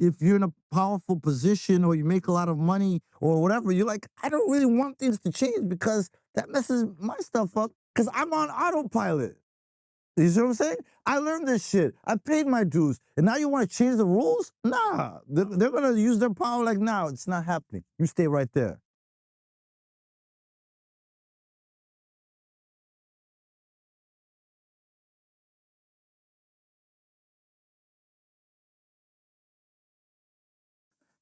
if you're in a powerful position or you make a lot of money or whatever, you're like, I don't really want things to change because that messes my stuff up because I'm on autopilot. You see what I'm saying? I learned this shit. I paid my dues. And now you want to change the rules? Nah. They're going to use their power like, nah, it's not happening. You stay right there.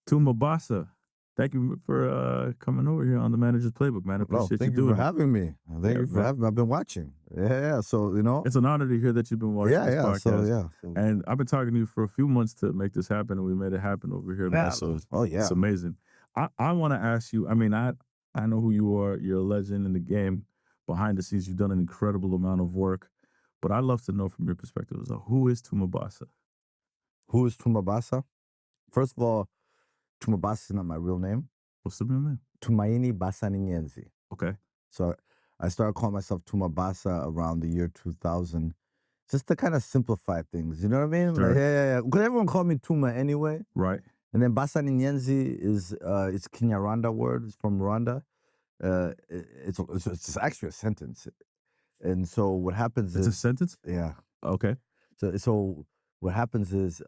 Tuma Basa, thank you for coming over here on the Manager's Playbook, man. I appreciate thank you for having me. Thank you for having me. I've been watching. Yeah. So, you know. It's an honor to hear that you've been watching this podcast. And I've been talking to you for a few months to make this happen, and we made it happen over here. Yeah. So it's amazing. I want to ask you, I mean, I know who you are. You're a legend in the game. Behind the scenes, you've done an incredible amount of work. But I'd love to know from your perspective, so who is Tuma Basa? Who is Tuma Basa? First of all, Tuma Basa is not my real name. What's the real name? Tumaini Basa Ninyenzi. Okay. So I started calling myself Tuma Basa around the year 2000, just to kind of simplify things. You know what I mean? Sure. Like, because everyone called me Tuma anyway. Right. And then Basa Ninyenzi is it's Kinyarwanda word. It's from Rwanda. It's actually a sentence. And so what happens is... It's a sentence? Yeah. Okay. So what happens is...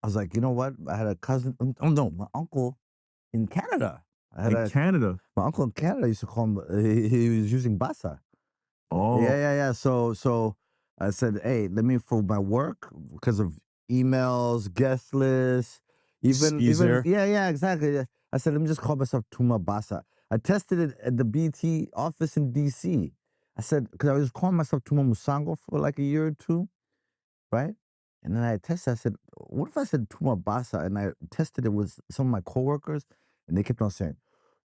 I was like, you know what? I had a cousin, my uncle in Canada. Canada? My uncle in Canada used to call him, he was using Basa. Oh. Yeah. So I said, hey, let me, for my work, because of emails, guest lists, even yeah, exactly. I said, let me just call myself Tuma Basa. I tested it at the BT office in DC. I said, because I was calling myself Tuma Musango for like a year or two, right? And then I tested, I said, what if I said Tuma Basa? And I tested it with some of my coworkers, and they kept on saying,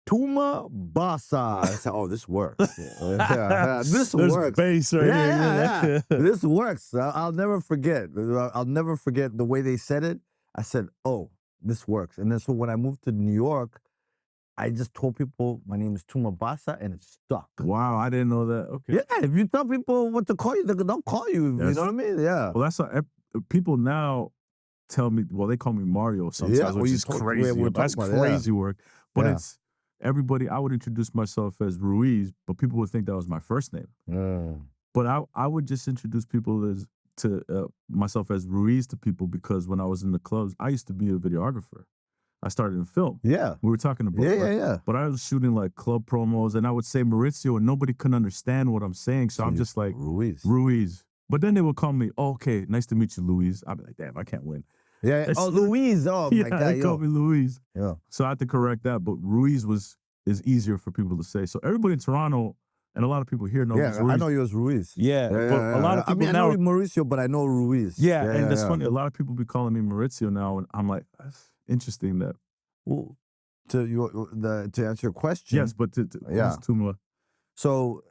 Tuma Basa. I said, oh, this works. This works. Bass right here. This works. I'll never forget. I'll never forget the way they said it. I said, oh, this works. And then so when I moved to New York, I just told people my name is Tuma Basa, and it stuck. Wow, I didn't know that. Okay. Yeah, if you tell people what to call you, they'll call you. You know what I mean? Yeah. Well, that's people now tell me, well, they call me Mario sometimes, which is crazy. That's crazy work. But it's everybody, I would introduce myself as Ruiz, but people would think that was my first name. But I would just introduce people myself as Ruiz to people because when I was in the clubs, I used to be a videographer. I started in film. Yeah. We were talking about But I was shooting like club promos, and I would say Mauricio, and nobody couldn't understand what I'm saying. So I'm just like, Ruiz. But then they would call me, oh, okay, nice to meet you, Luis. I'd be like, damn, I can't win. Yeah. Oh, Luis. Oh, my God. They call me Luis. Yeah. So I had to correct that. But Ruiz is easier for people to say. So everybody in Toronto and a lot of people here know me as Ruiz. I know you as Ruiz. Yeah. But a lot of people I know Mauricio, but I know Ruiz. Yeah, and that's funny. A lot of people be calling me Mauricio now, and I'm like, that's interesting that. Well, to answer your question. Yes, but Tuma. So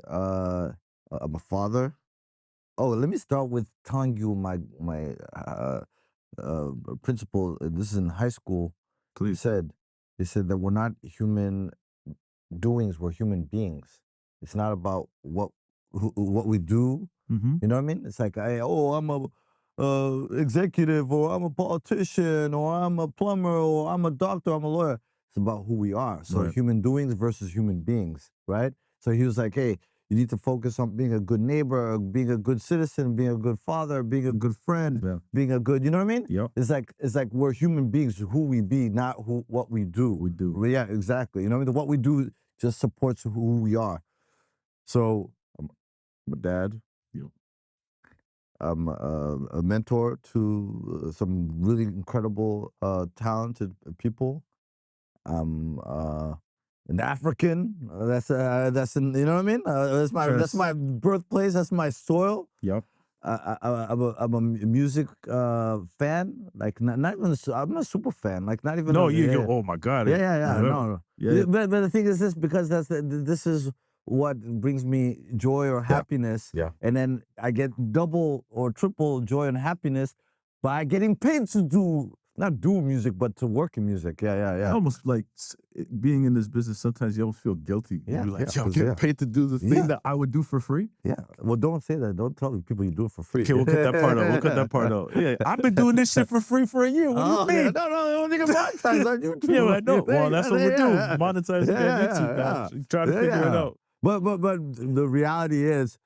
I'm a father. Oh, let me start with telling you my principal. This is in high school. Please. They said that we're not human doings. We're human beings. It's not about what we do. Mm-hmm. You know what I mean? It's like, I'm a executive, or I'm a politician, or I'm a plumber, or I'm a doctor, I'm a lawyer. It's about who we are. So human doings versus human beings, right? So he was like, hey, you need to focus on being a good neighbor, being a good citizen, being a good father, being a good friend, being a good, you know what I mean? Yep. It's like we're human beings, who we be, not what we do. We do. Yeah, exactly. You know what I mean? What we do just supports who we are. So I'm a dad. Yep. I'm a mentor to some really incredible, talented people. I'm an African. That's you know what I mean? That's my birthplace. That's my soil. Yep. I'm a music fan. Like not even. I'm a super fan. Like not even. No, you. Oh my God. Yeah. No. Yeah. But the thing is this, because this is what brings me joy or happiness. Yeah. And then I get double or triple joy and happiness by getting paid to do not do music, but to work in music. Yeah. Almost like being in this business, sometimes you almost feel guilty. Yeah, You're like, yeah, yo, I'm getting paid to do the thing that I would do for free. Yeah. Well, don't say that. Don't tell people you do it for free. Okay, we'll cut that part out. We'll cut that part out. Yeah, I've been doing this shit for free for a year. What do you mean? Yeah. No, nigga, monetize on YouTube. Yeah, I know. Well, that's what we're doing. Monetizing on YouTube now. Trying to figure it out. But the reality is,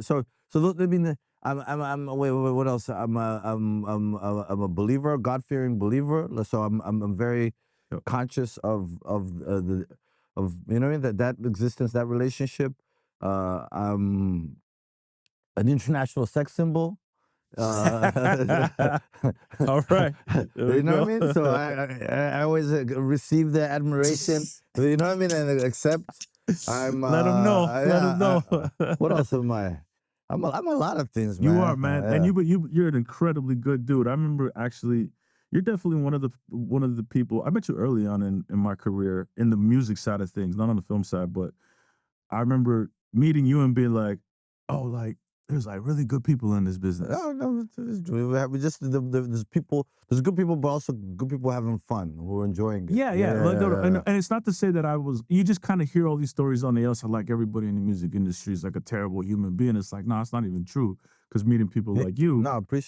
so I mean, wait, what else? I'm a believer, God-fearing believer. So I'm very conscious of you know what I mean, that existence, that relationship. I'm an international sex symbol. All right. You know what I mean? So I always receive the admiration. You know what I mean? And accept. Let them know. Let them know. What else am I? I'm a lot of things, man. You are, man, and you're an incredibly good dude. I remember actually, you're definitely one of the people. I met you early on in my career in the music side of things, not on the film side, but I remember meeting you and being like, oh, like there's like really good people in this business. No, we just there's people, there's good people, but also good people having fun who are enjoying it. Yeah. And it's not to say that you just kind of hear all these stories on the outside, like everybody in the music industry is like a terrible human being. It's like, no, it's not even true. Because meeting people like you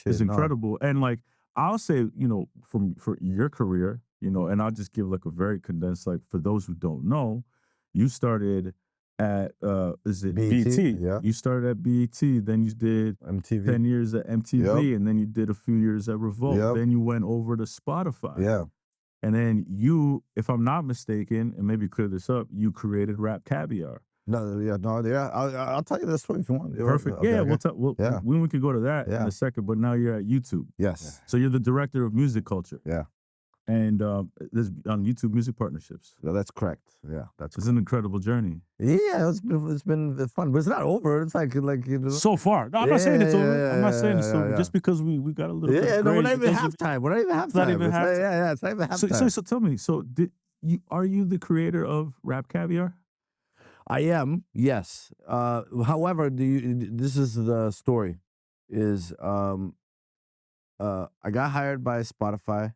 is incredible. And like, I'll say, for your career, and I'll just give like a very condensed, like for those who don't know, you started at is it BET? Yeah. You started at BET, then you did MTV. 10 years at MTV, and then you did a few years at Revolt. Then you went over to Spotify. Yeah. And then you, if I'm not mistaken, and maybe clear this up, you created RapCaviar. I'll tell you the story if you want. Perfect. Okay, we can go to that in a second, but now you're at YouTube. Yes. So you're the director of music culture. Yeah. And there's on YouTube Music Partnerships. That's correct. Yeah, it's an incredible journey. Yeah, it's been fun, but it's not over. It's like so far. No, I'm not saying it's over. I'm not saying it's over. Just because we got a little bit. Yeah, no, we're not even halftime. We're not even halftime. It's not even halftime. Yeah, it's not even halftime. So tell me. So are you the creator of RapCaviar? I am. Yes. However, this is the story. Is I got hired by Spotify.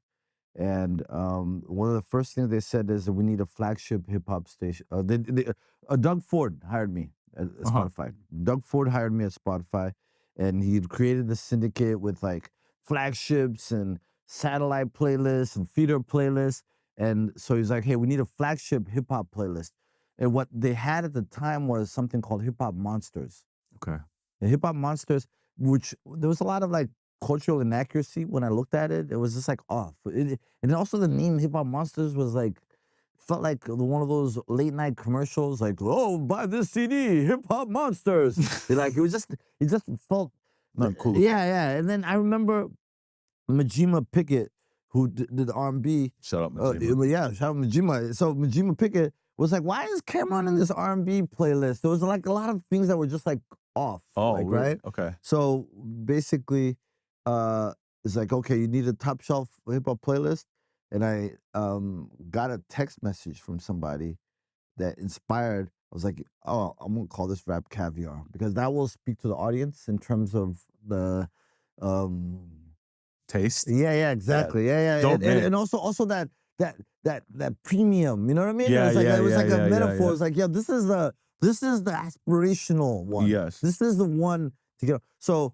And one of the first things they said is that we need a flagship hip hop station. Doug Ford hired me at Spotify. Doug Ford hired me at Spotify, and he created the syndicate with like flagships and satellite playlists and feeder playlists. And so he's like, hey, we need a flagship hip hop playlist. And what they had at the time was something called Hip Hop Monsters. Okay. The Hip Hop Monsters, which there was a lot of like cultural inaccuracy when I looked at it. It was just like off. And also the name Hip Hop Monsters was like, felt like one of those late night commercials, like, oh, buy this CD, Hip Hop Monsters. It just felt not cool. Yeah. And then I remember Majima Pickett, who did R&B. Shout out Majima. Shout out Majima. So Majima Pickett was like, why is Cameron in this R&B playlist? There was like a lot of things that were just like off. Oh, like, really? Right? Okay. So basically, it's like, okay, you need a top shelf hip hop playlist. And I got a text message from somebody that inspired. I was like, oh, I'm gonna call this RapCaviar because that will speak to the audience in terms of the taste. Yeah, exactly. Yeah. And also that premium, you know what I mean? It was like a metaphor. It's like, this is the aspirational one. Yes. This is the one to get. So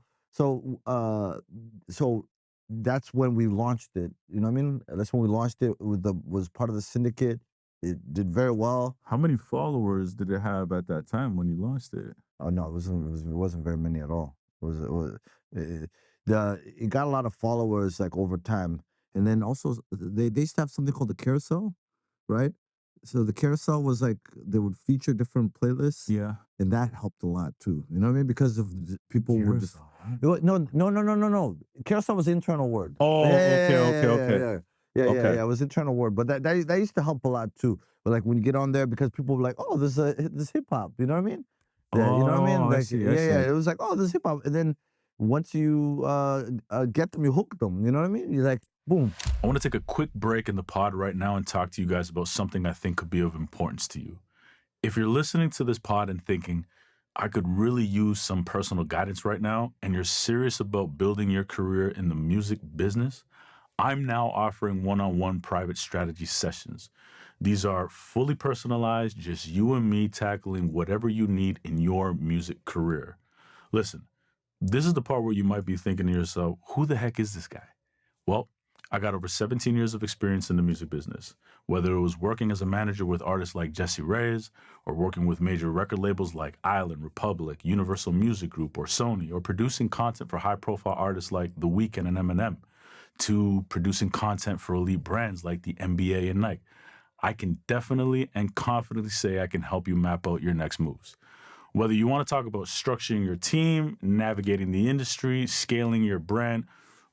that's when we launched it. You know what I mean? That's when we launched it. Was part of the syndicate. It did very well. How many followers did it have at that time when you launched it? Oh no, it wasn't very many at all. It got a lot of followers like over time, and then also they used to have something called the carousel, right? So the carousel was like they would feature different playlists. Yeah. And that helped a lot too. You know what I mean? Because of people would just no. Carousel was the internal word. Oh, okay. Yeah. It was internal word, but that used to help a lot too. But like when you get on there, because people were like, oh, this hip hop. You know what I mean? Yeah, you know what I mean? Like, I see. It was like, oh, this hip hop, and then once you get them, you hook them. You know what I mean? You're like, boom. I want to take a quick break in the pod right now and talk to you guys about something I think could be of importance to you. If you're listening to this pod and thinking, I could really use some personal guidance right now, and you're serious about building your career in the music business, I'm now offering one-on-one private strategy sessions. These are fully personalized, just you and me tackling whatever you need in your music career. Listen, this is the part where you might be thinking to yourself, who the heck is this guy? Well, I got over 17 years of experience in the music business, whether it was working as a manager with artists like Jesse Reyes, or working with major record labels like Island, Republic, Universal Music Group, or Sony, or producing content for high-profile artists like The Weeknd and Eminem, to producing content for elite brands like the NBA and Nike. I can definitely and confidently say I can help you map out your next moves. Whether you want to talk about structuring your team, navigating the industry, scaling your brand,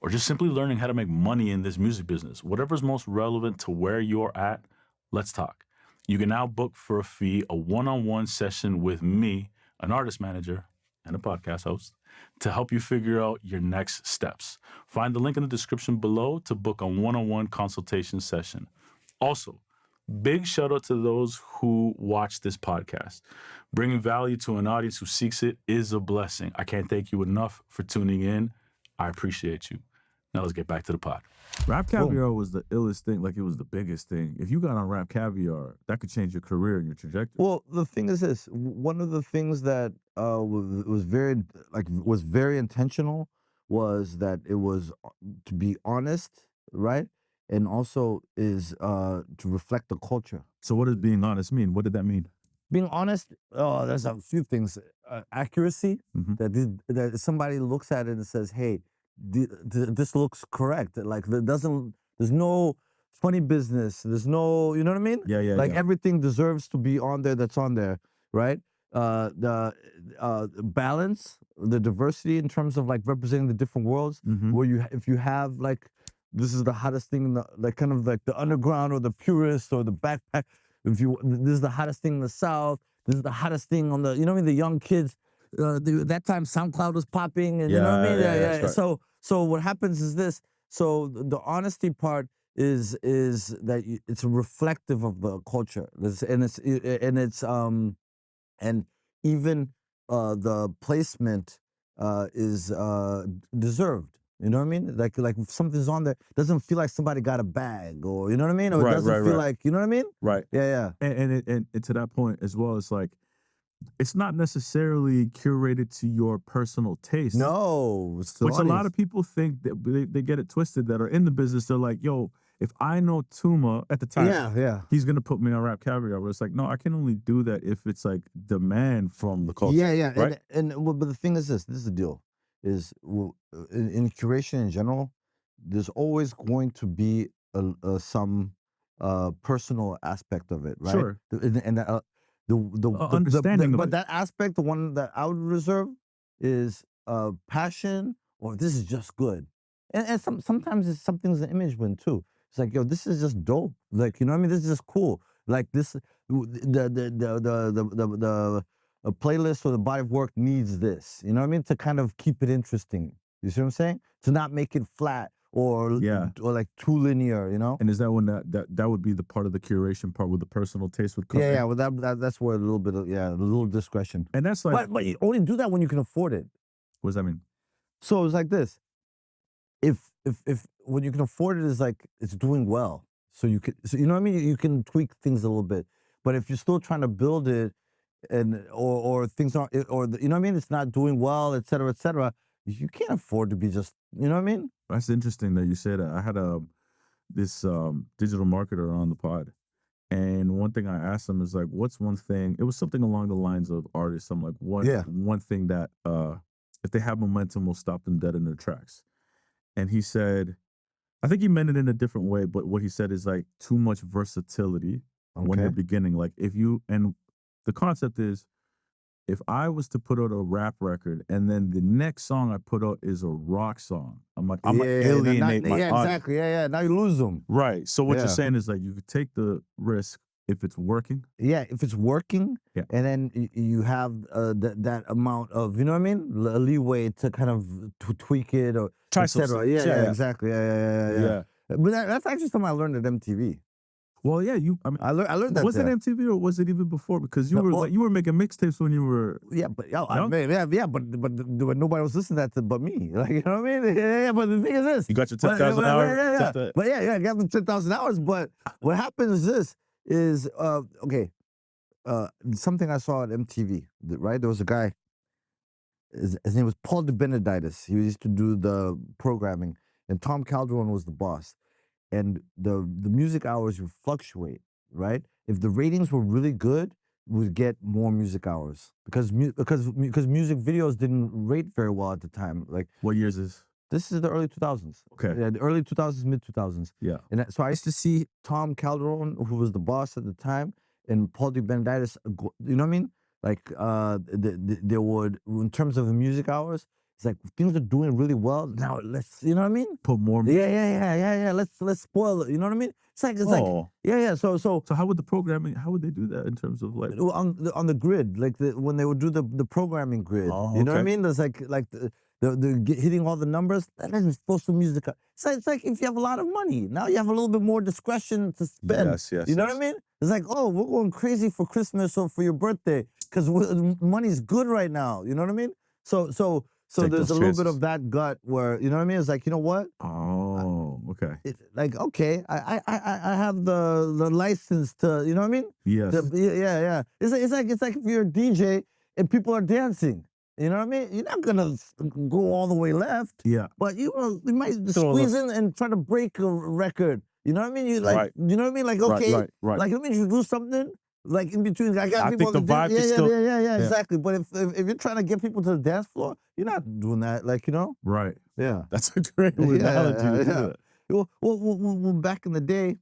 or just simply learning how to make money in this music business, whatever's most relevant to where you're at, let's talk. You can now book for a fee a one-on-one session with me, an artist manager, and a podcast host, to help you figure out your next steps. Find the link in the description below to book a one-on-one consultation session. Also, big shout out to those who watch this podcast. Bringing value to an audience who seeks it is a blessing. I can't thank you enough for tuning in. I appreciate you. Now let's get back to the pod. RapCaviar was the illest thing, like it was the biggest thing. If you got on RapCaviar, that could change your career and your trajectory. Well, the thing is this: one of the things that was very intentional was that it was to be honest, right, and also is to reflect the culture. So, what does being honest mean? What did that mean? Being honest, there's a few things. Accuracy, that somebody looks at it and says, "Hey, this looks correct." Like there's no funny business. There's no, you know what I mean? Yeah. Everything deserves to be on there. That's on there, right? The balance, the diversity in terms of like representing the different worlds. Where if you have like, this is the hottest thing in the, like kind of like the underground or the purist or the backpack. This is the hottest thing in the South. This is the hottest thing on the, you know what I mean? The young kids. That time SoundCloud was popping, and you know what I mean? Yeah. Right. So what happens is this. So the honesty part is that it's reflective of the culture, and even the placement is deserved. You know what I mean? Like if something's on there, it doesn't feel like somebody got a bag, or you know what I mean? Or it doesn't feel like, you know what I mean? Right. Yeah. And to that point as well, it's like, it's not necessarily curated to your personal taste. No, which a lot of people think that they get it twisted, that are in the business. They're like, yo, if I know Tuma at the time, he's gonna put me on RapCaviar. But it's like, no, I can only do that if it's like demand from the culture. Yeah. Right? But the thing is this is the deal, is in curation in general, there's always going to be some personal aspect of it, right? Sure. And understanding of but it. that aspect, the one that I would reserve, is passion, or this is just good. And sometimes it's something's an image win too. It's like, yo, this is just dope. Like, you know what I mean? This is just cool. Like this, the playlist or the body of work needs this. You know what I mean? To kind of keep it interesting. You see what I'm saying? To not make it flat or like too linear, you know? And is that when that would be the part of the curation part where the personal taste would come in? Yeah. Well, that's where a little bit of, a little discretion. And that's like, but you only do that when you can afford it. What does that mean? So it's like this. If when you can afford it, is like it's doing well. So you know what I mean? You can tweak things a little bit. But if you're still trying to build it, and or things aren't, or you know what I mean? It's not doing well, et cetera, you can't afford to be just, you know what I mean? That's interesting that you said that. I had this digital marketer on the pod, and one thing I asked him is like, what's one thing? It was something along the lines of artists. I'm like, one thing that if they have momentum will stop them dead in their tracks. And he said, I think he meant it in a different way, but what he said is like too much versatility when you're beginning. Like and the concept is, if I was to put out a rap record and then the next song I put out is a rock song, I'm like, I'm gonna alienate my audience. Exactly. Yeah. Now you lose them. Right. So what you're saying is like, you could take the risk if it's working. Yeah, if it's working, and then you have that amount of, you know what I mean, leeway to kind of tweak it or try etc. Yeah, exactly. Yeah. But that's actually something I learned at MTV. Well, yeah, I learned that. Was it MTV or was it even before? Because you were making mixtapes when you were but nobody was listening to that but me. Like, you know what I mean? Yeah, but the thing is this. You got your 10,000 hours. But I got the 10,000 hours. But what happens is something I saw at MTV, right? There was a guy, his name was Paul DeBeneditis. He used to do the programming, and Tom Calderon was the boss. And the music hours would fluctuate, right? If the ratings were really good, we'd get more music hours because music videos didn't rate very well at the time. Like, what years is? This is the early 2000s. Okay. Yeah, the early 2000s, mid 2000s. Yeah. And so I used to see Tom Calderon, who was the boss at the time, and Paul DeBeneditis. You know what I mean? Like, they would, in terms of the music hours, it's like things are doing really well. Now let's, you know what I mean? Put more. Yeah. Let's spoil it. You know what I mean? It's like yeah. So how would the programming? How would they do that in terms of like on the grid, like when they would do the programming grid? Oh, you know what I mean? There's like the hitting all the numbers. Let's post some music. It's like if you have a lot of money, now you have a little bit more discretion to spend. Yes. You know what I mean? It's like, oh, we're going crazy for Christmas or for your birthday because money's good right now. You know what I mean? So there's a little bit of that gut where, you know what I mean? It's like, you know what? Oh, okay. It's like, okay, I have the license to, you know what I mean? Yes. Yeah. It's like if you're a DJ and people are dancing. You know what I mean? You're not gonna go all the way left. Yeah. But you might squeeze in and try to break a record. You know what I mean? You know what I mean? Like, okay, right. Like let me introduce something. Like in between, I got people. I think the vibe is still. Yeah, exactly. But if you're trying to get people to the dance floor, you're not doing that. Like, you know. Right. Yeah. That's a great analogy. Yeah. Well, back in the day,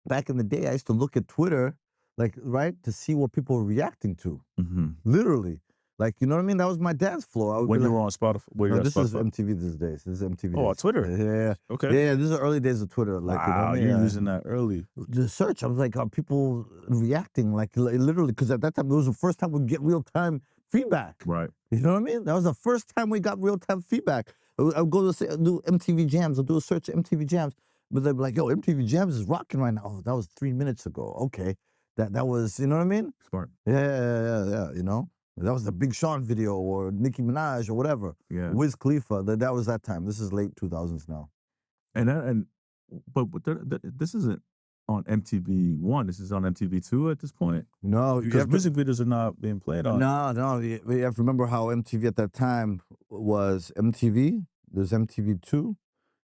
I used to look at Twitter, like, right, to see what people were reacting to. Mm-hmm. Literally. Like, you know what I mean? That was my dance floor. When you were on Spotify? This is MTV these days. This is MTV. Oh, days. Twitter? Yeah. Okay. Yeah, these are early days of Twitter. Like, wow, you know what I mean? You're using that early. The search, I was like, are people reacting? Like, literally, because at that time, it was the first time we'd get real-time feedback. Right. You know what I mean? That was the first time we got real-time feedback. I would go to do MTV Jams. I'll do a search of MTV Jams. But they'd be like, yo, MTV Jams is rocking right now. Oh, that was 3 minutes ago. Okay. That was, you know what I mean? Smart. Yeah, you know? That was the Big Sean video or Nicki Minaj or whatever. Yeah. Wiz Khalifa. That was that time. This is late 2000s now. But this isn't on MTV1. This is on MTV2 at this point. No, because music videos are not being played on. No. You have to remember how MTV at that time was MTV. There's MTV2.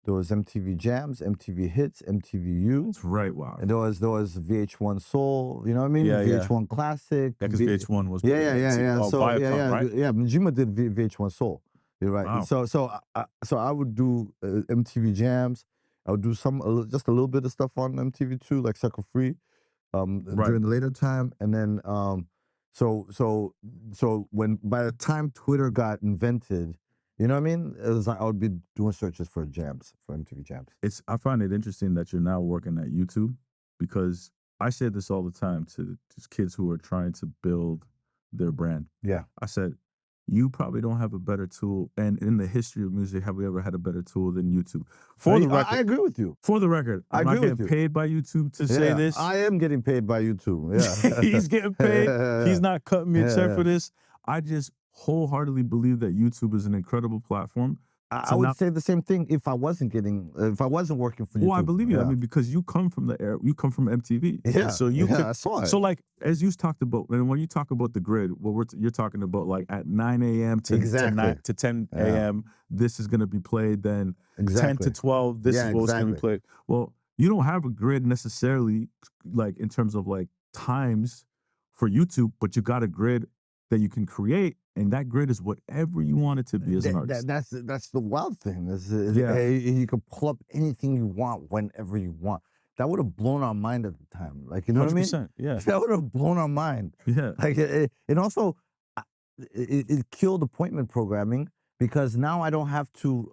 There was MTV Jams, MTV Hits, MTVU. That's right, wow. And there was VH1 Soul, you know what I mean? Yeah, VH1 Classic. Yeah, because VH1 was yeah. So Viacom, right? Yeah, Majima did VH1 Soul. You're right. Wow. So I would do MTV Jams. I would do just a little bit of stuff on MTV2, like Sucker Free, during the later time, and then so when by the time Twitter got invented. You know what I mean? It was like I would be doing searches for jams, for MTV Jams. I find it interesting that you're now working at YouTube because I say this all the time to kids who are trying to build their brand. Yeah. I said, you probably don't have a better tool. And in the history of music, have we ever had a better tool than YouTube? For the record. I agree with you. For the record. I'm not getting paid by YouTube to say this. I am getting paid by YouTube. Yeah. He's getting paid. He's not cutting me a check for this. I just wholeheartedly believe that YouTube is an incredible platform. I would say the same thing if I wasn't working for YouTube. Well, I believe you. I mean, because you come from you come from MTV. Yeah. So I saw it. So like, as you talked about, and when you talk about the grid, you're talking about like at 9 a.m. to 10 a.m. This is going to be played. Then 10 to 12, this is what's going to be played. Well, you don't have a grid necessarily, like in terms of like times for YouTube, but you got a grid that you can create, and that grid is whatever you want it to be as an artist. That's the wild thing. You can pull up anything you want whenever you want. That would have blown our mind at the time. Like, you know 100%, what I mean? Yeah. That would have blown our mind. Yeah. Like, and also, it killed appointment programming because now I don't have to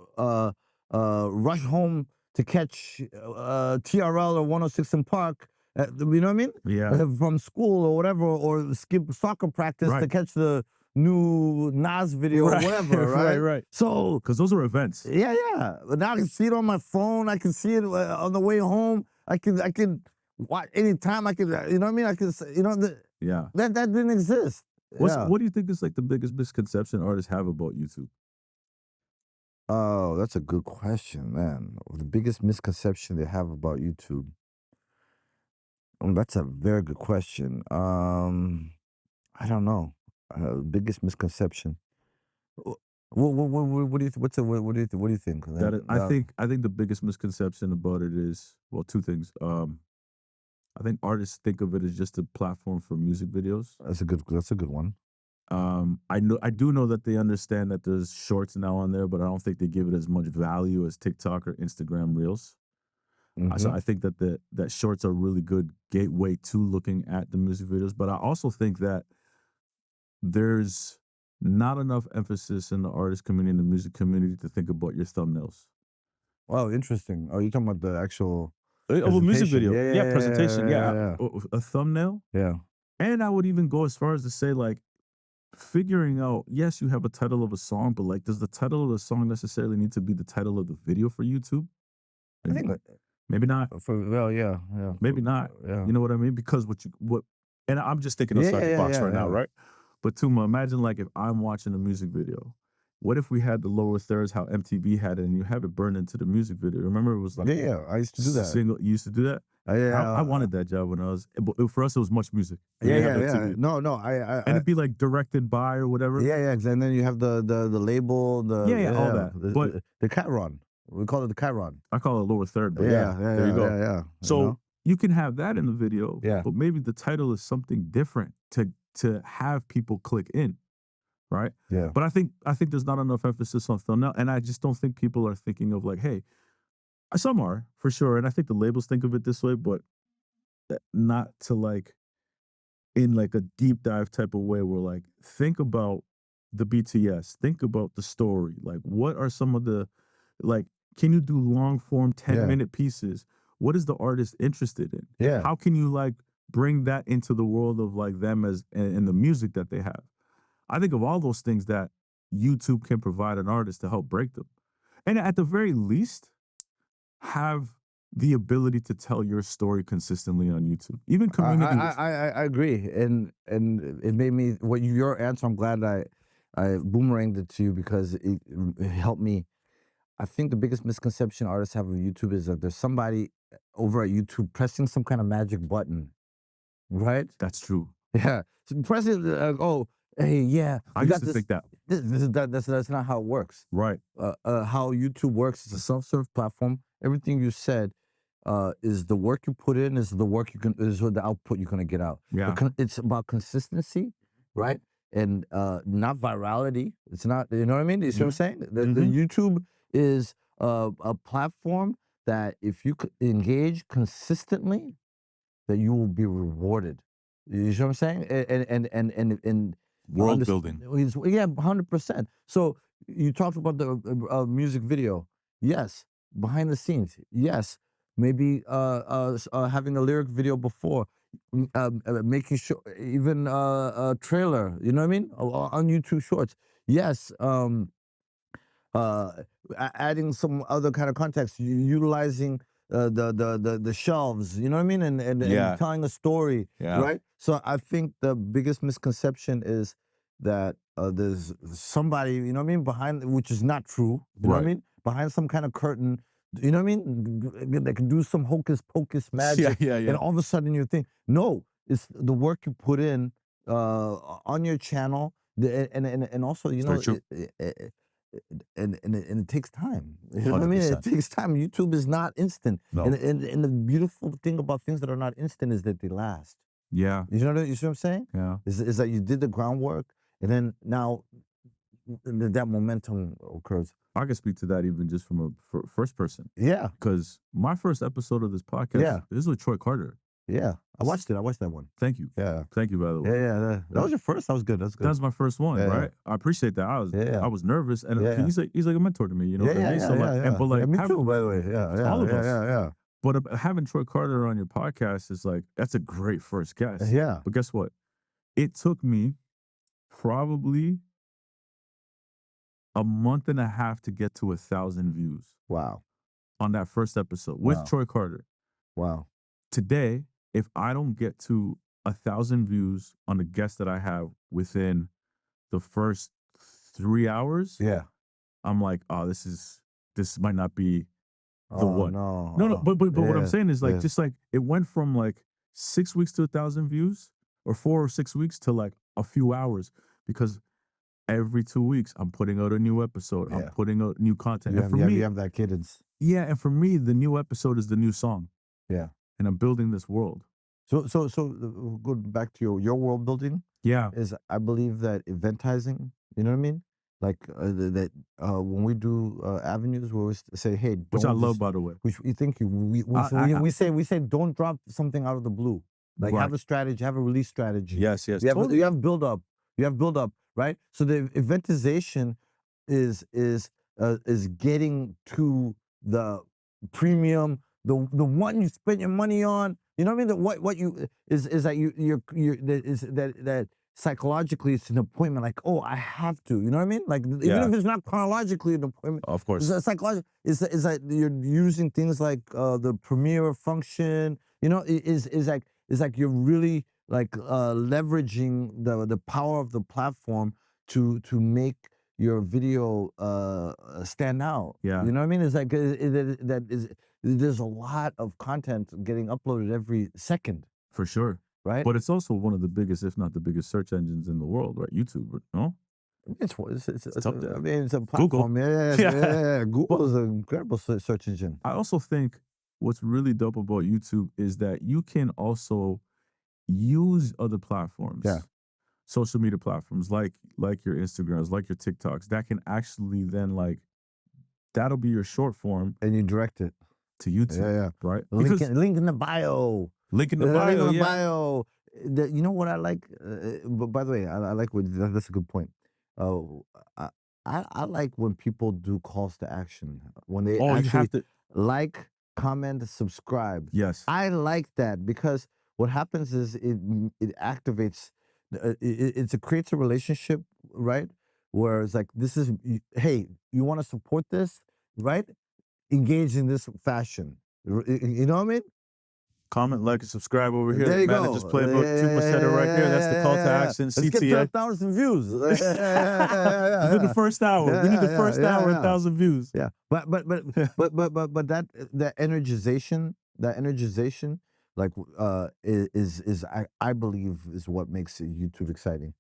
rush home to catch TRL or 106 in Park. You know what I mean? Yeah. From school or whatever, or skip soccer practice to catch the new Nas video or whatever, right? Right. So, because those are events. Yeah. But now I can see it on my phone. I can see it on the way home. I can anytime I could, you know what I mean? I could say, that didn't exist. What do you think is like the biggest misconception artists have about YouTube? Oh, that's a good question, man. The biggest misconception they have about YouTube. That's a very good question. I don't know. Biggest misconception. What do you what do you think? I think the biggest misconception about it is, well, two things. I think artists think of it as just a platform for music videos. That's a good one. I do know that they understand that there's shorts now on there, but I don't think they give it as much value as TikTok or Instagram Reels. So I think that that shorts are a really good gateway to looking at the music videos. But I also think that there's not enough emphasis in the artist community and the music community to think about your thumbnails. Oh, interesting. Oh, you're talking about the actual of a music video. Yeah, presentation. yeah. A thumbnail. Yeah. And I would even go as far as to say, like, figuring out, yes, you have a title of a song, but like, does the title of the song necessarily need to be the title of the video for YouTube? I think maybe not. Yeah. Maybe not. Yeah. You know what I mean? Because and I'm just thinking outside the box right now, right? But Tuma, imagine like if I'm watching a music video, what if we had the lower thirds, how MTV had it, and you have it burned into the music video? Remember, it was like I used to do that. You used to do that? I wanted that job when I was. But for us, it was Much Music. Yeah. No, and it'd be like directed by or whatever. Yeah. And then you have the label, all that. The chyron. We call it the chyron. I call it lower third. But there you go. Yeah. So you can have that in the video. Yeah. But maybe the title is something different to have people click in. Right? Yeah. But I think there's not enough emphasis on thumbnail, and I just don't think people are thinking of like, hey, some are for sure, and I think the labels think of it this way, but not to like in like a deep dive type of way. Where like, think about the BTS, think about the story. Like, what are some of the like? Can you do long form 10-minute pieces? What is the artist interested in? Yeah. How can you like bring that into the world of like them as and the music that they have? I think of all those things that YouTube can provide an artist to help break them. And at the very least, have the ability to tell your story consistently on YouTube. Even community. I agree. And it made me, your answer, I'm glad I boomeranged it to you because it helped me. I think the biggest misconception artists have of YouTube is that there's somebody over at YouTube pressing some kind of magic button, right? That's true. Yeah. So pressing, hey, yeah. I used to think that. That's not how it works. Right. How YouTube works is a self-serve platform. Everything you said is the work you put in, is the output you're gonna get out. Yeah. It's about consistency, right? And not virality. It's not, you know what I mean? You see what I'm saying? The YouTube is a platform that if you engage consistently, that you will be rewarded. You see what I'm saying? And world building. Yeah, 100%. So you talked about the music video. Yes, behind the scenes. Yes, maybe having a lyric video before, making sure even a trailer. You know what I mean? On YouTube Shorts. Yes. Adding some other kind of context, utilizing the shelves, you know what I mean, and telling a story, right? So I think the biggest misconception is that there's somebody, you know what I mean, behind, which is not true, you know what I mean, behind some kind of curtain, you know what I mean, they can do some hocus pocus magic, and all of a sudden you think, no, it's the work you put in on your channel, and also, you know, and it takes time. You know what I mean? It takes time. YouTube is not instant. No. And the beautiful thing about things that are not instant is that they last. Yeah. You know what I'm saying? Yeah. Is that you did the groundwork, and then now that momentum occurs. I can speak to that even just from a first person. Yeah. Because my first episode of this podcast is with Troy Carter. Yeah. I watched it. I watched that one. Thank you. Yeah. Thank you, by the way. Yeah. That was your first. That was good. That's good. That was my first one, right? I appreciate that. I was nervous, and he's like a mentor to me, you know. But like, me too, by the way. Yeah. All of us. Yeah. But having Troy Carter on your podcast is like, that's a great first guest. Yeah. But guess what? It took me probably a month and a half to get to 1,000 views. Wow. On that first episode with Troy Carter. Wow. Today, if I don't get to 1,000 views on a guest that I have within the first 3 hours, I'm like, oh, this might not be the one. No, but what I'm saying is like, just like it went from like 6 weeks to 1,000 views, or 4 or 6 weeks to like a few hours, because every 2 weeks I'm putting out a new episode. I'm putting out new content. And for me, you have that cadence. Yeah, and for me, the new episode is the new song. Yeah, and I'm building this world. So go back to your world building. Yeah, is I believe that eventizing. You know what I mean? Like when we do avenues, we always say, "Hey," which I love, by the way. Which we think we say don't drop something out of the blue. Like have a strategy, have a release strategy. Yes, You have build up. You have build up, right? So the eventization is getting to the premium, the one you spend your money on. You know what I mean? What you is that you're that psychologically it's an appointment. Like, oh, I have to. You know what I mean? Like even if it's not chronologically an appointment, of course, it's psychological. Is that you're using things like the premiere function. You know, is like you're really like leveraging the power of the platform to make your video stand out. Yeah, you know what I mean? It's like there's a lot of content getting uploaded every second. For sure, right? But it's also one of the biggest, if not the biggest, search engines in the world, right? YouTube, no? It's up there. I mean, it's a platform. Google. Yeah. Google is an incredible search engine. I also think what's really dope about YouTube is that you can also use other platforms. Social media platforms like your Instagrams, like your TikToks, that can actually then that'll be your short form. And you direct it to YouTube. Right? Link in the bio. Link in the bio. Bio. You know what I like? But by the way, I like what that's a good point. I like when people do calls to action. When they actually you have to like, comment, subscribe. Yes. I like that because what happens is it activates, it creates a relationship, right? Where it's like, this is, hey, you want to support this, right? Engage in this fashion. You know what I mean? Comment, like, and subscribe over here. There you go. Just Playbook. Tuma said it right there. That's the call to action. Let's get to 1,000 views. Within the first hour. We need the first hour, 1,000 views. Yeah. But that energization, like is I believe is what makes YouTube exciting.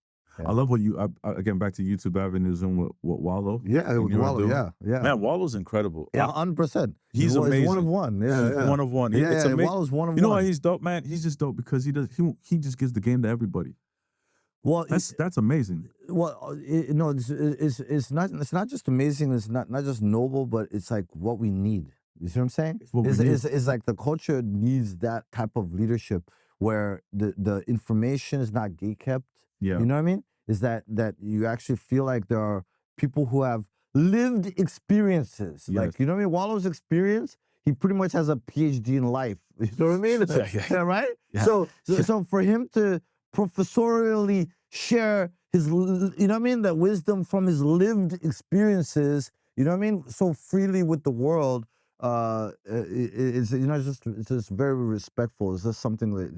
I love what again, back to YouTube avenues and what Wallo. Yeah, Wallo. Yeah. Man, Wallo's incredible. Yeah, 100%. He's amazing. One of one. Yeah, one of one. Yeah, it's amazing. Wallo's one of one. You know why he's dope, man? He's just dope because he just gives the game to everybody. Well, that's amazing. Well, it's not just amazing. It's not just noble, but it's like what we need. You see what I'm saying? It's like the culture needs that type of leadership where the information is not gatekept. Yeah. You know what I mean? Is that you actually feel like there are people who have lived experiences. Yes. Like, you know what I mean? Wallow's experience, he pretty much has a PhD in life. You know what I mean? Yeah. Right? Yeah. So for him to professorially share his, you know what I mean? The wisdom from his lived experiences, you know what I mean? So freely with the world, it's just very respectful. It's just something that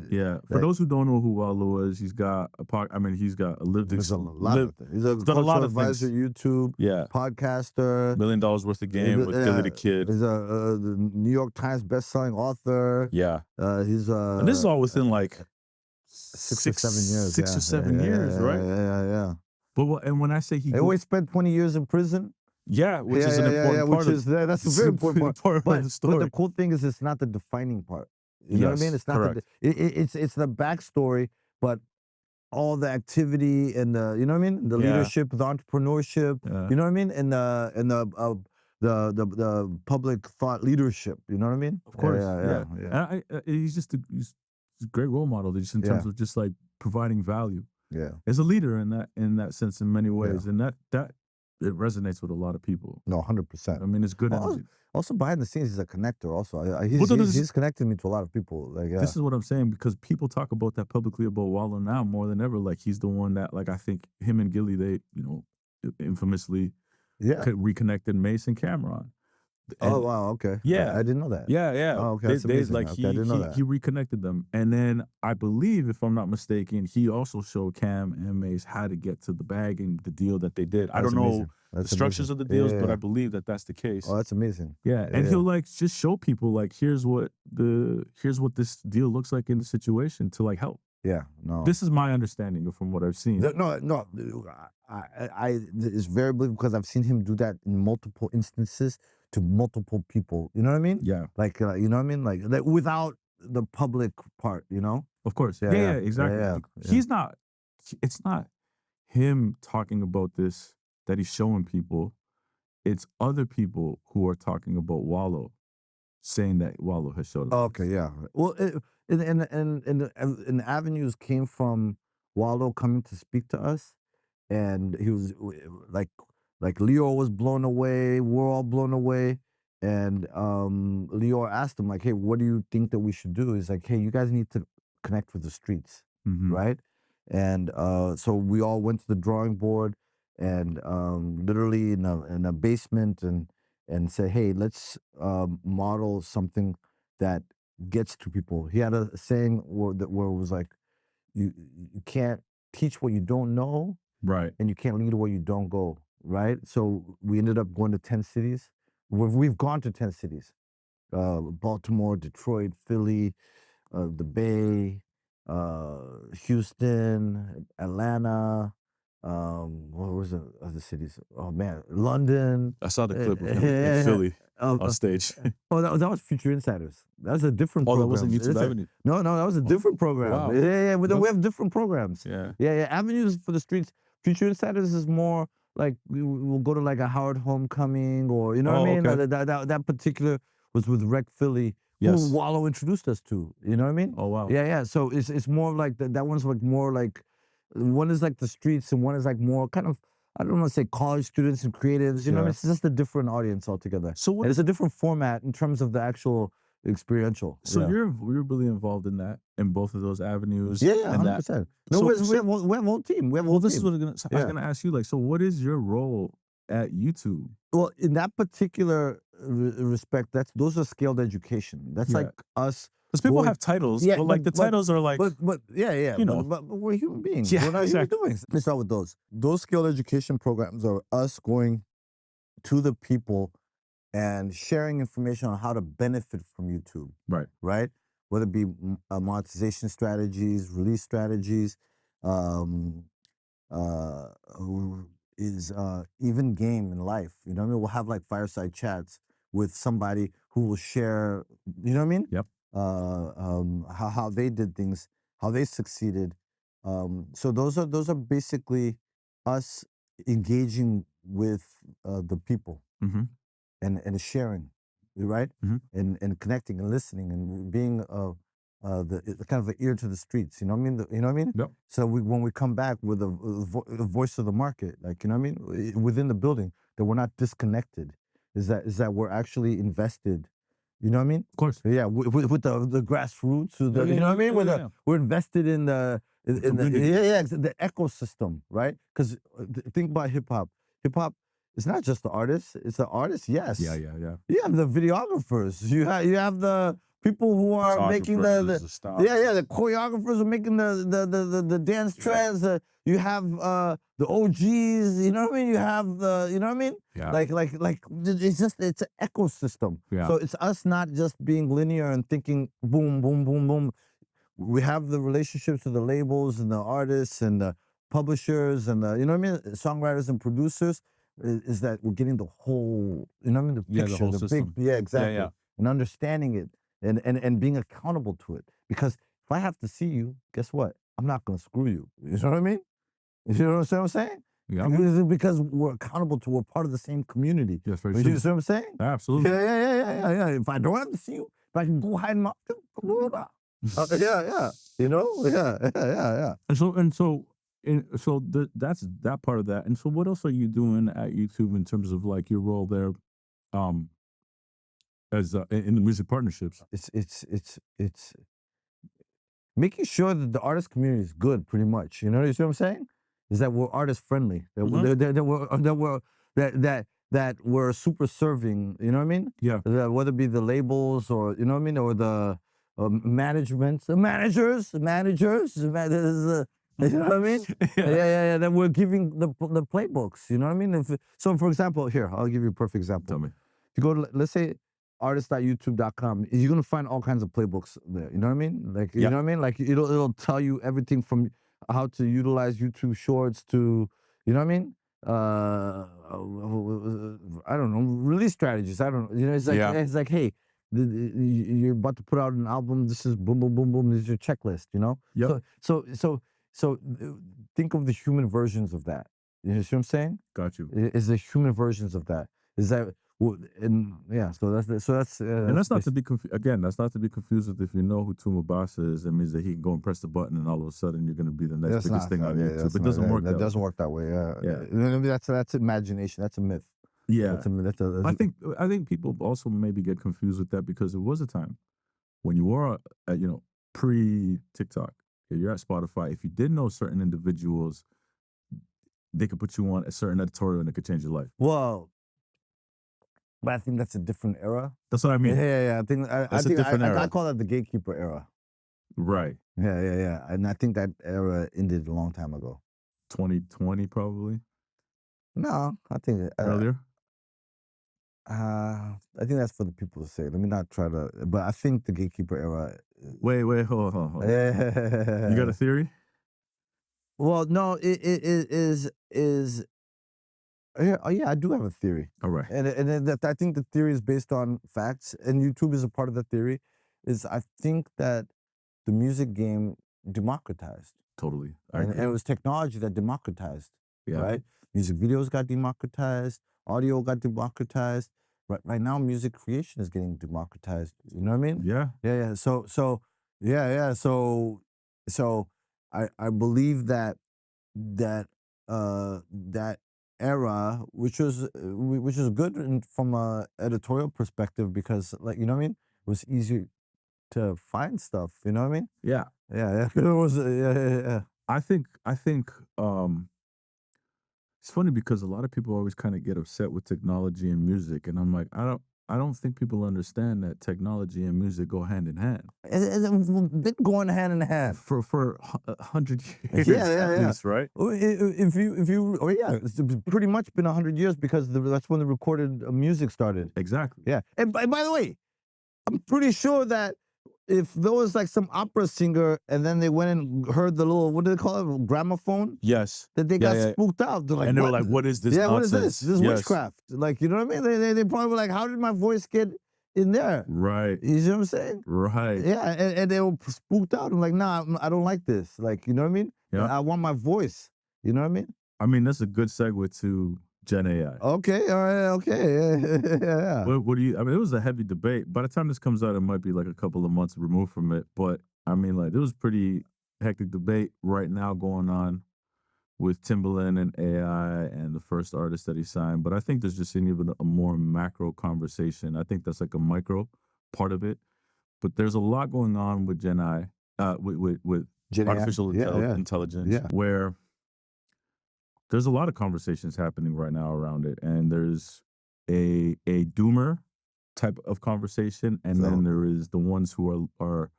For those who don't know who Wallo is, he's got a lived experience. A lot of things. He's a cultural advisor, YouTube, podcaster, $1 million worth of game with Billy the Kid. He's a the New York Times best-selling author. Yeah. He's and this is all within like 6 or 7 years. 6 or 7 years, right? Yeah. But and when I say he always spent 20 years in prison. Yeah, which is an important part of that's a very important part of the story. But the cool thing is it's not the defining part. You know what I mean? It's not correct. It's the backstory, but all the activity and the, you know what I mean? The leadership, the entrepreneurship, you know what I mean? And the public thought leadership, you know what I mean? Of course. Yeah. And he's just he's a great role model just in terms of just like providing value. Yeah. As a leader in that sense in many ways. And that it resonates with a lot of people. No, 100%. I mean, it's good energy. Also, behind the scenes, he's a connector. Also, he's connected me to a lot of people. Like, this is what I'm saying, because people talk about that publicly about Wallo now more than ever. Like, he's the one that, like, I think him and Gilly, they, infamously reconnected Mace and Cameron. Oh wow, okay. Yeah, I didn't know that. yeah. Oh, okay, that's amazing. Like Okay, I didn't know that. he reconnected them, and then I believe, if I'm not mistaken, he also showed Cam and Mace how to get to the bag and the deal that they did. I don't know the structures of the deals, but I believe that that's the case. Oh, that's amazing. Yeah, and he'll like just show people like here's what this deal looks like in the situation to like help. Yeah, no. This is my understanding from what I've seen. No, it's very believable because I've seen him do that in multiple instances to multiple people. You know what I mean? Yeah. Like, you know what I mean? Like without the public part, you know? Of course. Yeah, Yeah, exactly. yeah. He's not, it's not him talking about this that he's showing people. It's other people who are talking about Wallo, saying that Wallo has showed us. Okay, yeah. Well, and the avenues came from Wallo coming to speak to us, and he was like Leo was blown away. We're all blown away, and Leo asked him like, "Hey, what do you think that we should do?" He's like, "Hey, you guys need to connect with the streets, right?" And so we all went to the drawing board, and literally in a basement, and say, hey, let's model something that gets to people. He had a saying where it was like, you can't teach what you don't know, right? And you can't lead where you don't go, right? So we ended up going to 10 cities. We've gone to 10 cities, Baltimore, Detroit, Philly, the Bay, Houston, Atlanta, what was the other cities? Oh man, London. I saw the clip of him in Philly on stage. Oh, that was Future Insiders. That was a different program. That wasn't YouTube Avenue. No, that was a different program. Wow. Yeah. We have different programs. Yeah. Avenues for the streets. Future Insiders is more like we'll go to like a Howard Homecoming, or you know what I mean? Okay. That particular was with Rec Philly, who Wallo introduced us to. You know what I mean? Oh wow. Yeah. So it's more like that one's like more like, one is like the streets and one is like more kind of, I don't want to say college students and creatives, you know what I mean? It's just a different audience altogether. So and it's a different format in terms of the actual experiential. So you're really involved in that, in both of those avenues. Yeah, 100%. No, we have a whole team. We have a whole team. This is what I was going to ask you. Like, so what is your role at YouTube? Well, in that particular respect, those are scaled education. That's like us. Because people have titles, but like the titles are like, but you know, but we're human beings. Yeah, we're not human beings. Let's start with those. Those scaled education programs are us going to the people and sharing information on how to benefit from YouTube. Right. Whether it be monetization strategies, release strategies, even game in life. You know what I mean? We'll have like fireside chats with somebody who will share, you know what I mean? Yep. How they did things, how they succeeded. So those are basically us engaging with the people and sharing, right? And connecting and listening and being the kind of the ear to the streets. You know what I mean? You know what I mean? Yep. So when we come back with the voice of the market, like, you know what I mean, within the building, that we're not disconnected. Is that we're actually invested. You know what I mean? Of course. Yeah, with the grassroots, you know what I mean? We're invested in the ecosystem, right? Because think about hip hop. Hip hop is not just the artist; it's the artist. Yes. Yeah. You have the videographers. You have the people who are making the choreographers are making the dance trends. You have the OGs. You know what I mean? You have the, you know what I mean? Yeah. Like it's an ecosystem. Yeah. So it's us not just being linear and thinking boom, boom, boom, boom. We have the relationships with the labels and the artists and the publishers and the, you know what I mean, songwriters and producers. Is that we're getting the whole, you know what I mean, the picture, the whole system. exactly, Yeah. And understanding it and being accountable to it. Because if I have to see you, guess what? I'm not gonna screw you. You know what I mean? You know what I'm saying? Yeah. Because we're accountable we're part of the same community. Yes, very You true. know what I'm saying? Absolutely. Yeah. If I don't have to see you, if I can go hide in my yeah. You know? Yeah. That's that part of that. And so what else are you doing at YouTube in terms of like your role there as in the music partnerships? It's making sure that the artist community is good, pretty much. You know what I'm saying? Is that we're artist friendly. That that were super serving, you know what I mean? Yeah. Whether it be the labels or, you know what I mean, or the management, the managers, you know what I mean? Yeah. That we're giving the playbooks, you know what I mean? So, for example, here, I'll give you a perfect example. Tell me. If you go to, let's say, artist.youtube.com, you're gonna find all kinds of playbooks there. You know what I mean? Like, you know what I mean? Like, it'll tell you everything from how to utilize YouTube Shorts to, you know what I mean? I don't know, release strategies. I don't know. You know, it's like, hey, you're about to put out an album. This is boom, boom, boom, boom. This is your checklist. You know. Yep. So think of the human versions of that. You see what I'm saying? Got you. Is the human versions of that? Is that? And yeah, so that's and that's not to be again. That's not to be confused with if you know who Tuma Basa is. It means that he can go and press the button, and all of a sudden you're going to be the next biggest thing on YouTube. It doesn't work. That doesn't work that way. Yeah. That's imagination. That's a myth. Yeah. I think people also maybe get confused with that because it was a time when you were at, pre TikTok. You're at Spotify. If you did know certain individuals, they could put you on a certain editorial and it could change your life. Well. But I think that's a different era. That's what I mean. Yeah. I call that the gatekeeper era. Right. Yeah. And I think that era ended a long time ago. 2020, probably. No, I think earlier. I think that's for the people to say. Let me not try to. But I think the gatekeeper era. Wait, hold on. Yeah. You got a theory? Well, no. It is. Yeah, I do have a theory. All right. And I think the theory is based on facts, and YouTube is a part of that theory. I think that the music game democratized. Totally. And it was technology that democratized. Yeah. Right? Music videos got democratized, audio got democratized. Right now, music creation is getting democratized. You know what I mean? Yeah. So I believe that era, which was good from a editorial perspective, because, like, you know what I mean, it was easy to find stuff. You know what I mean? Yeah. It was. Yeah. I think it's funny because a lot of people always kind of get upset with technology and music, and I'm like, I don't think people understand that technology and music go hand in hand. It's been going hand in hand for 100 years. Yeah. Least, right? It's pretty much been 100 years because that's when the recorded music started. Exactly. Yeah. And by the way, I'm pretty sure that if there was like some opera singer and then they went and heard the little, what do they call it, gramophone? Yes. That they got spooked out. They're like, and they were like, what is this? Yeah, nonsense? what is this? This is witchcraft. Like, you know what I mean? They probably were like, how did my voice get in there? Right. You see what I'm saying? Right. Yeah, and they were spooked out. I'm like, nah, I don't like this. Like, you know what I mean? Yeah. I want my voice. You know what I mean? I mean, that's a good segue to Gen AI. Okay, all right, okay. Yeah. What do you, I mean, it was a heavy debate. By the time this comes out, it might be like a couple of months removed from it. But I mean, like, there was pretty hectic debate right now going on with Timbaland and AI and the first artist that he signed. But I think there's just an even a more macro conversation. I think that's like a micro part of it. But there's a lot going on with Gen AI, with Gen artificial intelligence, where there's a lot of conversations happening right now around it. And there's a doomer type of conversation. And then there is the ones who are,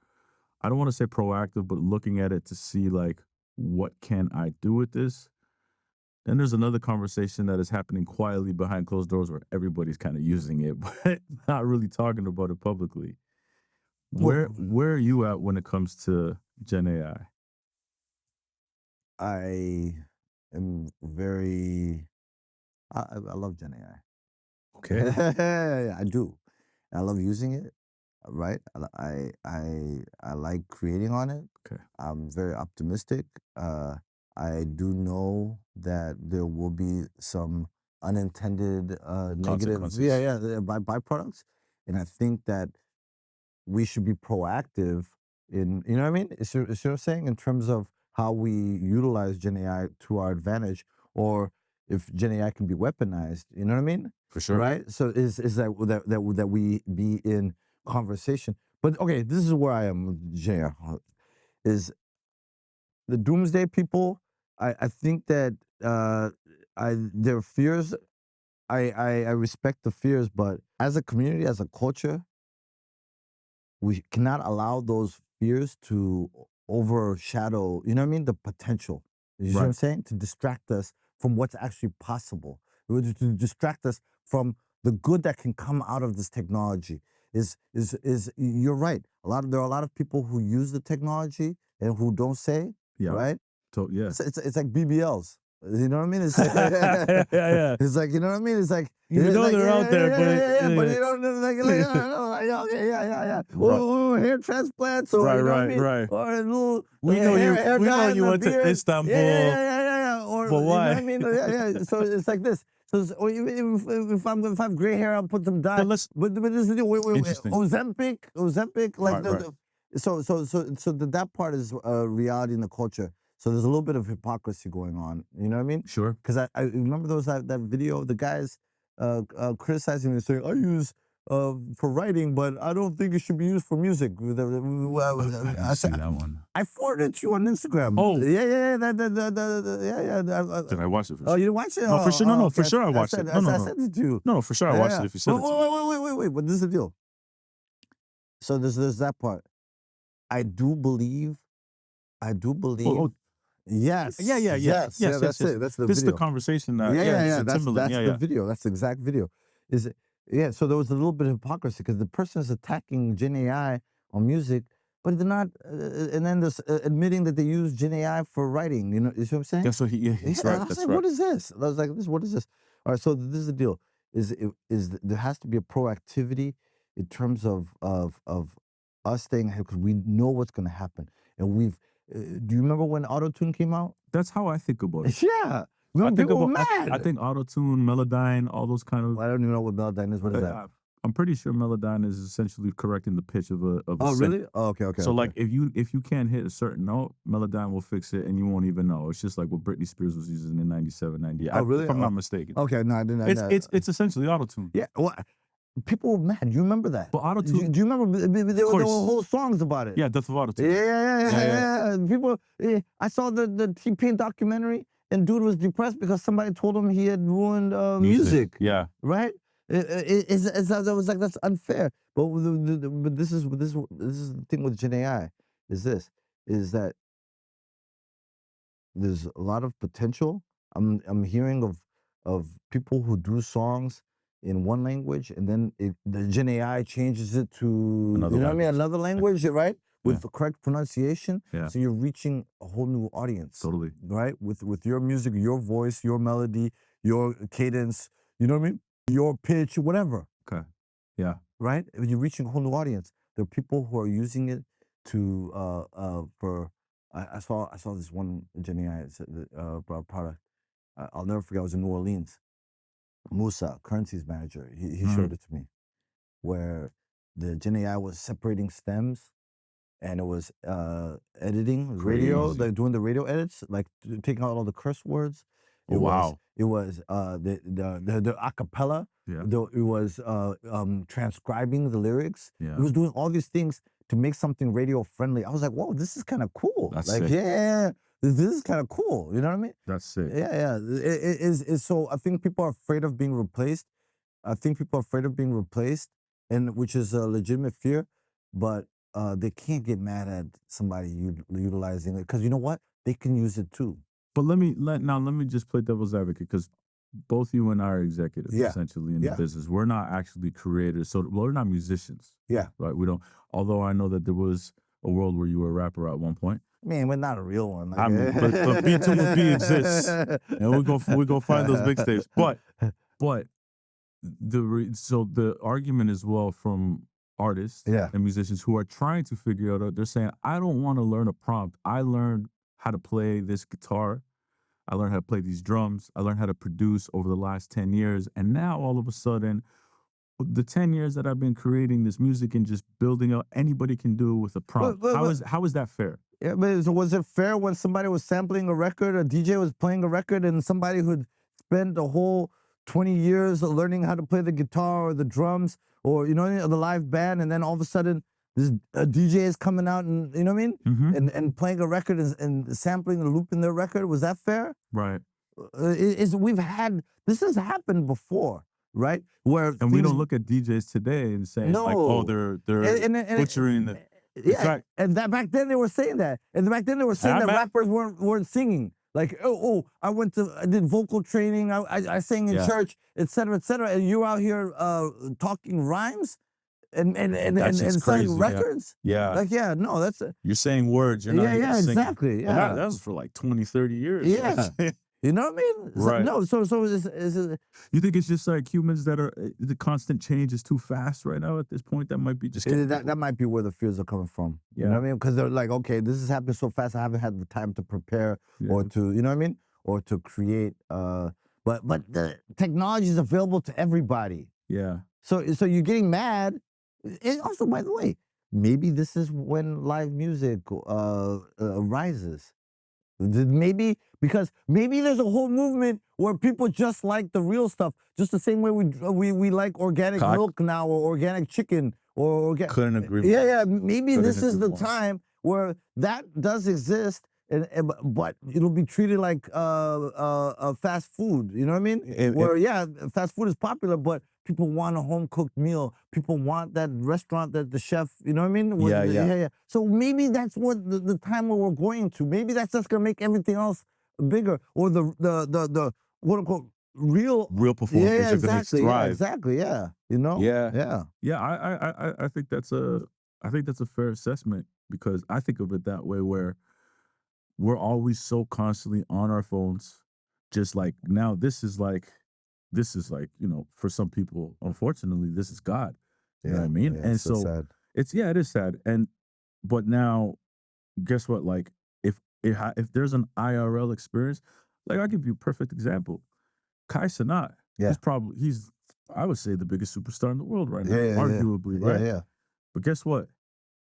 I don't want to say proactive, but looking at it to see, like, what can I do with this? Then there's another conversation that is happening quietly behind closed doors where everybody's kind of using it, but not really talking about it publicly. Where are you at when it comes to Gen AI? I am very. I love Gen AI. Okay. I do. I love using it. Right. I like creating on it. Okay. I'm very optimistic. I do know that there will be some unintended negative byproducts, and I think that we should be proactive in, you know what I mean? It's what I'm saying, in terms of how we utilize Gen AI to our advantage, or if Gen AI can be weaponized, you know what I mean? For sure. Right? So is that we be in conversation. But okay, this is where I am with Gen AI. Is the doomsday people, I think that their fears I respect the fears, but as a community, as a culture, we cannot allow those fears to overshadow, you know what I mean, the potential. You see what I'm saying? To distract us from what's actually possible. To distract us from the good that can come out of this technology. Is you're right. There are a lot of people who use the technology and who don't say, right? So yeah. It's like BBLs. You know what I mean? It's like, yeah. It's like, you know what I mean? It's like, you know like, they're out there, but you don't yeah. Or hair transplants, or right, you know right, what I mean? right. Or a little we know you went to Istanbul. Yeah. Or but why? You know what I mean? Yeah. So it's like this. So if I have gray hair, I'll put some dye. But this is Ozempic, like right. So that part is reality in the culture. So there's a little bit of hypocrisy going on. You know what I mean? Sure. Because I remember that video of the guys criticizing me, saying I use for writing, but I don't think it should be used for music. I didn't see that one. I forwarded it to you on Instagram. Oh. Yeah. Did I watch it? Oh, you didn't watch it? No, for sure. No, for sure I watched it. I sent it to you. No, for sure I watched it if you said it. Wait. But this is the deal. So there's that part. I do believe. Yes. Yes. That's it. That's the this video. is the conversation. That's the video. That's the exact video. So there was a little bit of hypocrisy because the person is attacking Gen AI on music, but they're not, and then there's admitting that they use Gen AI for writing. You know what I'm saying? That's what he's right. That's right. What is this? I was like, what is this? All right, so this is the deal. There has to be a proactivity in terms of us staying ahead because we know what's going to happen, and we've. Do you remember when Auto-Tune came out? That's how I think about it. Yeah. People were mad. I think Auto-Tune, Melodyne, all those kind of. Well, I don't even know what Melodyne is. What is that? I'm pretty sure Melodyne is essentially correcting the pitch of a. Oh, really? Oh, okay. So like if you can't hit a certain note, Melodyne will fix it and you won't even know. It's just like what Britney Spears was using in 97, 98. Oh, really? If I'm not mistaken. Okay, no, I didn't. It's essentially Auto-Tune. Yeah. Well, people were mad. You remember that? But Auto-Tune. Do you remember? There were whole songs about it. Yeah, Death of Auto-Tune. Yeah. People. I saw the T-Pain documentary, and dude was depressed because somebody told him he had ruined music. Yeah. Right. It was like that's unfair. But this is the thing with Gen AI. Is that there's a lot of potential. I'm hearing of people who do songs in one language, and then the Gen AI changes it to another language, right? With the correct pronunciation. Yeah. So you're reaching a whole new audience. Totally. Right? With your music, your voice, your melody, your cadence, you know what I mean? Your pitch, whatever. Okay. Yeah. Right? You're reaching a whole new audience. There are people who are using it to for I saw this one Gen AI product. I'll never forget. I was in New Orleans. Musa, Currency's manager, he showed it to me, where the Gen AI was separating stems, and it was editing radio, like doing the radio edits, like taking out all the curse words. It was the acapella. Yeah. It was transcribing the lyrics. Yeah. It was doing all these things to make something radio friendly. I was like, whoa, this is kind of cool. That's like, sick. Yeah, this is kind of cool. You know what I mean? That's sick. Yeah. It is. So I think people are afraid of being replaced. And which is a legitimate fear, but they can't get mad at somebody utilizing it because you know what? They can use it too. But let me just play devil's advocate because both you and I are executives essentially in the business. We're not actually creators, so we're not musicians. Yeah, right. We don't. Although I know that there was a world where you were a rapper at one point. Man, we're not a real one. Like, I mean, but B2B exists, and we're gonna find those mixtapes. But the argument as well from artists and musicians who are trying to figure out. They're saying, I don't want to learn a prompt. I learned how to play this guitar. I learned how to play these drums. I learned how to produce over the last 10 years. And now all of a sudden, the 10 years that I've been creating this music and just building up, anybody can do it with a prompt. How is that fair? Yeah, but was it fair when somebody was sampling a record, a DJ was playing a record, and somebody who'd spent a whole 20 years learning how to play the guitar or the drums or, the live band, and then all of a sudden, a DJ is coming out and, you know what I mean? Mm-hmm. And playing a record and sampling and looping their record. Was that fair? Right. this has happened before, right? And we don't look at DJs today and saying like, oh, they're butchering the. Yeah, in fact, and that back then they were saying that, and back then they were saying that rappers weren't singing. Like, I did vocal training, I sang in church, et cetera, and you're out here talking rhymes and selling records. Yeah. Like, no, that's you're saying words. You're not singing. Exactly. Yeah, that was for like 20, 30 years. Yeah. You know what I mean? Right. No, so is you think it's just like humans that are the constant change is too fast right now at this point? That might be just that might be where the fears are coming from. You know what I mean? Because they're like, okay, this is happening so fast, I haven't had the time to prepare or to, you know what I mean, or to create. But the technology is available to everybody. Yeah. So you're getting mad. And also, by the way, maybe this is when live music rises. Maybe because maybe there's a whole movement where people just like the real stuff, just the same way we like organic milk now, or organic chicken, or couldn't agree. Yeah. Maybe this is the time where that does exist, but it'll be treated like fast food. You know what I mean? Where fast food is popular, but people want a home cooked meal. People want that restaurant that the chef, you know what I mean? Yeah. So maybe that's what the time where we're going to. Maybe that's just gonna make everything else bigger, or the quote unquote real performers are exactly, gonna thrive. Exactly, yeah. You know? Yeah. I think that's a fair assessment, because I think of it that way, where we're always so constantly on our phones. Just like now, this is like, for some people, unfortunately, this is God. You know what I mean? Yeah, and so sad. it is sad. But now, guess what? Like, if there's an IRL experience, like, I'll give you a perfect example. Kai Cenat. Yeah. He's I would say the biggest superstar in the world right now, Yeah. arguably, right? Yeah. But guess what?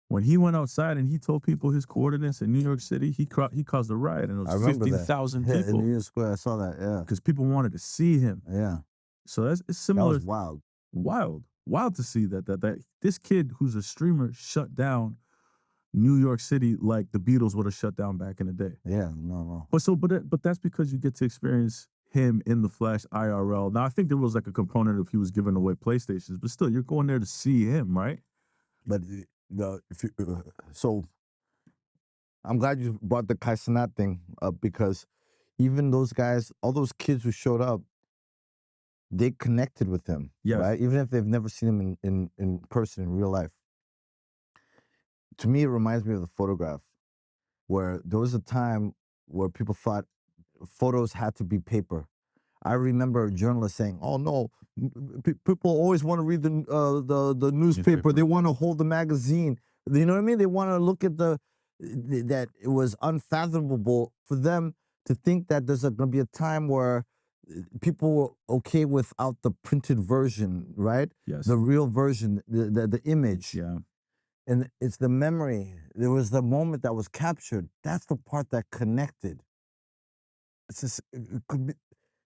When he went outside and he told people his coordinates in New York City, he caused a riot, and it was 15,000 people. In New York Square, I saw that, yeah. Because people wanted to see him. Yeah. So it's similar. That was wild. Wild to see that this kid who's a streamer shut down New York City like the Beatles would have shut down back in the day. Yeah, no. But that's because you get to experience him in the flesh, IRL. Now, I think there was like a component of he was giving away PlayStations, but still, you're going there to see him, right? But so I'm glad you brought the Kai Cenat thing up, because even those guys, all those kids who showed up, they connected with him, right? Even if they've never seen him in person, in real life. To me, it reminds me of the photograph, where there was a time where people thought photos had to be paper. I remember journalists saying, "Oh no, people always want to read the newspaper. They want to hold the magazine. You know what I mean? They want to look at that." It was unfathomable for them to think that there's going to be a time where people were okay without the printed version, right? Yes. The real version, the image. Yeah. And it's the memory. There was the moment that was captured. That's the part that connected. It's just, it could be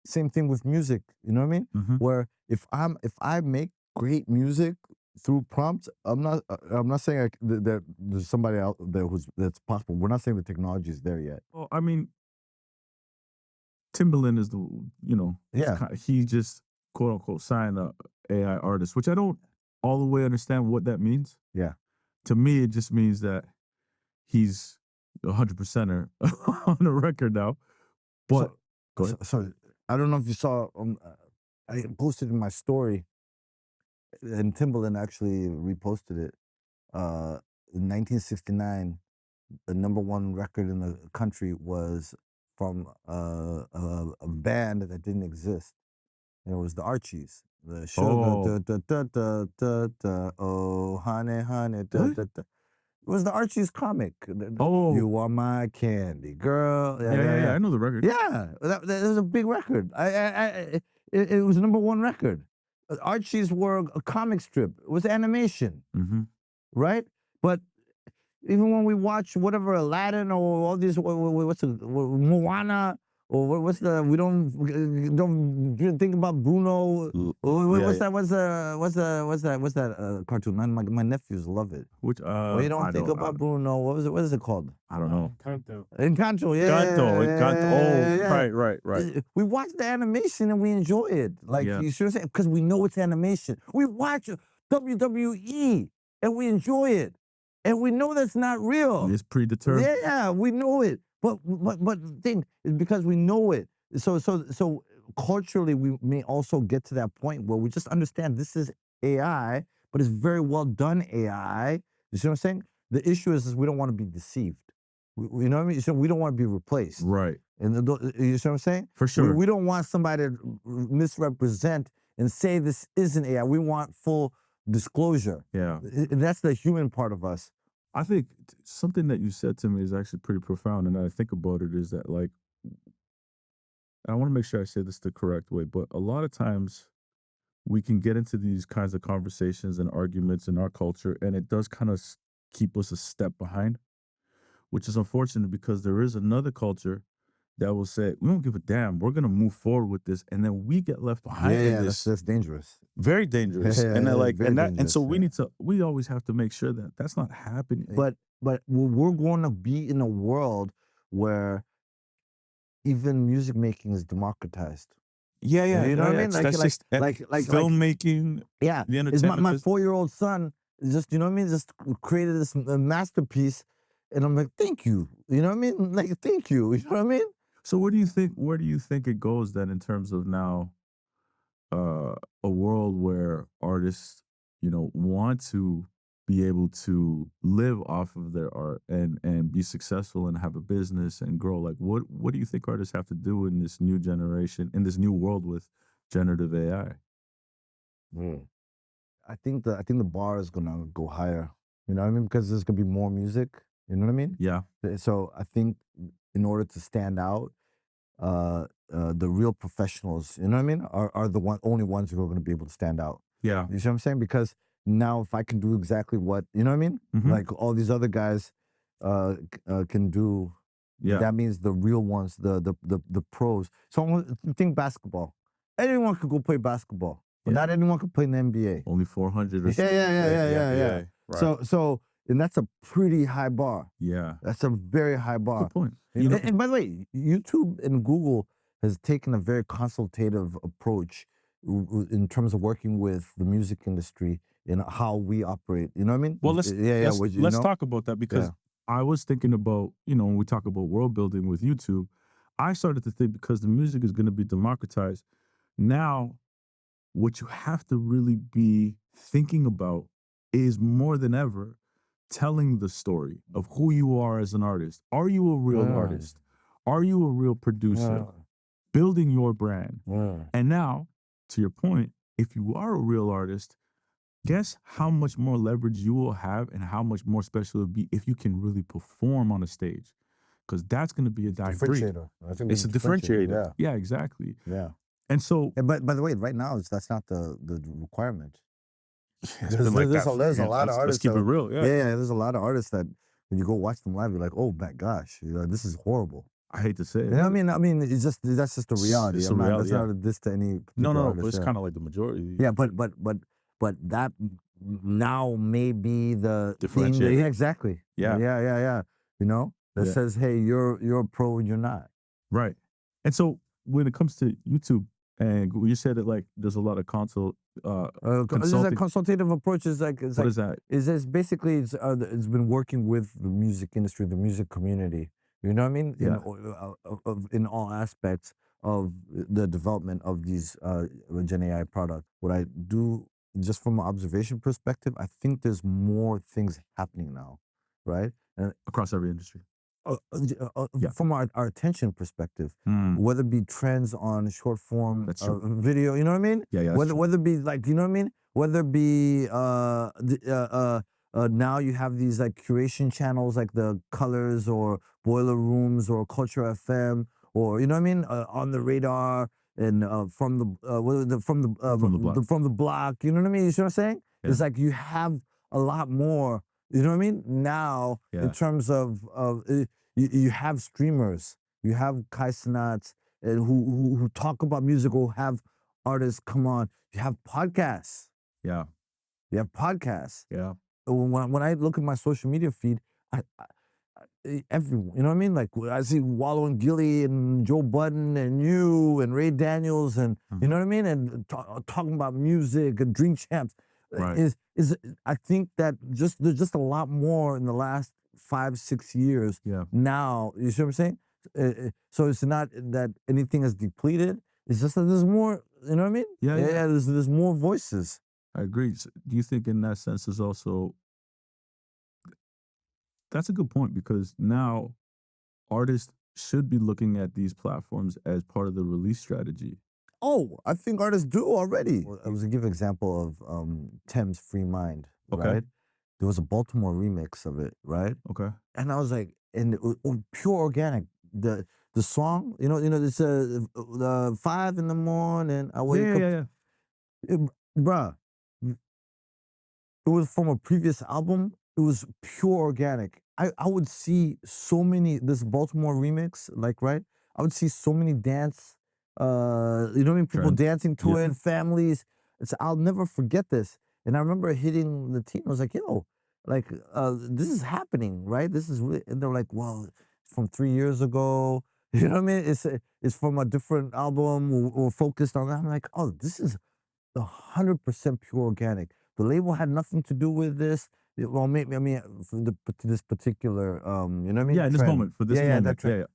same thing with music. You know what I mean? Mm-hmm. Where if I make great music through prompts, I'm not saying that there's somebody out there that's possible. We're not saying the technology is there yet. Well, I mean, Timbaland is he just quote unquote signed a AI artist, which I don't all the way understand what that means. Yeah. To me, it just means that he's 100%er on the record now. But so I don't know if you saw, I posted in my story, and Timbaland actually reposted it. In 1969, the #1 record in the country was from a band that didn't exist. And it was the Archies. The sugar, oh honey, honey, It was the Archies comic. You are my candy girl. Yeah, I know the record. Yeah, that was a big record. It was a #1 record. Archies were a comic strip. It was animation, right? But even when we watch whatever Aladdin or all these, Moana, Or what's the we don't think about Bruno. What's that cartoon? My nephews love it. Which we don't think about Bruno. What is it called? I don't know. Encanto, right. We watch the animation and we enjoy it. Like you should say, because we know it's animation. We watch WWE and we enjoy it. And we know that's not real. It's predetermined. Yeah, we know it. But the thing is because we know it. So culturally, we may also get to that point where we just understand this is AI, but it's very well done AI. You see what I'm saying? The issue is we don't want to be deceived. You know what I mean? So we don't want to be replaced. Right. And you see what I'm saying? For sure. We don't want somebody to misrepresent and say this isn't AI. We want full disclosure. Yeah. And that's the human part of us. I think something that you said to me is actually pretty profound, and I think about it is that, like, I want to make sure I say this the correct way, but a lot of times we can get into these kinds of conversations and arguments in our culture, and it does kind of keep us a step behind, which is unfortunate because there is another culture that will say, we don't give a damn, we're going to move forward with this, and then we get left behind in this. That's dangerous. Very dangerous. And they're like, and so we always have to make sure that that's not happening. But we're going to be in a world where even music making is democratized. Yeah. You know what I mean? Like filmmaking. Yeah. The entertainment. My 4-year-old son just, you know what I mean? Just created this masterpiece. And I'm like, thank you. You know what I mean? Like, thank you. You know what I mean? So where do you think it goes then in terms of now a world where artists, want to be able to live off of their art and be successful and have a business and grow? Like what do you think artists have to do in this new generation, in this new world with generative AI? I think the bar is gonna go higher. You know what I mean? Because there's gonna be more music. You know what I mean? Yeah. So I think in order to stand out, the real professionals, you know what I mean, are the only ones who are going to be able to stand out. Yeah. You see what I'm saying? Because now if I can do exactly what, you know what I mean? Mhm. Like all these other guys can do, that means the real ones, the pros. So think basketball. Anyone could go play basketball, but not anyone could play in the NBA. Only 400 or something. Yeah. Right. So and that's a pretty high bar. Yeah. That's a very high bar. Good point. And by the way, YouTube and Google has taken a very consultative approach in terms of working with the music industry and how we operate. You know what I mean? Well, let's talk about that because I was thinking about, when we talk about world building with YouTube, I started to think because the music is going to be democratized, now what you have to really be thinking about is more than ever telling the story of who you are as an artist. Are you a real artist? Are you a real producer? Building your brand. And now, to your point, if you are a real artist, guess how much more leverage you will have and how much more special it will be if you can really perform on a stage. Because that's going to be a differentiator. It's a differentiator. Yeah, exactly. Yeah. And so... But by the way, right now, that's not the requirement. There's a lot of artists. Let's keep it real. Yeah, there's a lot of artists that when you go watch them live, you're like, oh my gosh, this is horrible. I hate to say it. You know what I mean, that's just the reality. It's a reality. That's not a diss to any. No, artist, but it's kind of like the majority. Yeah, but that now may be the differentiator. Thing. Yeah, exactly. Yeah. That says, hey, you're a pro and you're not. Right. And so when it comes to YouTube, and you said that like there's a lot of consultative approach is like what is that? It's basically it's been working with the music industry, the music community. You know what I mean? Yeah. In all aspects of the development of these Gen AI products. What I do, just from an observation perspective, I think there's more things happening now, right? Across every industry. From our attention perspective, whether it be trends on short form video, you know what I mean? Whether it be like, you know what I mean? Whether it be now you have these like curation channels like the Colors or Boiler Rooms or Culture FM or, you know what I mean? On the Radar and from the block, you know what I mean? You see what I'm saying? Yeah. It's like you have a lot more. You know what I mean? Now, in terms of you have streamers, You have Kai Cenats and who talk about music or have artists come on. You have podcasts. Yeah. You have podcasts. Yeah. When I look at my social media feed, everyone, you know what I mean? Like I see Wallo and Gilly and Joe Budden and you and Ray Daniels and you know what I mean? And talking about music and Drink Champs. Right. Is I think that there's just a lot more in the last 5-6 years. Yeah. Now, you see what I'm saying? So it's not that anything is depleted. It's just that there's more. You know what I mean? Yeah. There's more voices. I agree. So do you think in that sense is also that's a good point because now artists should be looking at these platforms as part of the release strategy. Oh, I think artists do already. Well, I was gonna give an example of Thames Free Mind, Okay. right? There was a Baltimore remix of it, right? Okay. And I was like, and it was pure organic. The song, it's the 5 in the morning. I wake up. Yeah. Bruh, it was from a previous album. It was pure organic. I would see so many, this Baltimore remix, like, right? I would see so many dance, you know what I mean? People dancing to it, families. I'll never forget this. And I remember hitting the team. I was like, this is happening, right? This is really, and they're like, well, from 3 years ago. You know what I mean? It's from a different album. We're focused on that. I'm like, oh, this is 100% pure organic. The label had nothing to do with this. Well, maybe for this particular, you know what I mean? Yeah, in this moment, for this moment. That trend.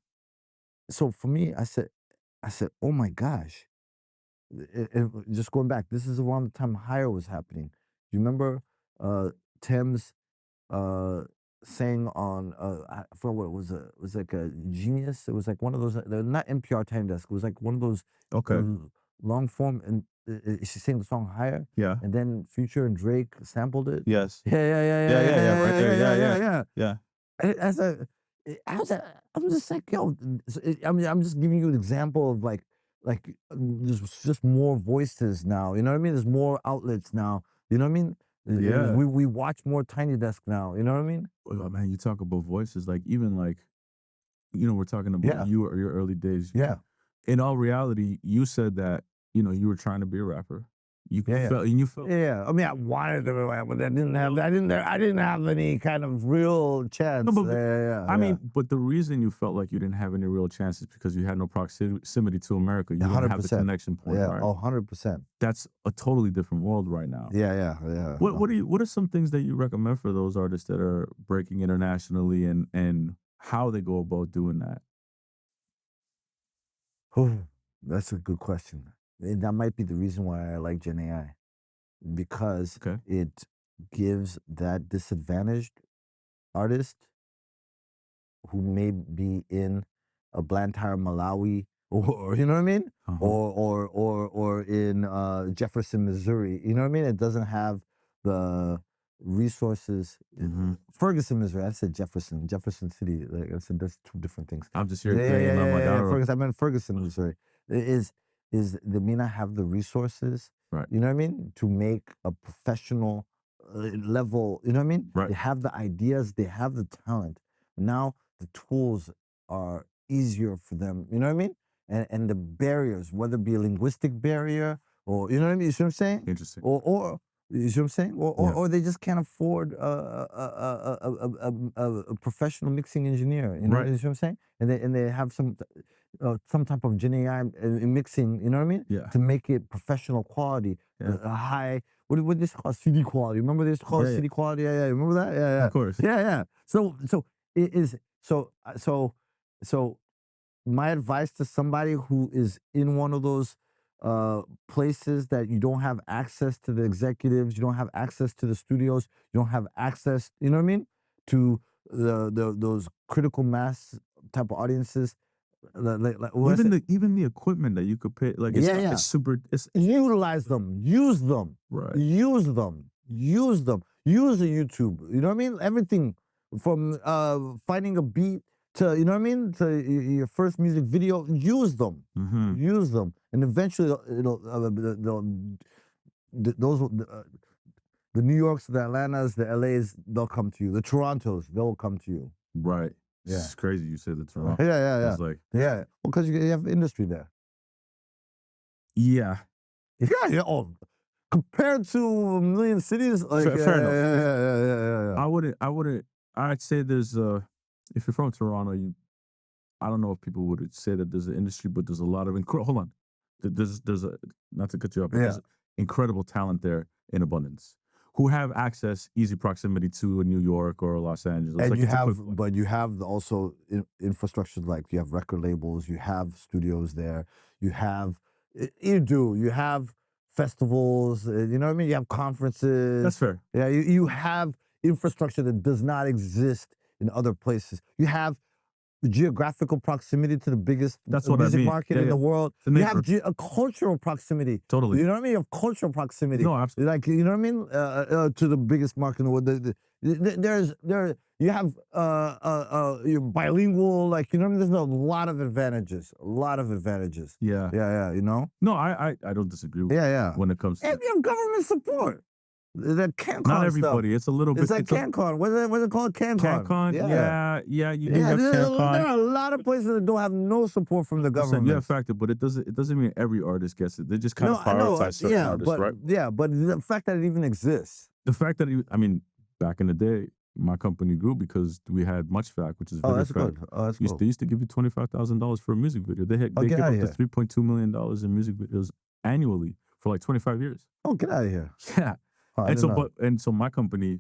So for me, I said, oh my gosh. Just going back, this is around the time Higher was happening. Do you remember Thames sang on I forgot what it was. It was like a Genius. It was like one of those. Not NPR Time Desk. It was like one of those. Okay. Long form, and she sang the song Higher. Yeah. And then Future and Drake sampled it. Yes. Yeah. Right there. Yeah. I'm just like, yo. I'm just giving you an example of like there's just more voices now. You know what I mean? There's more outlets now. You know what I mean? Yeah. We watch more Tiny Desk now. You know what I mean? Oh, man, you talk about voices, like even like, we're talking about you or your early days. Yeah. In all reality, you said that, you were trying to be a rapper. You felt. Yeah. I mean, I wanted to be a rapper, but I didn't have any kind of real chance. No, but, I mean, but the reason you felt like you didn't have any real chance is because you had no proximity to America. You didn't have the connection point, right? 100%. That's a totally different world right now. Yeah. What are some things that you recommend for those artists that are breaking internationally and how they go about doing that? Oh, that's a good question. And that might be the reason why I like Gen AI, because it gives that disadvantaged artist who may be in a Blantyre, Malawi, or you know what I mean, or in Jefferson, Missouri. You know what I mean? It doesn't have the resources. Ferguson, Missouri. I said Jefferson City. Like I said, that's two different things. I'm just here playing on my Ferguson. I meant Ferguson, Missouri. They may not have the resources. Right. You know what I mean? To make a professional level. You know what I mean? Right. They have the ideas. They have the talent. Now the tools are easier for them. You know what I mean? And the barriers, whether it be a linguistic barrier or you know what I mean. You see what I'm saying? Interesting. Or you see what I'm saying? Or they just can't afford a professional mixing engineer. You know, you see what I'm saying? And they have some type of Gen AI mixing. You know what I mean? Yeah. To make it professional quality, a high. What this called CD quality? Remember this called CD quality? Yeah. Remember that? Yeah. Of course. Yeah. So it is so. My advice to somebody who is in one of those places that you don't have access to the executives, you don't have access to the studios, you don't have access, you know what I mean, to those critical mass type of audiences. Even the equipment that you could pay, like it's super. Utilize them, use them, right? Use them. Use the YouTube. You know what I mean? Everything from finding a beat to, you know what I mean, to your first music video. Use them, use them, and eventually the New Yorks, the Atlantas, the LAs, they'll come to you. The Torontos, they'll come to you. Right. Yeah. It's crazy you said the Toronto. Yeah. It's like, yeah. Well, because you have industry there. Yeah. Yeah. Oh, compared to a million cities, like fair enough. Yeah. I'd say there's if you're from Toronto, I don't know if people would say that there's an industry, but there's a lot of hold on. There's a, not to cut you off, but there's incredible talent there in abundance who have access, easy proximity to a New York or Los Angeles. And like you have, but you have also infrastructure, like you have record labels, you have studios there, you have festivals, you know what I mean? You have conferences. That's fair. Yeah, you have infrastructure that does not exist in other places. You have geographical proximity to the biggest music market in the world. You have a cultural proximity. Totally. You know what I mean? You have cultural proximity. No, absolutely. Like, you know what I mean? To the biggest market in the world. You have you're bilingual, like, you know what I mean? There's a lot of advantages. Yeah, you know? No, I don't disagree with when it comes to and you have government support. That CanCon not everybody. Stuff. It's a little bit. It's like CanCon. What's it called? CanCon. CanCon. Yeah. You do have CanCon. There are a lot of places that don't have no support from the government. Yeah, factor, but it doesn't mean every artist gets it. They just kind of prioritize certain artists, right? Yeah, but the fact that it even exists. The fact that back in the day, my company grew because we had MuchFact, which is video that's good. That's cool. They used to give you $25,000 for a music video. They give up to $3.2 million in music videos annually for like 25 years. Oh, get out of here! Yeah. And so my company,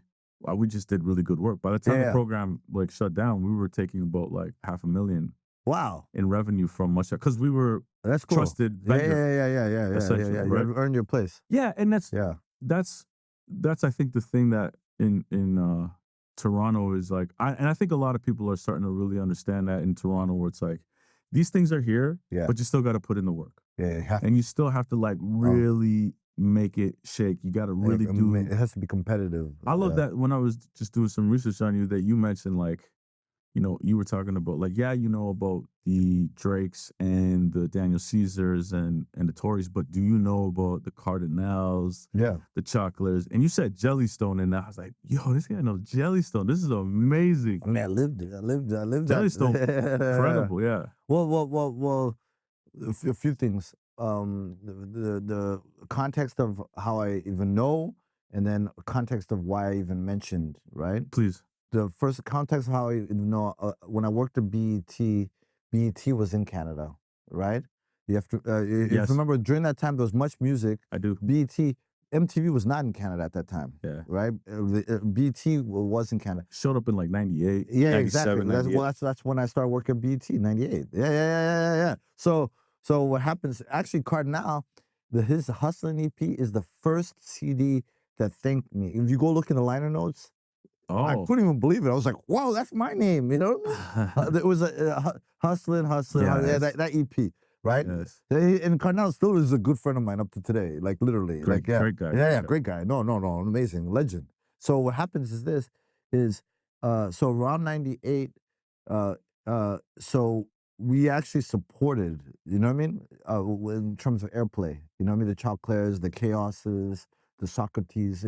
we just did really good work. By the time the program like shut down, we were taking about like $500,000. Wow. In revenue from MuchFact because we were trusted vendor. Yeah. Right? You earned your place. Yeah, and that's I think the thing that in Toronto is like, I think a lot of people are starting to really understand that in Toronto, where it's like these things are here, but you still got to put in the work. Yeah, and you still have to like really make it shake. You got to really do. It has to be competitive. I love that when I was just doing some research on you that you mentioned like, you were talking about like, about the Drakes and the Daniel Caesars and the Tories, but do you know about the Cardinals? Yeah. The Chocolates? And you said Jellystone, and I was like, yo, this guy knows Jellystone. This is amazing. I mean, I lived it. Jellystone, incredible, yeah. Well, a few things. The context of how I even know, and then context of why I even mentioned, right? Please. The first context of how I even know, when I worked at BET was in Canada, right? You have to, if you remember, during that time, there was much music. I do. MTV was not in Canada at that time. Yeah. Right? BET was in Canada. Showed up in like 98, yeah, 97, exactly. That's when I started working at BET, 98. Yeah. So what happens, actually, Cardinal, his Hustlin' EP is the first CD that thanked me. If you go look in the liner notes, I couldn't even believe it. I was like, wow, that's my name. You know what I mean? It was a Hustlin', that EP, right? Yes. And Cardinal still is a good friend of mine up to today, like literally. Great guy. Yeah, great guy. No, amazing, legend. So what happens is so around 98, so we actually supported, you know what I mean? In terms of airplay, you know what I mean? The Chocolates, the Chaoses, the Socrates,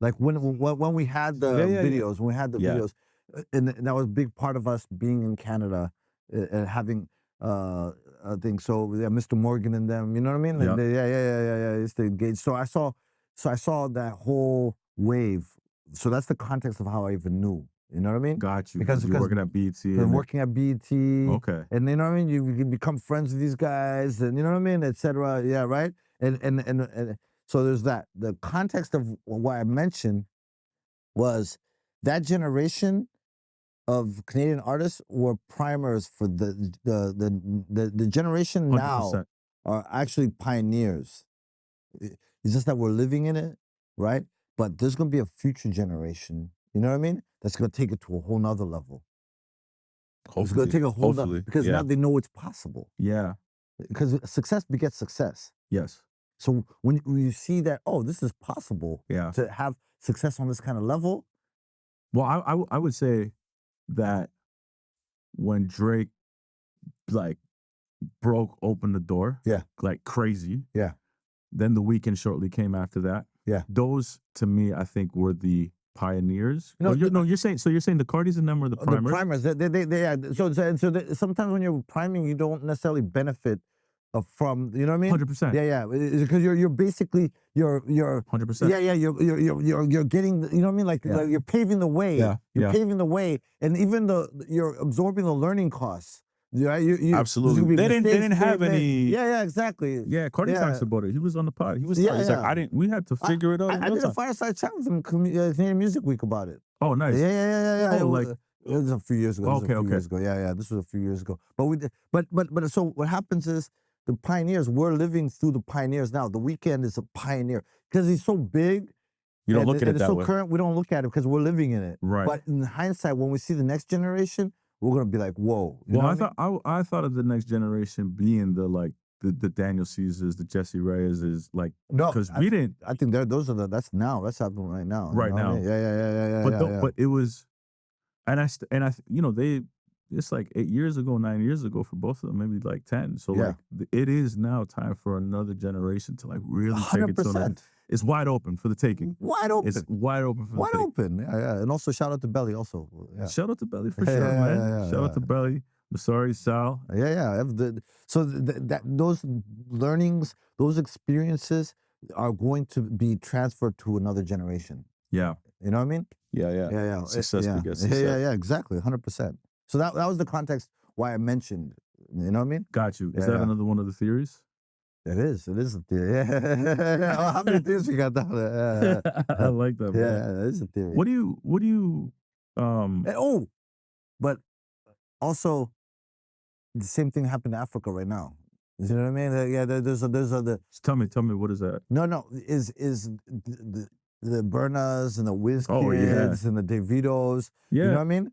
like when we had the videos, videos, and that was a big part of us being in Canada and having things. So Mr. Morgan and them, you know what I mean? Yeah. Used to engage. So I saw that whole wave. So that's the context of how I even knew. You know what I mean? Got you. Because you're working at BET. Working at BET. Okay. And you know what I mean? You become friends with these guys, and you know what I mean, etc. Yeah, right. And so there's that. The context of what I mentioned was that generation of Canadian artists were primers for the generation 100%. now are actually pioneers. It's just that we're living in it, right? But there's going to be a future generation, you know what I mean? That's going to take it to a whole nother level. Hopefully. It's going to take a whole nother, because now they know it's possible. Yeah. Because success begets success. Yes. So when you see that, oh, this is possible to have success on this kind of level. Well, I would say that when Drake like broke open the door, like crazy, then The Weeknd shortly came after that. Yeah, those to me, I think, were the pioneers. You're saying the Cardis and them are the primers. The primers. Sometimes when you're priming, you don't necessarily benefit from, you know what I mean? 100%. Yeah, because you're basically you're 100%. Yeah, you're getting, you know what I mean? Like you're paving the way. Yeah, you're paving the way, and even you're absorbing the learning costs. You absolutely. They didn't have any. Yeah, exactly. Yeah, Cardi talks about it. He was on the pod. He was like, we had to figure it out. I did a fireside chat with him Canadian Music Week about it. Oh, nice. Yeah. Oh, it was a few years ago. Okay. Yeah. This was a few years ago. But so what happens is the pioneers. We're living through the pioneers now. The Weeknd is a pioneer because he's so big. You don't look at it that way. It's so current. We don't look at it because we're living in it. Right. But in hindsight, when we see the next generation, we're gonna be like, whoa. I thought of the next generation being the Daniel Caesars, the Jesse Reyes is like, because we didn't. I think that's happening right now. Right now. Yeah. But it was, and it's like 8 years ago, 9 years ago for both of them, maybe like 10. So like it is now time for another generation to like really 100%. Take it to the. It's wide open for the taking. Wide open. It's wide open for the taking. Wide open. Yeah. And also shout out to Belly also. Yeah. Shout out to Belly for sure, man. Shout out to Belly. Sorry, Sal. Yeah. So those learnings, those experiences are going to be transferred to another generation. Yeah. You know what I mean? Yeah. Success begets success. Yeah, exactly. 100%. So that was the context why I mentioned, you know what I mean? Got you. Is that another one of the theories? It is a theory. Yeah. How many theories we got down there? I like that. Man. Yeah, it is a theory. What do you but also the same thing happened in Africa right now. You know what I mean? Yeah, there's a tell me what is that? No, is the Burnas and the Wizkids and the Davidos. Yeah. You know what I mean?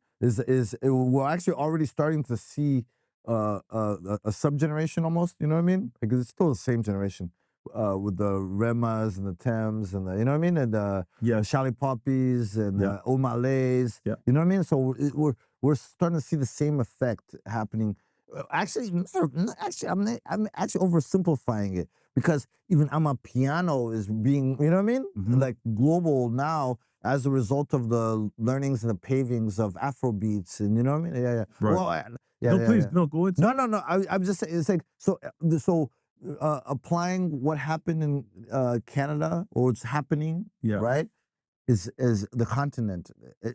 We're actually already starting to see a sub-generation almost, you know what I mean? Like it's still the same generation with the Remas and the Thames and the, you know what I mean? And the Shally Poppies and the O'Malays. Yeah. You know what I mean? So we're starting to see the same effect happening. Actually, I'm actually oversimplifying it because even Amapiano is being, you know what I mean? Mm-hmm. Like global now as a result of the learnings and the pavings of Afrobeats, and you know what I mean? Yeah. Right. Well, no, go into No. I'm just saying, it's like, so applying what happened in Canada or what's happening, right, is the continent.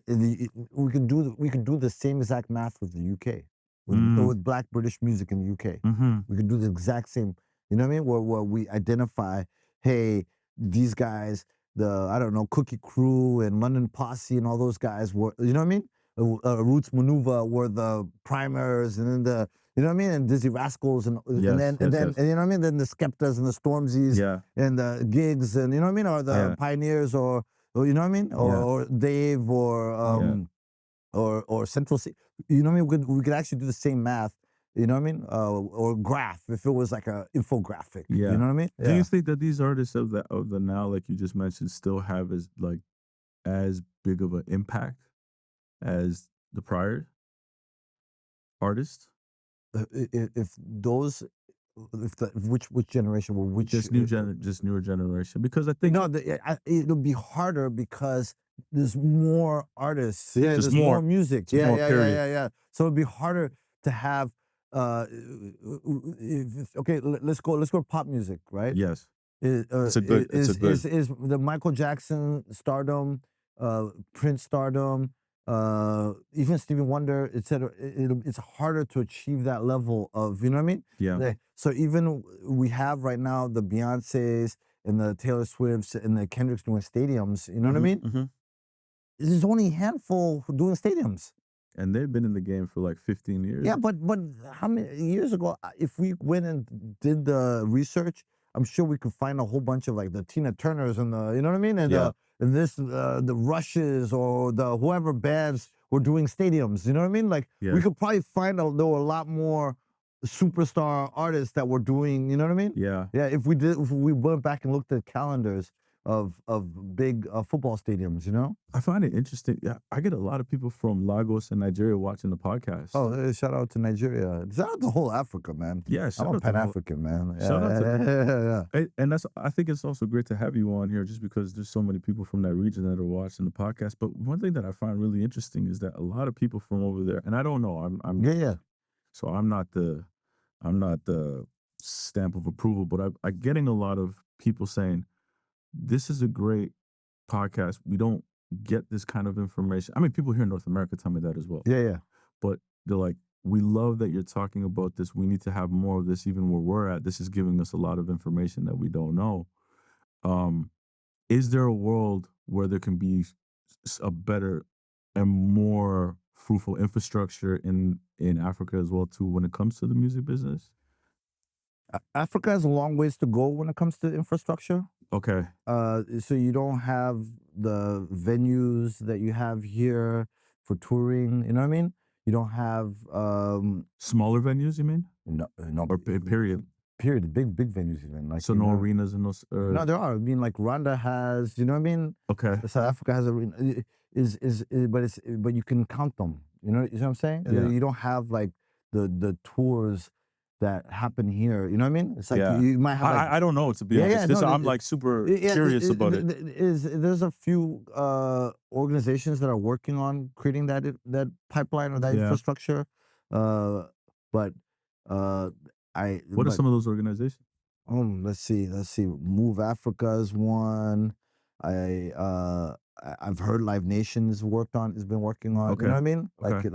We can do the same exact math with the UK. With Black British music in the UK. Mm-hmm. We can do the exact same, you know what I mean? Where we identify, hey, these guys, I don't know, Cookie Crew and London Posse and all those guys were, you know what I mean? Roots Manuva were the primers, and then you know what I mean? And Dizzy Rascals, and then you know what I mean? Then the Skeptas and the Stormzy's and the Gigs, and you know what I mean? Or the Pioneers, or you know what I mean? Or Dave, or Central C. You know what I mean? We could actually do the same math, you know what I mean? Or graph, if it was like an infographic. Yeah. You know what I mean? Do you think that these artists of the now, like you just mentioned, still have as big of an impact as the prior artists? Which generation were which? Just newer generation, because I think it'll be harder because there's more artists. Yeah, there's more music. Yeah. So it'd be harder to have. Let's go pop music, right? Yes. It's a good. Is the Michael Jackson stardom, Prince stardom, even Stevie Wonder, etc. It's harder to achieve that level of, you know what I mean? Yeah. So even we have right now the Beyoncés and the Taylor Swifts and the Kendricks doing stadiums. You know what I mean? Mm-hmm. There's only a handful doing stadiums. And they've been in the game for like 15 years. Yeah, but how many years ago, if we went and did the research, I'm sure we could find a whole bunch of like the Tina Turners and the, you know what I mean? And the Rushes or the whoever bands were doing stadiums, you know what I mean? Like we could probably find there were a lot more superstar artists that were doing, you know what I mean? Yeah. Yeah, if we went back and looked at calendars, of big football stadiums. You know. I find it interesting. Yeah, I get a lot of people from Lagos and Nigeria watching the podcast. Oh, shout out to Nigeria. Shout out to whole Africa, man. Yeah, I'm a Pan-African, man. Shout out to and I think it's also great to have you on here just because there's so many people from that region that are watching the podcast. But one thing that I find really interesting is that a lot of people from over there, and I don't know, yeah. So I'm not the stamp of approval, but I'm getting a lot of people saying this is a great podcast. We don't get this kind of information. I mean, people here in North America tell me that as well. Yeah. But they're like, we love that you're talking about this. We need to have more of this even where we're at. This is giving us a lot of information that we don't know. Is there a world where there can be a better and more fruitful infrastructure in Africa as well too when it comes to the music business? Africa has a long ways to go when it comes to infrastructure. Okay. So you don't have the venues that you have here for touring. You know what I mean? You don't have smaller venues. You mean? No. Or period. Period. Big venues even. Like so no arenas and those. No, there are. I mean, like Rwanda has. You know what I mean? Okay. South Africa has arena. But you can count them. You know what I'm saying? Yeah. You don't have like the tours that happen here. You know what I mean? It's like you might have. I don't know, to be honest. I'm like super curious about it. There's a few organizations that are working on creating that pipeline or that infrastructure. But what are some of those organizations? Let's see. Move Africa is one. I've heard Live Nation has been working on. Okay. You know what I mean? Okay.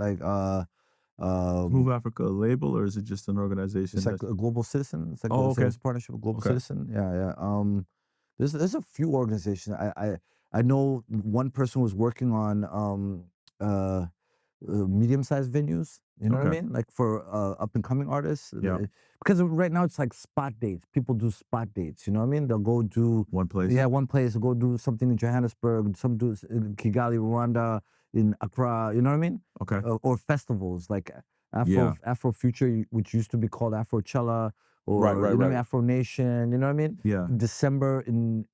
Move Africa a label, or is it just an organization? It's like a Global Citizen. It's like it's partnership with Global Citizen. Yeah. There's a few organizations. I know one person was working on medium-sized venues. You know what I mean? Like for up and coming artists. Yeah. Because right now it's like spot dates. People do spot dates. You know what I mean? They'll go do one place. Yeah, one place. They'll go do something in Johannesburg. Some do in Kigali, Rwanda, in Accra. You know what I mean? Okay. Or festivals like Afro Future, which used to be called Afrochella, or right. you know, Afro Nation. You know what I mean? Yeah. December in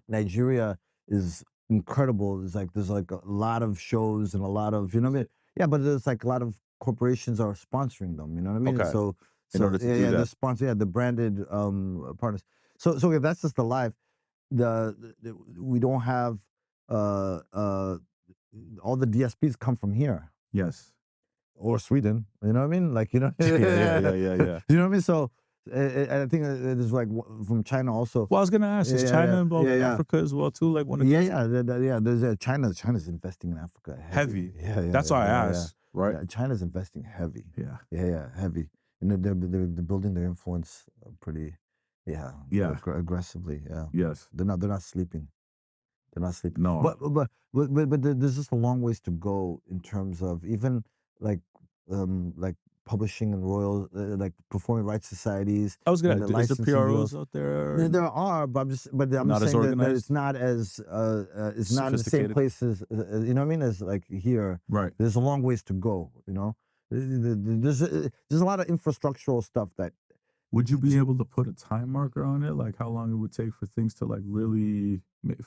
Nigeria is incredible. There's like a lot of shows and a lot of, you know what I mean? Yeah, but there's like a lot of corporations are sponsoring them. You know what I mean? Okay. So in order to do that. the sponsor, the branded partners. So if that's just the live. We don't have all the DSPs come from here. Yes. Or Sweden. You know what I mean? Like, you know. Yeah. You know what I mean? So I think there's like from China also. Well, I was gonna ask, is China involved in Africa as well too? Like one of There's China's investing in Africa heavy. Yeah. That's why I asked, right? Yeah, China's investing heavy. Yeah, heavy. And they're building their influence pretty, aggressively. Yeah. Yes. They're not sleeping. They're not sleeping. No. But there's just a long ways to go in terms of even like publishing and like performing rights societies. I was gonna. Is there PROs deals out there? There are, but I'm just saying that it's not as it's not in the same place as you know what I mean, as like here. Right. There's a long ways to go. You know, there's a lot of infrastructural stuff that. Would you be able to put a time marker on it? Like how long it would take for things to like really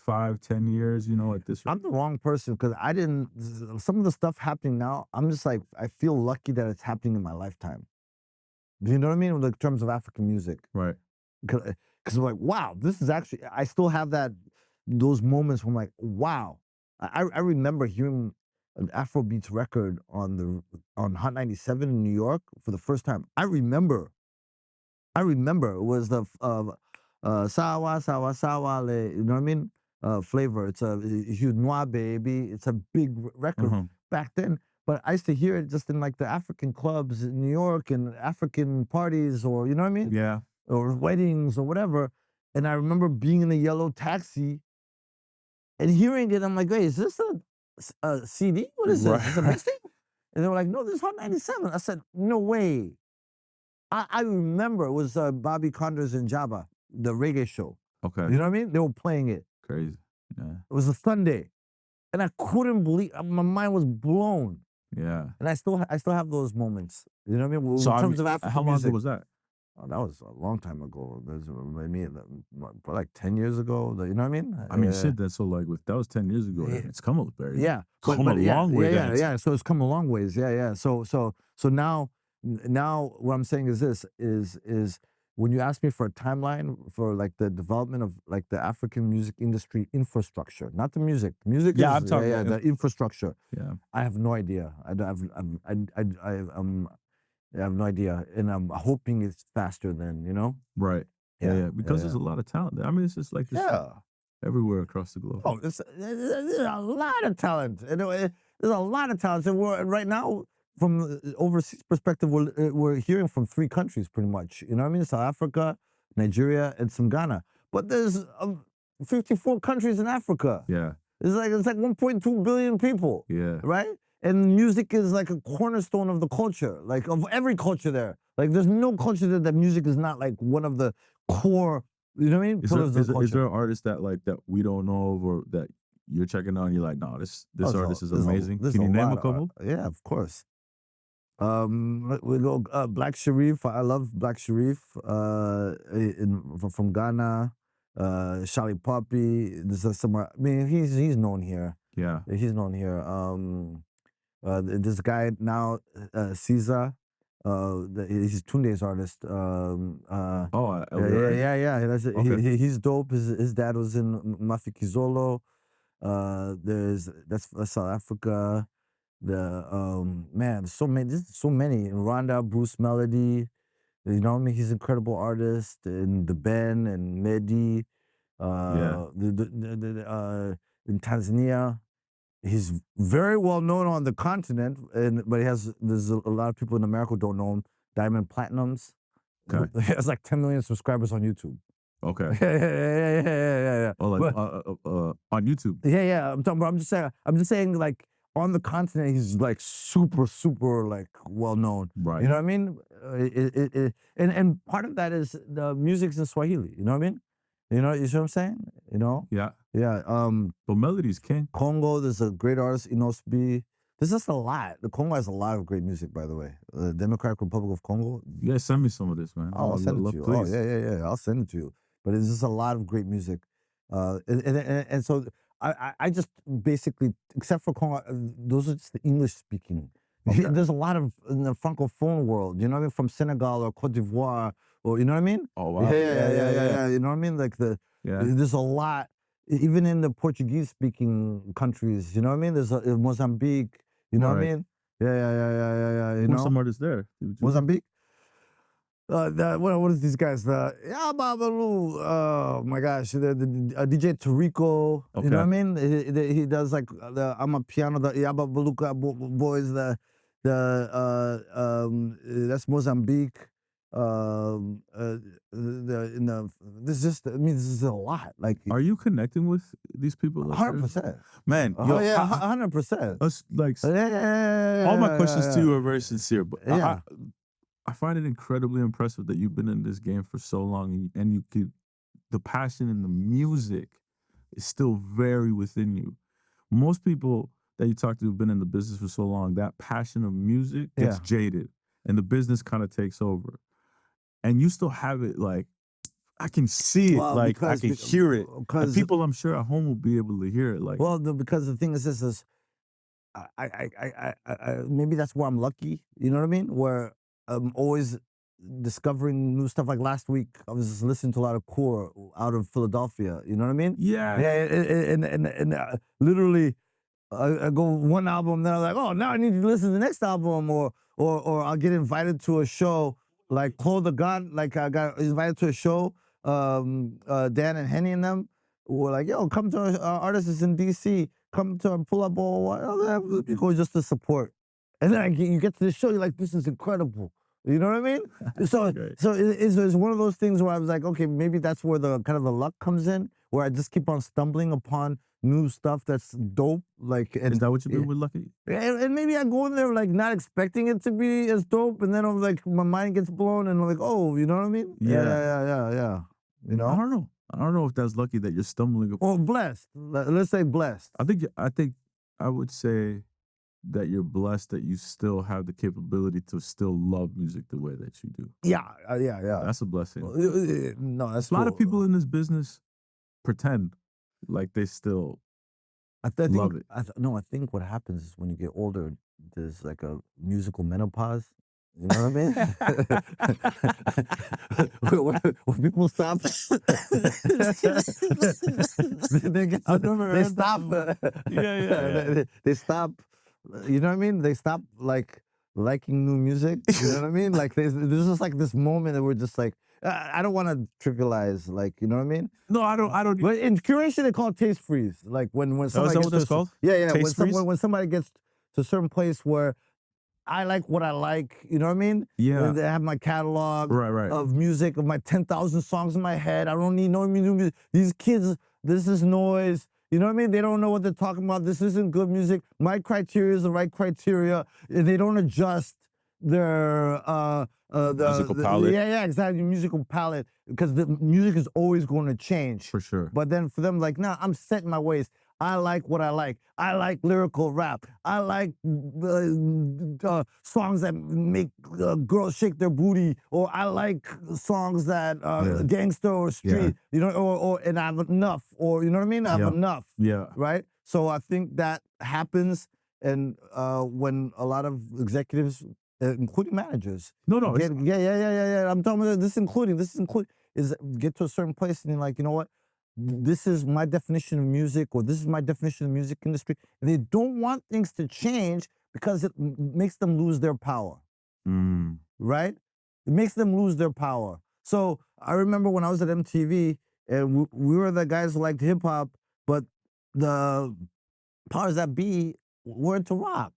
5-10 years, you know, at this rate? I'm the wrong person because I didn't, some of the stuff happening now, I'm just like, I feel lucky that it's happening in my lifetime. Do you know what I mean? In terms of African music. Right. Because I'm like, wow, this is actually, I still have those moments where I'm like, wow. I remember hearing an Afrobeats record on Hot 97 in New York for the first time. I remember it was the Sawa Sawa Sawa Le, you know what I mean? Flavor. It's a huge noir baby. It's a big record back then. But I used to hear it just in like the African clubs in New York and African parties, or you know what I mean? Yeah. Or weddings or whatever. And I remember being in a yellow taxi and hearing it. I'm like, wait, is this a CD? What is this? Is it a mixtape? And they were like, no, this is Hot 97. I said, no way. I remember it was Bobby Conder's and Jabba, the reggae show. Okay. You know what I mean? They were playing it. Crazy. Yeah. It was a Sunday. And I couldn't believe, my mind was blown. Yeah. And I still have those moments. You know what I mean? So in terms of African how long music. ago was that? Oh, that was a long time ago. That's maybe like 10 years ago. You know what I mean? I mean, shit. That's so like that was 10 years ago. Yeah. It's come a very Yeah, come a yeah, long yeah, way. yeah, yeah. So it's come a long ways. Yeah, yeah. So now what I'm saying is this is when you ask me for a timeline for like the development of like the African music industry infrastructure, not the music. Music Yeah, is I'm talking about the infrastructure. yeah. I have no idea. I have no idea, and I'm hoping it's faster than Right. Yeah, Yeah, yeah. yeah, Because there's yeah. a lot of talent there. I mean, it's just like this Yeah. everywhere across the globe. Oh, there's a lot of talent. There's a lot of talent. And right now, from the overseas perspective, we're hearing from 3 countries pretty much. You know what I mean? South Africa, Nigeria, and some Ghana. But there's 54 countries in Africa. Yeah. It's like 1.2 billion people. Yeah. Right? And music is like a cornerstone of the culture, like of every culture there. Like there's no culture that music is not like one of the core. You know what I mean? Pillars of the culture. Is there an artist that like that we don't know of or that you're checking out and you're like, no, this artist is amazing? Can you name a couple? Yeah, of course. We go Black Sharif. I love Black Sharif. From Ghana. Shali Poppy. This is somewhere. I mean, he's known here. Yeah. He's known here. This guy now, Caesar. He's Tunde's artist. Yeah. Okay. He's dope. His dad was in Mafikizolo. That's South Africa. Man, there's so many. Rwanda, Bruce Melody. You know what I mean? He's an incredible artist. And the Ben and Mehdi. Yeah. In Tanzania. He's very well known on the continent, but there's a lot of people in America who don't know him. Diamond Platinums. Okay. He has like 10 million subscribers on YouTube. Okay. Yeah. Oh, like on YouTube. Yeah. I'm just saying, like on the continent, he's like super like well known. Right. You know what I mean? And part of that is the music's in Swahili. You know what I mean? You see what I'm saying? Yeah. Yeah. But Melody's king. Congo, there's a great artist, Inosbi. There's just a lot. The Congo has a lot of great music, by the way. The Democratic Republic of Congo. You guys send me some of this, man. I'll send it to you. Please. Oh, yeah. I'll send it to you. But there's just a lot of great music. And so I just basically, except for Congo, those are just the English speaking. Okay. There's a lot of in the Francophone world, you know what I mean? From Senegal or Cote d'Ivoire, or you know what I mean? Oh, wow. Yeah. You know what I mean? Like there's a lot, even in the Portuguese speaking countries, you know what I mean? There's Mozambique, you know what I mean? Yeah. You Who's some artists there? Mozambique? What are these guys? Oh my gosh, the DJ Tarico. Okay. You know what I mean? He does like the Amapiano, the Yaba Baluka boys. That's Mozambique. This is a lot. Like, are you connecting with these people? 100%, man. Oh yeah, 100%. Us like Yeah. All my questions to you are very sincere, but Yeah. I find it incredibly impressive that you've been in this game for so long and you could, the passion in the music is still very within you. Most people that you talk to who've been in the business for so long, that passion of music gets jaded and the business kind of takes over. And you still have it, like, I can see it, I can hear it. And people, I'm sure, at home will be able to hear it. Like, well, because the thing is, this is, I maybe that's where I'm lucky. You know what I mean? Where I'm always discovering new stuff. Like last week, I was just listening to a lot of core out of Philadelphia. You know what I mean? Yeah. And literally, I go one album, then I'm like, oh, now I need to listen to the next album, or I'll get invited to a show like Call the God. Like I got invited to a show. Dan and Henny and them were like, yo, come to our artists in DC. Come to pull up all you go just to support. And then you get to the show, you're like, this is incredible. You know what I mean? So it's one of those things where I was like, okay, maybe that's where the kind of the luck comes in, where I just keep on stumbling upon new stuff that's dope. Like, is that what you've been with Lucky? And maybe I go in there like not expecting it to be as dope, and then I'm like, my mind gets blown, and I'm like, oh, you know what I mean? Yeah. You know? I don't know if that's lucky that you're stumbling. Or blessed. Let's say blessed. I think I would say that you're blessed that you still have the capability to still love music the way that you do. Yeah. That's a blessing. No, that's a lot of people in this business pretend like they still love it. I think what happens is when you get older, there's like a musical menopause. You know what I mean? when people stop, they stop. They stop. You know what I mean? They stop like liking new music. You know what I mean? Like there's just like this moment that we're just like, I don't want to trivialize, like, you know what I mean? No, I don't. But in curation, they call it taste freeze. Like when somebody is that what that's called? Yeah. Taste freeze? When somebody gets to a certain place where I like what I like, you know what I mean? Yeah. When they have my catalog Right. of music, of my 10,000 songs in my head. I don't need no new music. These kids, this is noise. You know what I mean? They don't know what they're talking about. This isn't good music. My criteria is the right criteria. They don't adjust their musical palette. Yeah, exactly. Musical palette, because the music is always going to change. For sure. But then for them, like, nah, I'm set in my ways. I like what I like. I like lyrical rap. I like songs that make girls shake their booty, or I like songs that gangster or street, you know, or and I have enough, or you know what I mean? I have enough. Yeah. Right? So I think that happens, and when a lot of executives, including managers, No. I'm talking about this, including is get to a certain place and you're like, you know what? This is my definition of music, or this is my definition of the music industry. And they don't want things to change because it makes them lose their power. Right? It makes them lose their power. So I remember when I was at MTV, and we were the guys who liked hip hop, but the powers that be were into rock.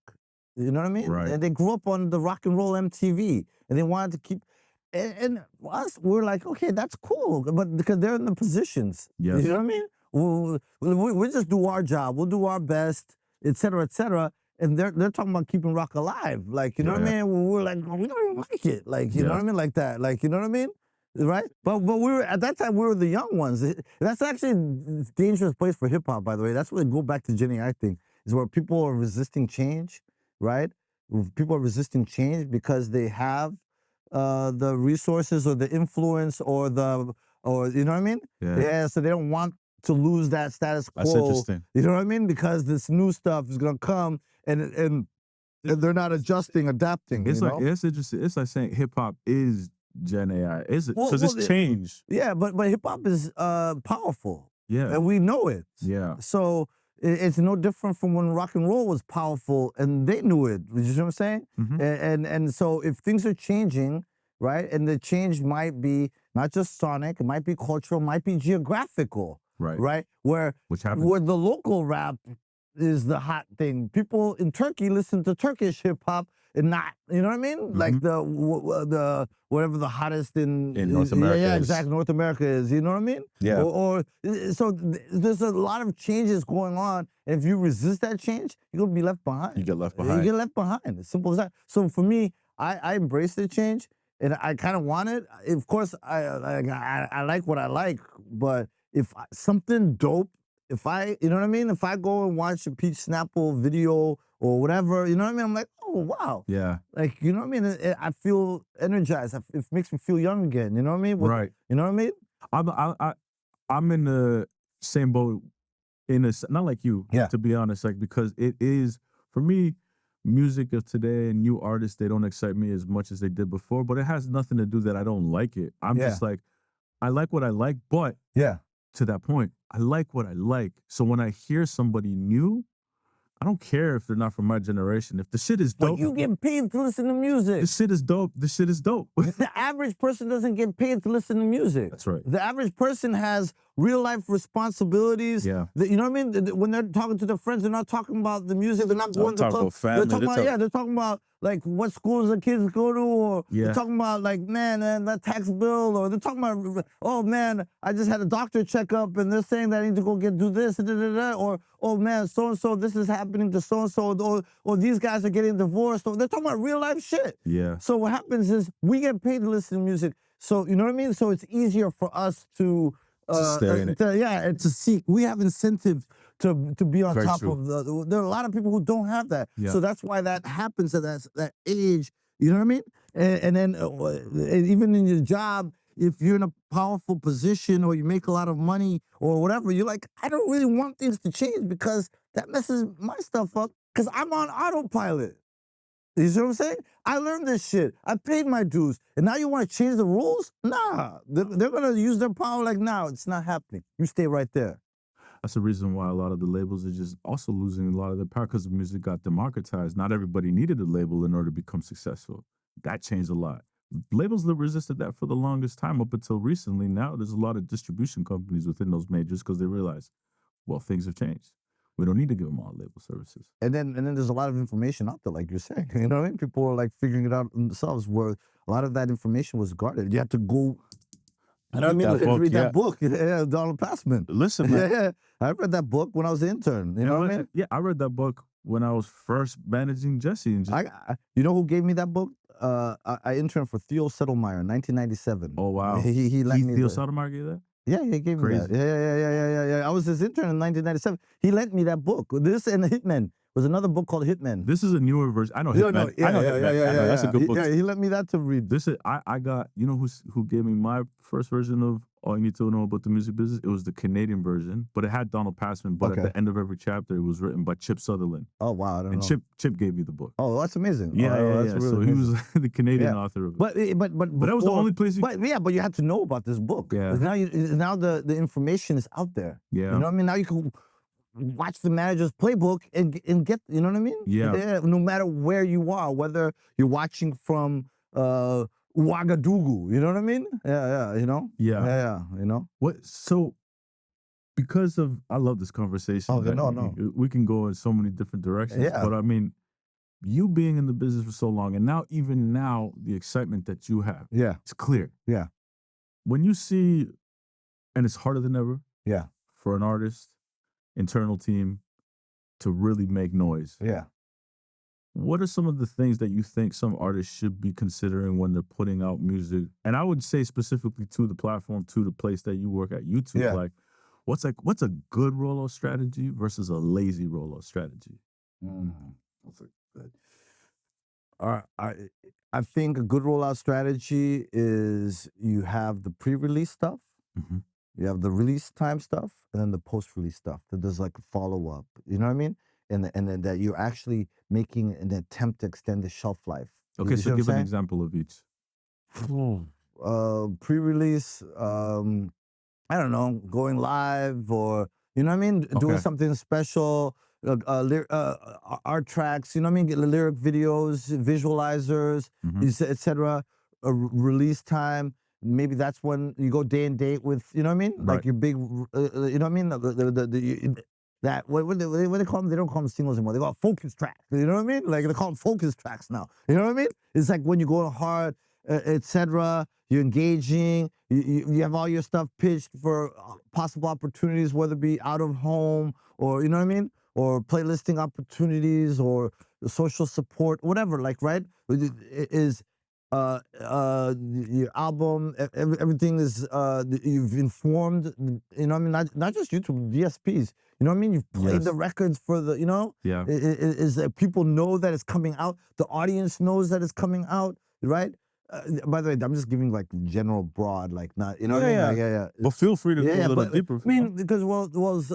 You know what I mean? Right. And they grew up on the rock and roll MTV, and they wanted to keep. And us, we're like, okay, that's cool, but because they're in the positions, you know what I mean? We just do our job, we'll do our best, et cetera, and they're talking about keeping rock alive, like, you know what I mean? We're like, we don't even like it, like, you know what I mean, like that, like, you know what I mean, right? But we were at that time, we were the young ones. That's actually a dangerous place for hip hop, by the way. That's where they go back to Gen AI thing, is where people are resisting change, right? People are resisting change because they have the resources or the influence or you know what I mean? Yeah, so they don't want to lose that status quo. That's interesting. You know what I mean? Because this new stuff is gonna come and they're not adjusting, adapting. It's interesting. It's like saying hip hop is Gen AI. Is it? Because it's changed. Yeah, but hip hop is powerful. Yeah. And we know it. Yeah. So it's no different from when rock and roll was powerful and they knew it. You know what I'm saying? And so if things are changing, right, and the change might be not just sonic, it might be cultural, it might be geographical, right? Where the local rap is the hot thing. People in Turkey listen to Turkish hip hop and not, you know what I mean? Like the whatever the hottest in North America. Yeah, exactly. North America is. You know what I mean? Yeah. So there's a lot of changes going on, and if you resist that change, you're gonna be left behind. You get left behind. You get left behind. As simple as that. So for me, I embrace the change, and I kind of want it. Of course, I like what I like, but if something dope. You know what I mean? If I go and watch a Peach Snapple video or whatever, you know what I mean? I'm like, oh, wow. Yeah. Like, you know what I mean? I feel energized. It makes me feel young again. You know what I mean? Right. You know what I mean? I'm in the same boat, not like you, to be honest, like, because it is, for me, music of today and new artists, they don't excite me as much as they did before, but it has nothing to do that I don't like it. I'm just like, I like what I like, but to that point, I like what I like. So when I hear somebody new, I don't care if they're not from my generation. If the shit is dope. But you get paid to listen to music. The shit is dope. The shit is dope. The average person doesn't get paid to listen to music. That's right. The average person has real life responsibilities. Yeah. You know what I mean? When they're talking to their friends, they're not talking about the music. They're not going to the club. They're talking about they're talking about like what schools the kids go to, or they're talking about like, man, that tax bill, or they're talking about, oh man, I just had a doctor checkup and they're saying that I need to go do this, or oh man, so and so, this is happening to so and so, or these guys are getting divorced. Or they're talking about real life shit. Yeah. So what happens is we get paid to listen to music. So you know what I mean? So it's easier for us to stay in it. And to seek. We have incentive to be on top of there are a lot of people who don't have that. Yeah. So that's why that happens at that age. You know what I mean? And then even in your job, if you're in a powerful position or you make a lot of money or whatever, you're like, I don't really want things to change because that messes my stuff up because I'm on autopilot. You see what I'm saying? I learned this shit. I paid my dues. And now you want to change the rules? Nah. They're going to use their power like, nah, it's not happening. You stay right there. That's the reason why a lot of the labels are just also losing a lot of their power because the music got democratized. Not everybody needed a label in order to become successful. That changed a lot. Labels that resisted that for the longest time up until recently. Now there's a lot of distribution companies within those majors because they realize, well, things have changed. We don't need to give them all label services. And then there's a lot of information out there, like you're saying. You know what I mean? People are like figuring it out themselves where a lot of that information was guarded. You had to go, you know what I mean? Read that book. Yeah, Donald Passman. Listen, man. Yeah, I read that book when I was an intern. You know what I mean? Yeah, I read that book when I was first managing Jesse. And you know who gave me that book? I interned for Theo Settlemyer in 1997. Oh, wow. He let me. Theo Settlemyer gave that? Yeah, he gave me that. Yeah. I was his intern in 1997. He lent me that book. This and Hitman was another book called Hitman. This is a newer version. I know Hitman. I know Hitman. That's a good book. Yeah, he lent me that to read. This is I got. You know who gave me my first version of All You Need to Know About the Music Business? It was the Canadian version, but it had Donald Passman. But at the end of every chapter, it was written by Chip Sutherland. Oh wow, I don't know. Chip gave me the book. Oh, that's amazing. Yeah, that's really so amazing. he was the Canadian author of it. But that was the only place. But you had to know about this book. Yeah. Now the information is out there. Yeah. You know what I mean? Now you can watch the manager's playbook and get. You know what I mean? Yeah. No matter where you are, whether you're watching from Ouagadougou, you know what I mean? Yeah. You know? Yeah. You know? What? So, because of, I love this conversation. Oh, no. We can go in so many different directions. Yeah. But I mean, you being in the business for so long, and now, even now, the excitement that you have. Yeah. It's clear. Yeah. When you see, and it's harder than ever. Yeah. For an artist, internal team, to really make noise. Yeah. What are some of the things that you think some artists should be considering when they're putting out music? And I would say specifically to the platform, to the place that you work at, YouTube. Yeah. Like, what's a good rollout strategy versus a lazy rollout strategy? That's good. I think a good rollout strategy is you have the pre-release stuff, you have the release time stuff, and then the post-release stuff. That there's like a follow-up. You know what I mean? And then that you're actually making an attempt to extend the shelf life. Okay, so give an example of each. Pre-release, I don't know, going live or, you know what I mean? Doing something special, art tracks, you know what I mean? Lyric videos, visualizers, etc. Release time. Maybe that's when you go day and date with, you know what I mean? Right. Like your big, you know what I mean? What do they call them? They don't call them singles anymore. They call it focus tracks. You know what I mean? Like they call them focus tracks now. You know what I mean? It's like when you go hard, etc. You're engaging. You have all your stuff pitched for possible opportunities, whether it be out of home or, you know what I mean? Or playlisting opportunities or social support, whatever, like, right? Is your album, everything is, you've informed, you know what I mean? Not just YouTube, DSPs, you know what I mean? You've played the records for the, you know? Yeah. Is that people know that it's coming out. The audience knows that it's coming out, right? By the way, I'm just giving like general broad, like not, you know what I mean? Like, yeah. But feel free to go a little deeper. I mean, because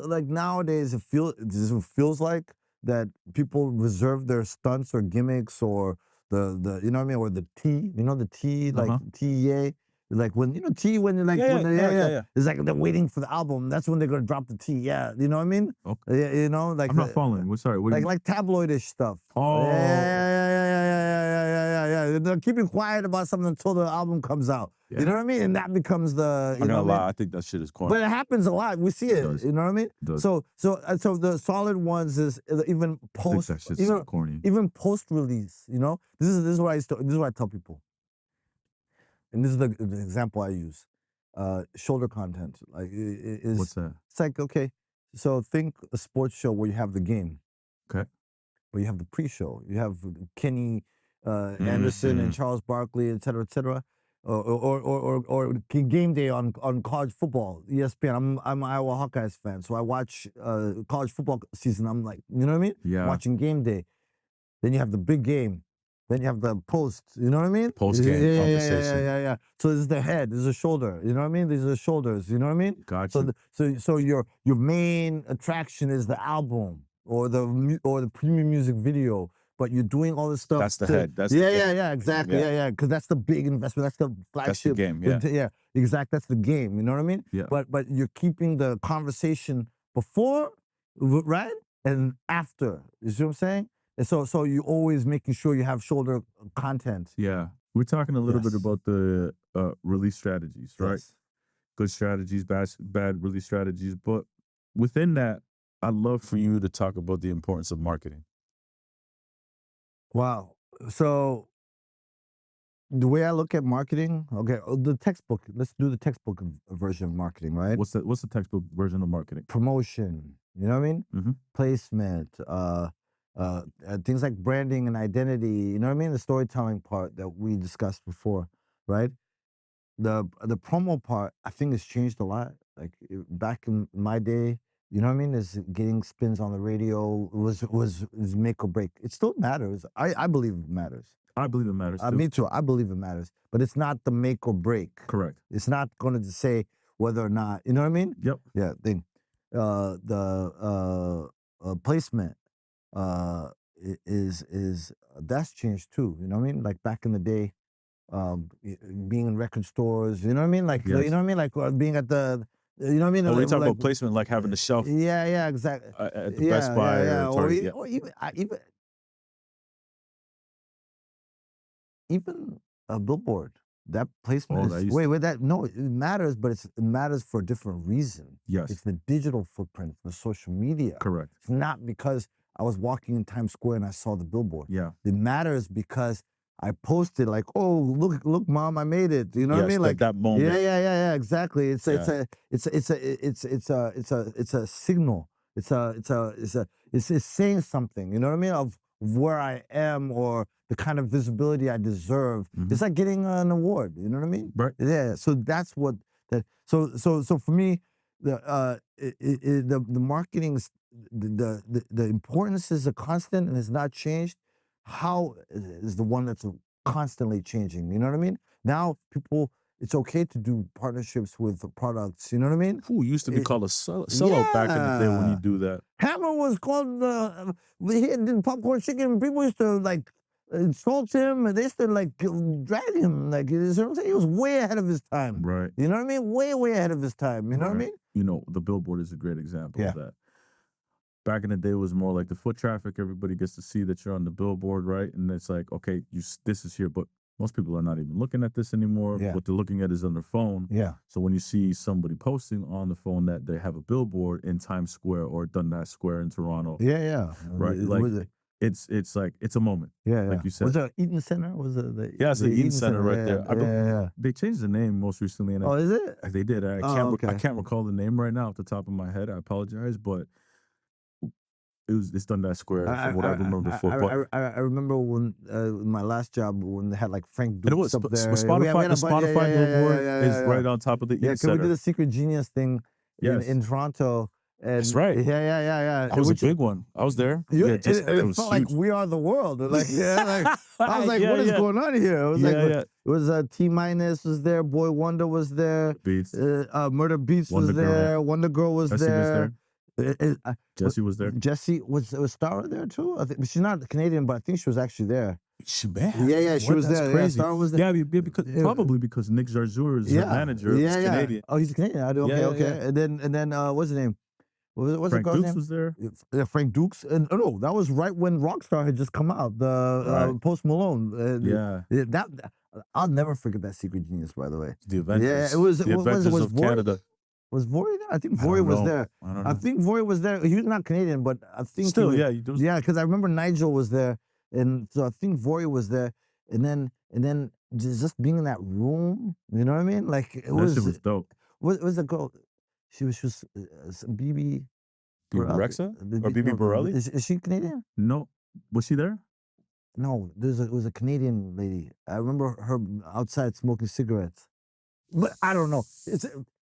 like nowadays it feels like that people reserve their stunts or gimmicks or the you know what I mean, or the T, you know the T, like TEA, like when you know T when you're like it's like they're waiting for the album. That's when they're gonna drop the T. Yeah, you know what I mean? Okay. You know, like I'm not following. We're sorry. Like tabloidish stuff. Oh. Yeah. They're keeping quiet about something until the album comes out. Yeah. You know what I mean? And that becomes the. I'm not gonna lie. I think that shit is corny. But it happens a lot. We see it. You know what I mean? It does. So the solid ones is even post. I think that shit's so corny. Even post release. You know, this is what I tell people. And this is the example I use. Shoulder content. Like is. What's that? It's like, okay, so think a sports show where you have the game. Okay. Where you have the pre-show. You have Kenny Anderson and Charles Barkley, et cetera, et cetera. or game day on college football, ESPN. I'm an Iowa Hawkeyes fan, so I watch college football season. I'm like, you know what I mean? Yeah. Watching game day. Then you have the big game. Then you have the post. You know what I mean? Post-game conversation. Yeah. So this is the head. This is the shoulder. You know what I mean? These are the shoulders. You know what I mean? Gotcha. So your main attraction is the album or the premium music video. But you're doing all this stuff. That's the head. That's the game. Exactly. Yeah. Because that's the big investment. That's the flagship. That's the game. Yeah, exactly. That's the game. You know what I mean? Yeah. But you're keeping the conversation before, right, and after. You see what I'm saying? And so you're always making sure you have shoulder content. Yeah. We're talking a little bit about the release strategies, right? Yes. Good strategies, bad release strategies. But within that, I'd love for you to talk about the importance of marketing. Wow. So the way I look at marketing, okay, the textbook. Let's do the textbook version of marketing, right? What's the textbook version of marketing? Promotion. You know what I mean? Mm-hmm. Placement. Things like branding and identity. You know what I mean? The storytelling part that we discussed before, right? The promo part, I think, has changed a lot. Like back in my day, you know what I mean? Is getting spins on the radio was make or break. It still matters. I believe it matters. I believe it matters too. Me too. I believe it matters, but it's not the make or break. Correct. It's not going to say whether or not, you know what I mean? Yep. Yeah. The placement is that's changed too. You know what I mean? Like back in the day, being in record stores. You know what I mean? Like you know what I mean? Like being at the. You know what I mean? Oh, we talk about placement, like having the shelf. Yeah, exactly. At the Best Buy or Target. Or even a billboard. That placement is it matters, but it matters for a different reason. Yes. It's the digital footprint, the social media. Correct. It's not because I was walking in Times Square and I saw the billboard. Yeah. It matters because I posted like, oh, look, mom, I made it. You know what I mean? Like that moment. Yeah, exactly. It's a signal. It's saying something. You know what I mean? Of where I am or the kind of visibility I deserve. Mm-hmm. It's like getting an award. You know what I mean? Right. Yeah. So that's what that. So for me, the marketing, the importance is a constant and has not changed. How is the one that's constantly changing? You know what I mean? Now people, it's okay to do partnerships with products. You know what I mean? Who used to be called a sellout back in the day when you do that. Hammer was called he did popcorn chicken. People used to like insult him, and they used to like drag him. Like, you know what I'm saying? He was way ahead of his time. Right. You know what I mean? Way ahead of his time. You know what I mean? You know, the billboard is a great example of that. Back in the day, it was more like the foot traffic. Everybody gets to see that you're on the billboard, right? And it's like, okay, this is here, but most people are not even looking at this anymore. Yeah. What they're looking at is on their phone. Yeah. So when you see somebody posting on the phone that they have a billboard in Times Square or Dundas Square in Toronto. Yeah. Right. It's like, it's a moment. Yeah. Like you said. Was it Eaton Center? Was it it's the Eaton Center right there. Yeah. They changed the name most recently. And is it? They did. I can't recall the name right now off the top of my head. I apologize, but it's Dundas Square from what I remember before. I remember when my last job when they had like Frank Dukes up there. The Spotify billboard is right on top of the Eaton Center. We did a Secret Genius thing in Toronto. And that's right. Yeah. That was a big one. I was there. It felt like We Are the World. Like, I was like, what is going on here? It was it was T Minus was there, Boy Wonder was there, Beats, Murder Beats was there, Wonder Girl was there. Jessie was there. Jessie was Star there too. I think she's not Canadian, but I think she was actually there. She bad. Yeah, she was there. Crazy. Yeah, Star was there. Yeah, probably because Nick Zarzur is her manager. He's Canadian. Oh, he's Canadian. Okay. And then what's his name? What's Frank the girl's Dukes name? was there. Yeah, Frank Dukes. And no, that was right when Rockstar had just come out. The Post Malone. I'll never forget that Secret Genius. By the way, the Avengers. Yeah, it was the Avengers of Canada. Was Vory there? I think Vory was there. I think Vory was there. He was not Canadian, but I think still, yeah, because I remember Nigel was there, and so I think Vory was there, and then just being in that room, you know what I mean? Like shit was dope. What was the girl? She was BB Rexa or BB Borelli? Is she Canadian? No, was she there? No, it was a Canadian lady. I remember her outside smoking cigarettes. But I don't know.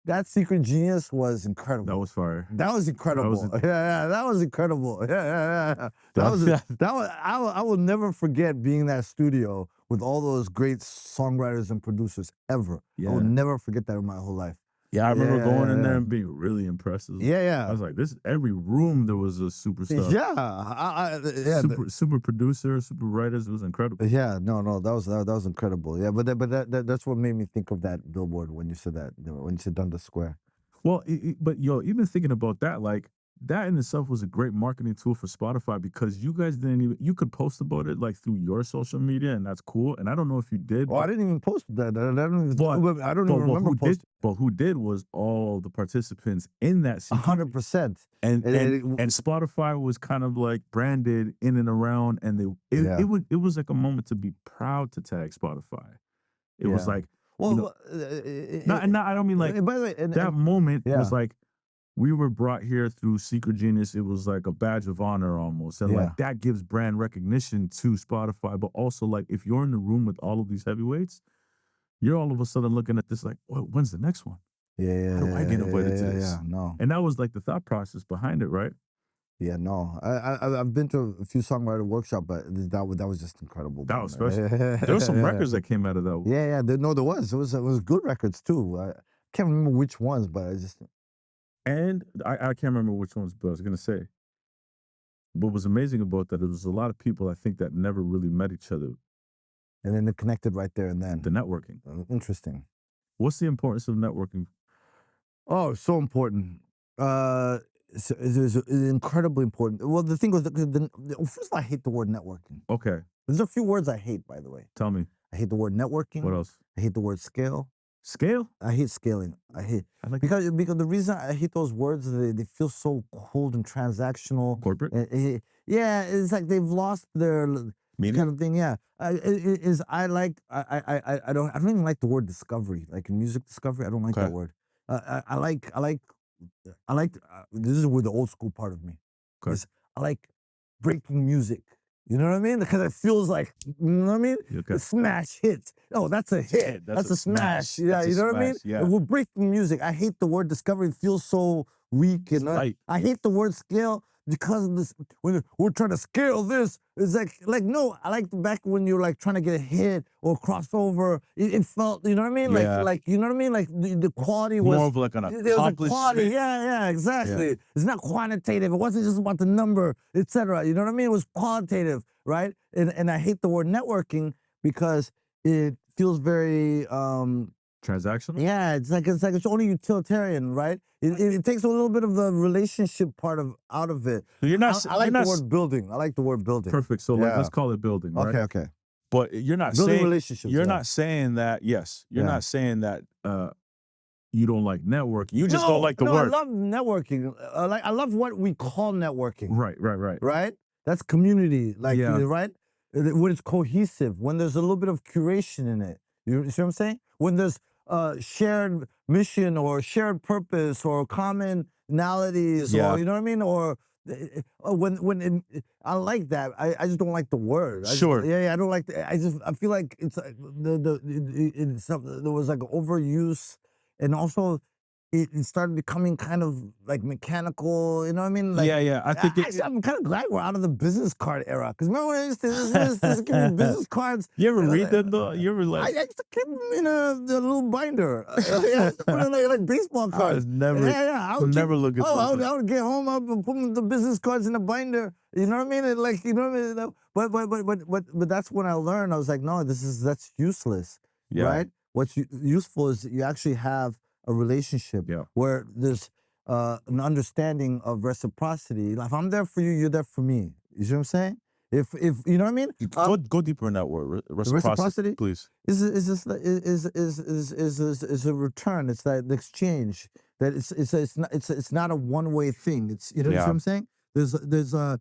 That Secret Genius was incredible. That was fire. That was incredible. That was incredible. Yeah. I will never forget being in that studio with all those great songwriters and producers ever. I will never forget that in my whole life. Yeah, I remember going in there and being really impressed. I was like, every room there was a superstar. Super producer, super writers. It was incredible. Yeah, no, that was incredible. Yeah, but that's what made me think of that billboard when you said that, when you said Dundas Square. Well, but yo, even thinking about that, like that in itself was a great marketing tool for Spotify because you guys you could post about it like through your social media, and that's cool. And I don't know if you did. Well, I didn't even post that. I don't even remember posting. But who did was all the participants in that scene. 100%. And Spotify was kind of like branded in and around, and it was like a moment to be proud to tag Spotify. It was like, well, I don't mean like, by the way, that moment was like, we were brought here through Secret Genius. It was like a badge of honor almost. And like that gives brand recognition to Spotify. But also like if you're in the room with all of these heavyweights, you're all of a sudden looking at this like, when's the next one? How do I get invited to this? No. And that was like the thought process behind it, right? Yeah, no. I've been to a few songwriter workshops, but that was just incredible. That was special. There were some records that came out of that. Yeah. There was. It was good records too. I can't remember which ones, but I just... And I can't remember which ones, but I was going to say, what was amazing about that, it was a lot of people, I think, that never really met each other. And then they connected right there and then. The networking. Interesting. What's the importance of networking? Oh, so important. It's incredibly important. Well, the thing was, first of all, I hate the word networking. Okay. There's a few words I hate, by the way. Tell me. I hate the word networking. What else? I hate the word scale. Scale? I hate scaling. Because the reason I hate those words, they feel so cold and transactional. Corporate? Yeah, it's like they've lost their meaning kind of thing. Yeah, I don't even like the word discovery. Like in music discovery, I don't like that word. I like this is where the old school part of me. Is I like breaking music. You know what I mean? Because it feels like, you know what I mean? The smash hits. Oh, that's a hit. That's a smash. Yeah, you know what I mean? Yeah. We're breaking music. I hate the word discovery. It feels so weak. And I hate the word scale because of this. When we're trying to scale this, it's like no, I like back when you're like trying to get a hit or crossover. It felt, you know what I mean? Like you know what I mean? Like the quality was more of like an accomplishment. Yeah, exactly. Yeah. It's not quantitative. It wasn't just about the number, etc. You know what I mean? It was qualitative, right? And I hate the word networking because it feels very transactional. Yeah, it's like it's only utilitarian, right? It takes a little bit of the relationship part out of it. So you're not. I like the word building. I like the word building. Perfect. So let's call it building. Right? Okay. But you're not building saying relationships. You're not saying that. Yes, you're not saying that. You don't like networking. You just don't like the word. I love networking. I love what we call networking. Right. Right. That's community. Right. When it's cohesive. When there's a little bit of curation in it. You see what I'm saying? When there's shared mission or shared purpose or commonalities or you know what I mean? Or when I like that. I just don't like the word. I don't like I feel like it's there was like overuse, and also it started becoming kind of like mechanical, you know what I mean? Like, I think I'm kind of glad we're out of the business card era. Because remember when I used to give me business cards? You ever read them though? You ever like? I used to keep them in a little binder. like baseball cards. I would never look at them. I would get home, I would put the business cards in a binder. You know what I mean? Like, you know what I mean? But that's when I learned. I was like, no, that's useless, right? What's useful is that you actually have a relationship where there's an understanding of reciprocity. Like if I'm there for you, you're there for me. You see what I'm saying? If you know what I mean? Go deeper in that word. Reciprocity, please. Is a return. It's that exchange. That it's not a one-way thing. It's you know what I'm saying? There's a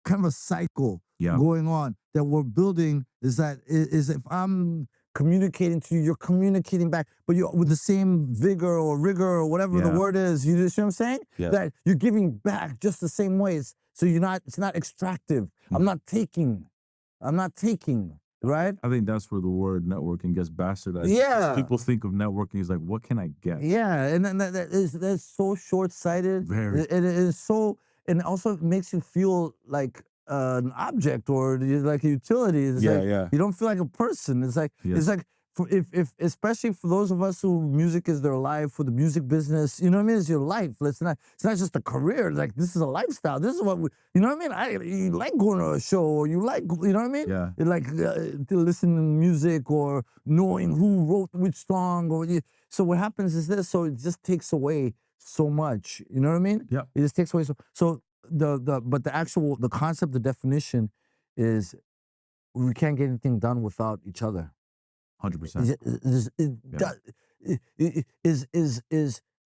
kind of a cycle going on that we're building. Is if I'm communicating to you, you're communicating back, but you're with the same vigor or rigor or whatever the word is. You see what I'm saying? Yeah. That you're giving back just the same ways. So it's not extractive. I'm not taking, right? I think that's where the word networking gets bastardized. Yeah. People think of networking as like, what can I get? Yeah, and then that's so short-sighted. Very. It is so, and also makes you feel like an object or like a utility. It's like you don't feel like a person. It's like it's like if especially for those of us who music is their life, for the music business, you know what I mean? It's your life. It's not just a career. Like this is a lifestyle. This is what you know what I mean? You like going to a show, or you like, you know what I mean? Yeah. You like to listen to music or knowing who wrote which song or. So what happens is this. So it just takes away so much. You know what I mean? Yeah. It just takes away so but the concept, the definition is we can't get anything done without each other. 100%.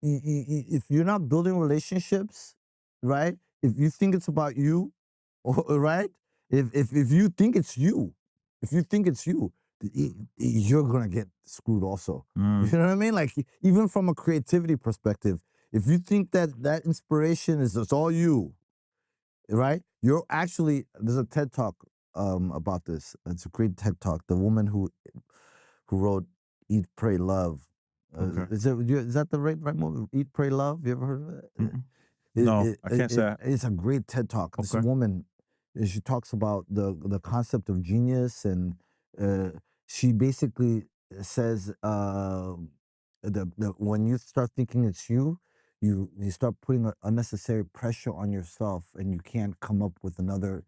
If you're not building relationships, right? If you think it's about you, right? If you think it's you, you're gonna get screwed also. You know what I mean? Like even from a creativity perspective, if you think that inspiration is it's all you, right? You're actually, there's a TED Talk about this. It's a great TED Talk. The woman who wrote Eat, Pray, Love. Is that the right movie? Eat, Pray, Love. You ever heard of it? No, I can't say that. It's a great TED Talk. This woman, she talks about the concept of genius, and she basically says when you start thinking it's you, you start putting unnecessary pressure on yourself, and you can't come up with another.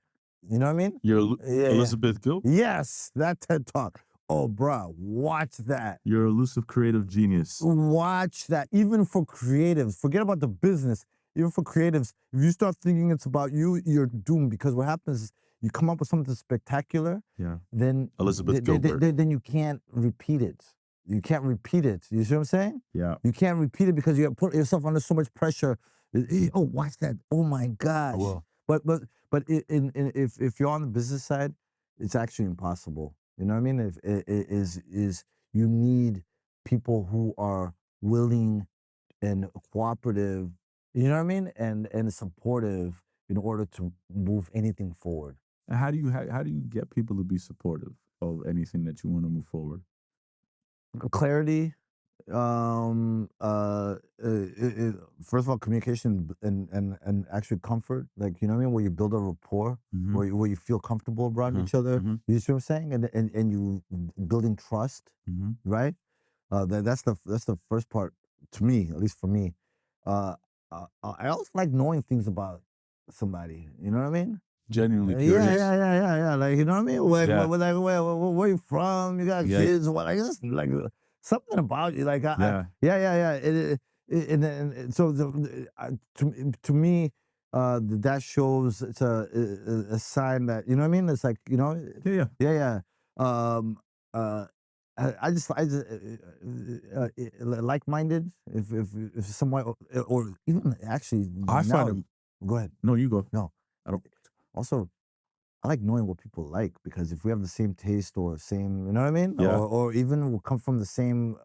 You know what I mean? You're Elizabeth Gilbert? Yes, that TED Talk. Oh, bruh, watch that. You're elusive creative genius. Watch that. Even for creatives, forget about the business. Even for creatives, if you start thinking it's about you, you're doomed, because what happens is you come up with something spectacular, then Elizabeth Gilbert. Then you can't repeat it. You can't repeat it. You see what I'm saying? Yeah. You can't repeat it because you put yourself under so much pressure. Oh, watch that. Oh my gosh. But if you're on the business side, it's actually impossible. You know what I mean? Is you need people who are willing and cooperative, you know what I mean, and supportive in order to move anything forward. And how do you get people to be supportive of anything that you want to move forward? Clarity. First of all, communication and actually comfort, like, you know what I mean, where you build a rapport, where you feel comfortable around each other. You see what I'm saying? And you building trust, right? That's the first part, to me, at least for me. I also like knowing things about somebody. You know what I mean? Genuinely curious. Yeah. Like, you know what I mean? Where you from? You got kids? What? Like, just like something about you. Like, yeah. And so to me, that shows it's a sign that, you know what I mean? It's like, you know. Yeah. I just like-minded. If someone or even actually, I find him. Go ahead. No, you go. No, I don't. Also, I like knowing what people like, because if we have the same taste or same, you know what I mean? Yeah. Or even we'll come from the same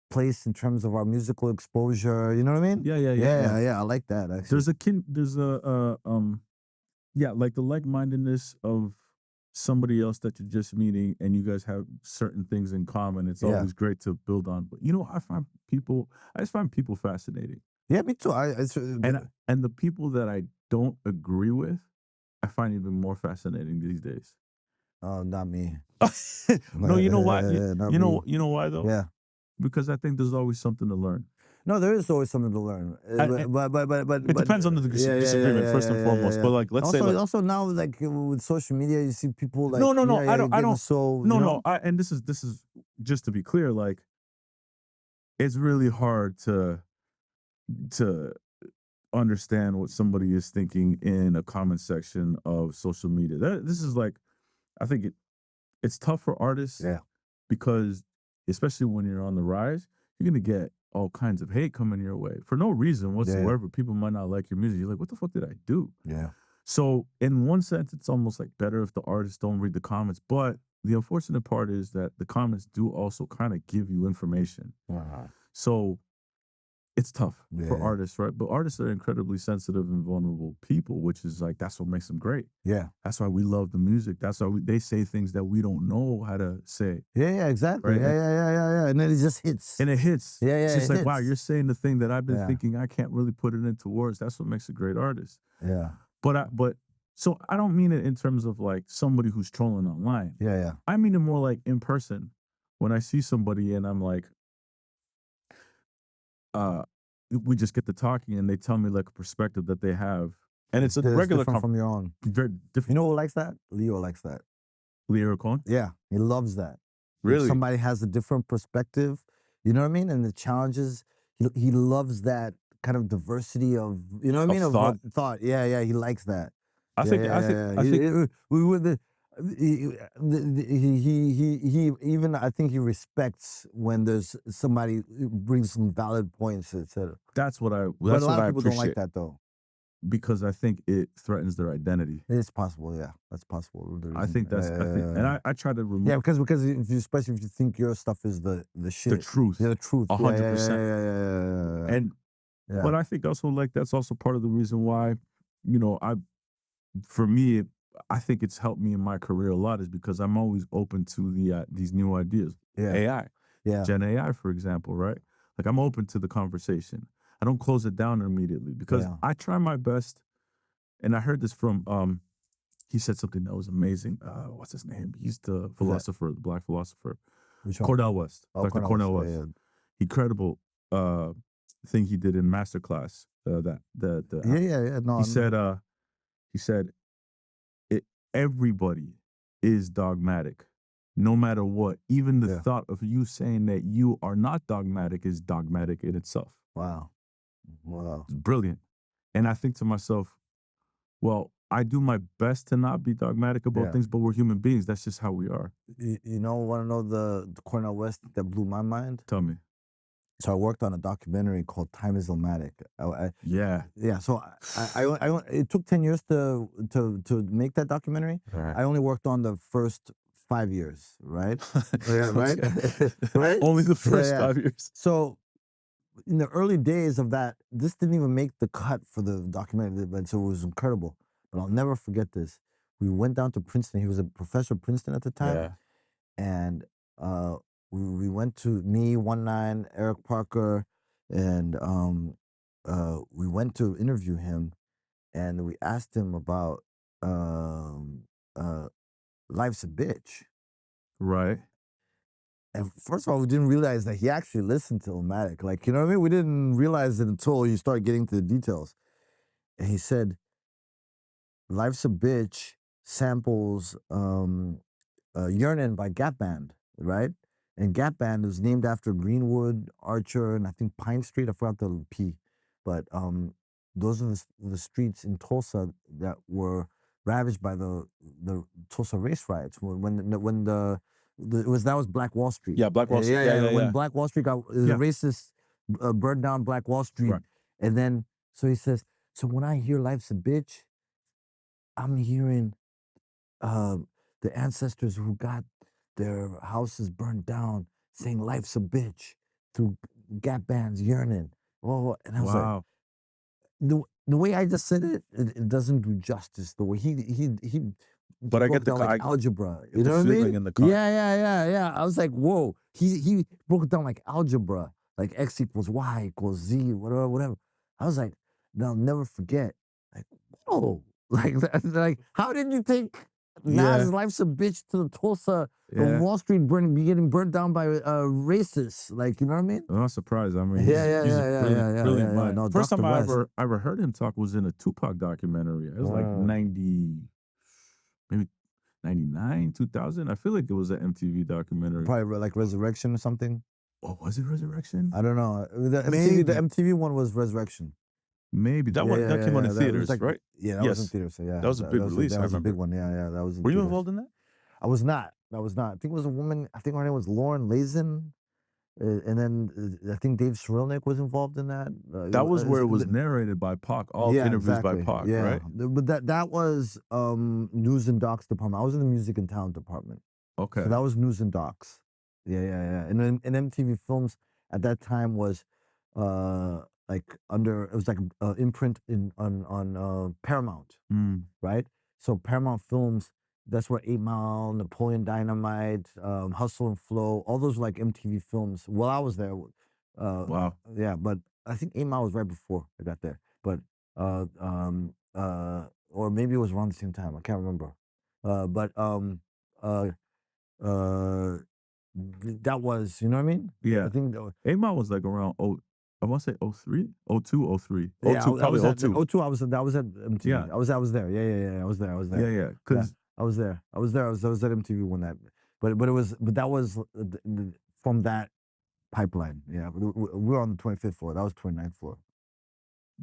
place in terms of our musical exposure, you know what I mean? Yeah, I like that, actually. Like the like-mindedness of somebody else that you're just meeting, and you guys have certain things in common. It's always great to build on. But I just find people fascinating. Yeah, me too. And the people that I don't agree with, I find even more fascinating these days. Oh, not me. No, you know why? You know why though? Yeah. Because I think there's always something to learn. No, there is always something to learn. But it depends on the disagreement first and foremost. But like, let's say also now, like with social media, you see people like I don't. So and this is just to be clear. Like, it's really hard to understand what somebody is thinking in a comment section of social media. This is like, I think it's tough for artists. Yeah. Because especially when you're on the rise, you're gonna get all kinds of hate coming your way for no reason whatsoever. Yeah. People might not like your music. You're like, what the fuck did I do? Yeah. So in one sense, it's almost like better if the artists don't read the comments. But the unfortunate part is that the comments do also kind of give you information. Uh-huh. So it's tough for artists, right? But artists are incredibly sensitive and vulnerable people, which is like, that's what makes them great. Yeah. That's why we love the music. That's why they say things that we don't know how to say. Yeah, exactly. Right? Yeah. And then it just hits. And it hits. Yeah. It's just it like, wow, hits. you're saying the thing that I've been thinking I can't really put it into words. That's what makes a great artist. Yeah. So I don't mean it in terms of like somebody who's trolling online. Yeah. I mean it more like in person. When I see somebody and I'm like, we just get to talking and they tell me like a perspective that they have. And it's a regular different from your own. Very different. You know who likes that? Leo likes that. Leo Cohen? Yeah, he loves that. Really? If somebody has a different perspective, you know what I mean? And the challenges, he loves that kind of diversity of, you know what I mean? Thought. Of thought. Yeah, he likes that. I think we were the he even, I think he respects when there's somebody who brings some valid points, etc. That's what I But a lot of I people appreciate. don't like that though. Because I think it threatens their identity. It's possible, yeah. That's possible. I think that's, and I try to remove. Yeah, because especially if you think your stuff is the shit. The truth. Yeah, the truth. 100%. Yeah. And, but I think also like, that's also part of the reason why, you know, for me, I think it's helped me in my career a lot is because I'm always open to these new ideas. Yeah. AI. Yeah. Gen AI, for example, right? Like I'm open to the conversation. I don't close it down immediately because I try my best. And I heard this from, he said something that was amazing. What's his name? He's the philosopher, the black philosopher. Cornel West. Dr. Cornel West. Yeah. Incredible thing he did in masterclass. No, he said, everybody is dogmatic, no matter what. Even the thought of you saying that you are not dogmatic is dogmatic in itself. Wow. It's brilliant. And I think to myself, well, I do my best to not be dogmatic about things, but we're human beings. That's just how we are. You want to know the Cornel West that blew my mind? Tell me. So I worked on a documentary called Time is Illmatic. Yeah. So I it took 10 years to make that documentary. Right. I only worked on the first 5 years, right? Right? Right? Only the first 5 years. So in the early days of that, this didn't even make the cut for the documentary, but so it was incredible. But I'll never forget this. We went down to Princeton. He was a professor at Princeton at the time. And we went to me, 19, Eric Parker, and we went to interview him, and we asked him about Life's a Bitch. Right. And first of all, we didn't realize that he actually listened to Illmatic. Like, you know what I mean? We didn't realize it until he started getting to the details. And he said, Life's a Bitch samples Yearnin' by Gap Band, right? And Gap Band was named after Greenwood, Archer, and I think Pine Street. I forgot the P. But those are the streets in Tulsa that were ravaged by the Tulsa race riots. That was Black Wall Street. Yeah, Black Wall Street. Yeah. When Black Wall Street got the racists burned down Black Wall Street, and then so he says, so when I hear Life's a Bitch, I'm hearing the ancestors who got their houses burned down saying life's a bitch through Gap Band's Yearnin'. Oh, and I was like, the way I just said it doesn't do justice. The way he but I get the like algebra. You know what I mean? In the car. Yeah. I was like, whoa. He broke it down like algebra, like X equals Y equals Z, whatever. I was like, I'll never forget. Like, whoa. Like how did you take Nas Life's a Bitch to the Tulsa Wall Street getting burnt down by racists? Like, you know what I mean? I'm not surprised. I mean, he's a brilliant mind. No, first Dr. time West. I ever heard him talk was in a Tupac documentary. It was like 90, maybe 99, 2000. I feel like it was an MTV documentary. Probably like Resurrection or something. Oh, was it Resurrection? I don't know. The MTV one was Resurrection. Maybe that one that came on in theaters, right? Yeah, that was in theaters. So yeah, that was a big release. That was a big one. Yeah, that was. Were you involved in that? I was not. I think it was a woman. I think her name was Lauren Lazen, and then I think Dave Cyrilnik was involved in that. That was where it was narrated by Pac. All interviews by Pac, right? But that was News and Docs department. I was in the Music and Talent department. Okay, so that was News and Docs. Yeah. And then MTV Films at that time was like it was like imprint on Paramount, right? So Paramount Films, that's where 8 Mile, Napoleon Dynamite, Hustle and Flow, all those like MTV films. While I was there, Wow. yeah, but I think 8 Mile was right before I got there. But or maybe it was around the same time. I can't remember. But that was, you know what I mean? Yeah. I think that was, 8 Mile was like around, I want to say 03, 02, 03. yeah, 02, probably was at 02. 02. I was at MTV. Yeah. I was there. Yeah. I was there. Yeah. Because I was there. I was at MTV when that, but that was from that pipeline. Yeah, we were on the 25th floor. That was 29th floor.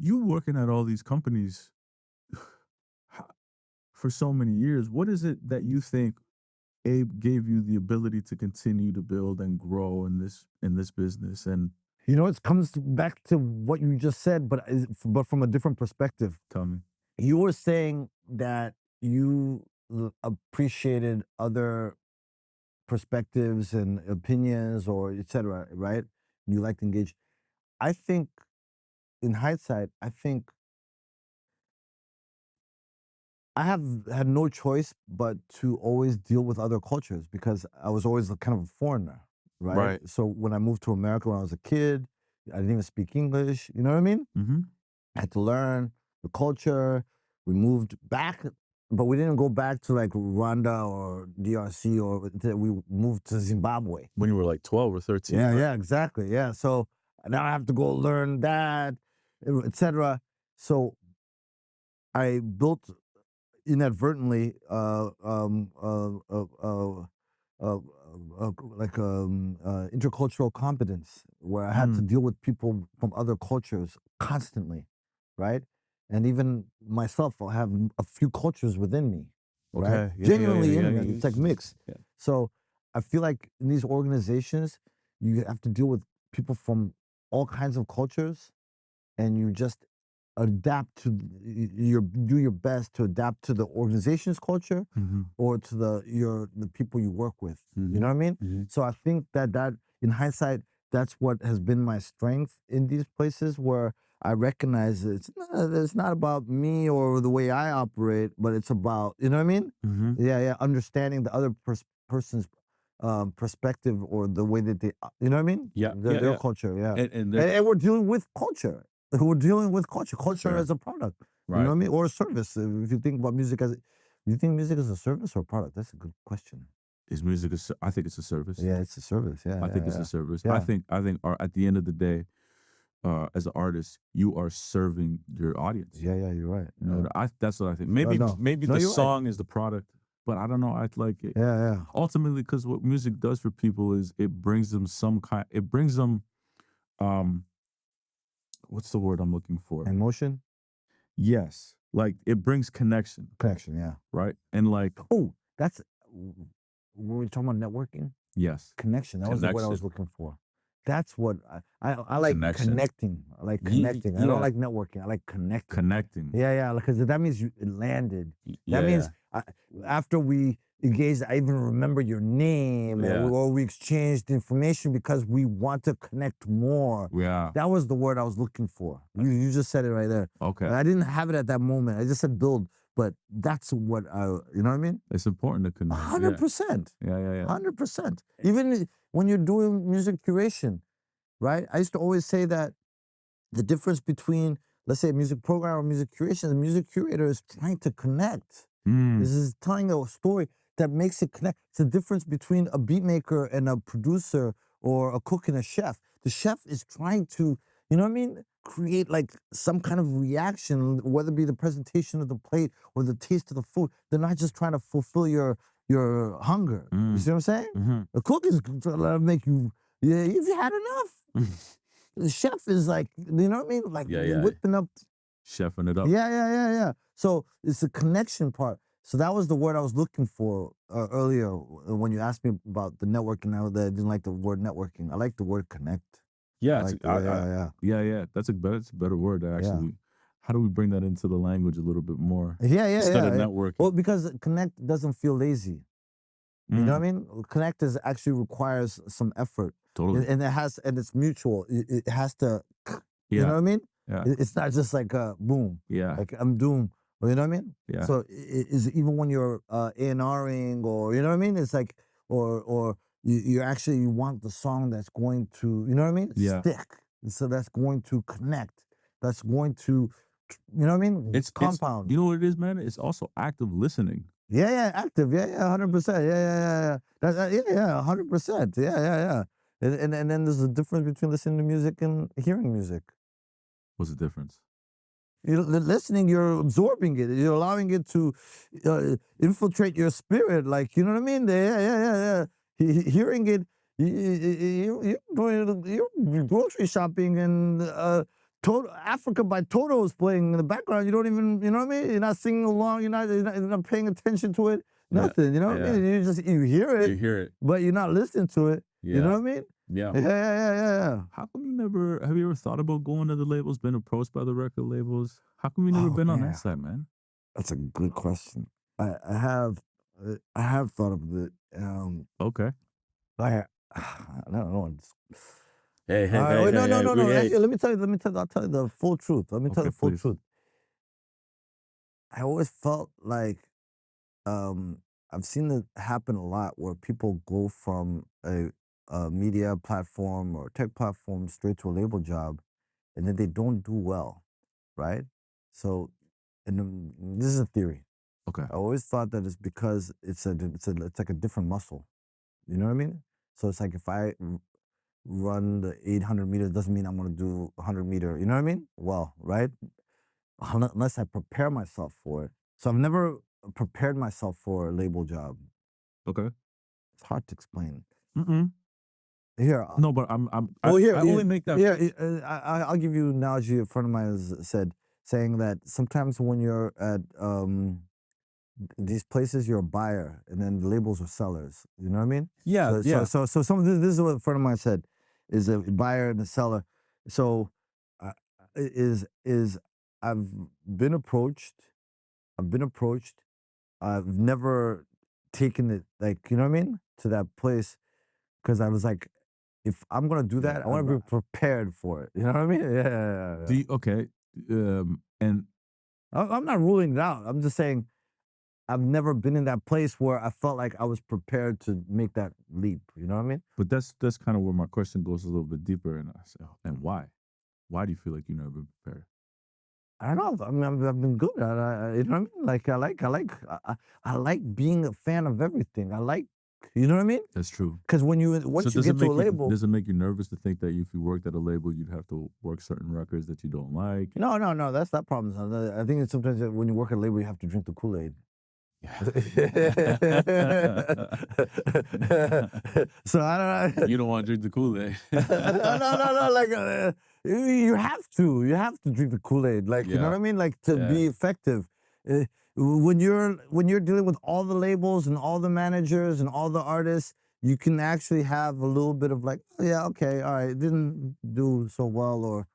you working at all these companies for so many years, what is it that you think Abe gave you the ability to continue to build and grow in this business? And you know, it comes back to what you just said, but from a different perspective. Tell me. You were saying that you appreciated other perspectives and opinions or etc., right? You like to engage. I think in hindsight, I think I have had no choice but to always deal with other cultures because I was always kind of a foreigner, right? So when I moved to America when I was a kid, I didn't even speak English. You know what I mean? I had to learn the culture. We moved back, but we didn't go back to like Rwanda or DRC, or we moved to Zimbabwe. When you were like 12 or 13. Yeah, yeah, exactly. Yeah. So now I have to go learn that, etc. So I built inadvertently like intercultural competence where I had to deal with people from other cultures constantly, right? And even myself, I'll have a few cultures within me, right? Okay. Yeah, Genuinely yeah, in yeah, me. yeah. It's like mixed. Yeah. So I feel like in these organizations, you have to deal with people from all kinds of cultures, and you just adapt to do your best to adapt to the organization's culture or to the people you work with. You know what I mean? So I think that in hindsight, that's what has been my strength in these places where I recognize it's not about me or the way I operate, but it's about, you know what I mean? Yeah, understanding the other person's perspective or the way that they, you know what I mean? Yeah, Their culture, yeah. And And we're dealing with culture. We're dealing with culture Sure. as a product, you Right. know what I mean? Or a service. If you think about music you think music is a service or a product? That's a good question. Is music I think it's a service. Yeah, it's a service. Yeah, I think it's a service. Yeah. I think at the end of the day, as an artist, you are serving your audience. Yeah, you're right. You know, that's what I think. Maybe No, the you're song is the product, but I don't know. I like it. Yeah. Ultimately, because what music does for people is it brings them what's the word I'm looking for? Emotion? Yes. Like it brings connection. Connection, yeah. Right? And like, oh, that's when we're talking about networking. Yes. Connection. That was the word I was looking for. That's what I like. Connecting. I like connecting. I don't like networking. I like connecting. Connecting. Yeah, because that means it landed. Yeah. That means after we engaged, I even remember your name, or we exchanged information because we want to connect more. Yeah. That was the word I was looking for. You just said it right there. Okay. I didn't have it at that moment. I just said build, but that's what you know what I mean? It's important to connect. 100%. Yeah. 100%. Even when you're doing music curation, right? I used to always say that the difference between, let's say, a music program or music curation, the music curator is trying to connect. This is telling a story that makes it connect. It's the difference between a beat maker and a producer or a cook and a chef. The chef is trying to, you know what I mean? Create like some kind of reaction, whether it be the presentation of the plate or the taste of the food. They're not just trying to fulfill your hunger. You see what I'm saying? A cook is trying to make you, if you had enough. The chef is like, you know what I mean? Like whipping up. Chefing it up. Yeah. So it's a connection part. So that was the word I was looking for earlier when you asked me about the networking. I didn't like the word networking. I like the word connect. Yeah, Yeah. That's a better word actually. Yeah. How do we bring that into the language a little bit more? Yeah. Instead of networking. Well, because connect doesn't feel lazy. You know what I mean? Connect actually requires some effort. Totally. And it's mutual. It has to, you know what I mean? Yeah. It's not just like a boom. Yeah. Like I'm doomed. You know what I mean? Yeah. So is even when you're A&Ring or, you know what I mean? It's like, or you actually want the song that's going to, you know what I mean? Yeah. Stick. So that's going to connect. That's going to, you know what I mean? It's compound. You know what it is, man? It's also active listening. Yeah, active. Yeah, 100%. Yeah. Yeah, 100%. Yeah. And then there's a difference between listening to music and hearing music. What's the difference? You're listening, you're absorbing it. You're allowing it to infiltrate your spirit. Like, you know what I mean? Yeah. Hearing it, you're grocery shopping and Africa by Toto is playing in the background. You don't even, you know what I mean? You're not singing along. You're not paying attention to it. Nothing. You know what I mean? You hear it. You hear it, but you're not listening to it. Yeah. You know what I mean? Yeah. Yeah. How come have you ever thought about going to the labels, been approached by the record labels? How come you never been on that side, man? That's a good question. I have thought of it. Okay. I don't know. Hey, no. Hey, let me tell you. I'll tell you the full truth. Let me tell you the full truth. I always felt like I've seen it happen a lot where people go from a media platform or tech platform straight to a label job, and then they don't do well, right? So, this is a theory. Okay. I always thought that it's because it's like a different muscle. You know what I mean? So it's like if I run the 800 meters, doesn't mean I'm going to do 100 meter. You know what I mean? Well, right? Unless I prepare myself for it. So I've never prepared myself for a label job. Okay. It's hard to explain. Here. No, but I only make that. I'll give you an analogy a friend of mine has said, saying that sometimes when you're at these places, you're a buyer, and then the labels are sellers. You know what I mean? Yeah. So this is what a friend of mine said: is a buyer and a seller. So is I've been approached. I've never taken it, like, you know what I mean, to that place, because I was like, if I'm gonna do that, I want to be prepared for it. You know what I mean? Yeah. Do you, okay. And I'm not ruling it out. I'm just saying I've never been in that place where I felt like I was prepared to make that leap. You know what I mean? But that's kind of where my question goes a little bit deeper. And I say, and why? Why do you feel like you've never been prepared? I don't know. I mean, I've been good at it. You know what I mean? Like I like being a fan of everything. I like, you know what I mean? That's true. Because once you get to a label, does it make you nervous to think that if you worked at a label, you'd have to work certain records that you don't like? No. That's not problem. I think it's sometimes that when you work at a label, you have to drink the Kool-Aid. So I don't know. You don't want to drink the Kool-Aid. No. Like you have to drink the Kool-Aid. Like, you know what I mean? Like to be effective. When you're dealing with all the labels and all the managers and all the artists, you can actually have a little bit of like, oh, yeah, okay, all right, it didn't do so well, or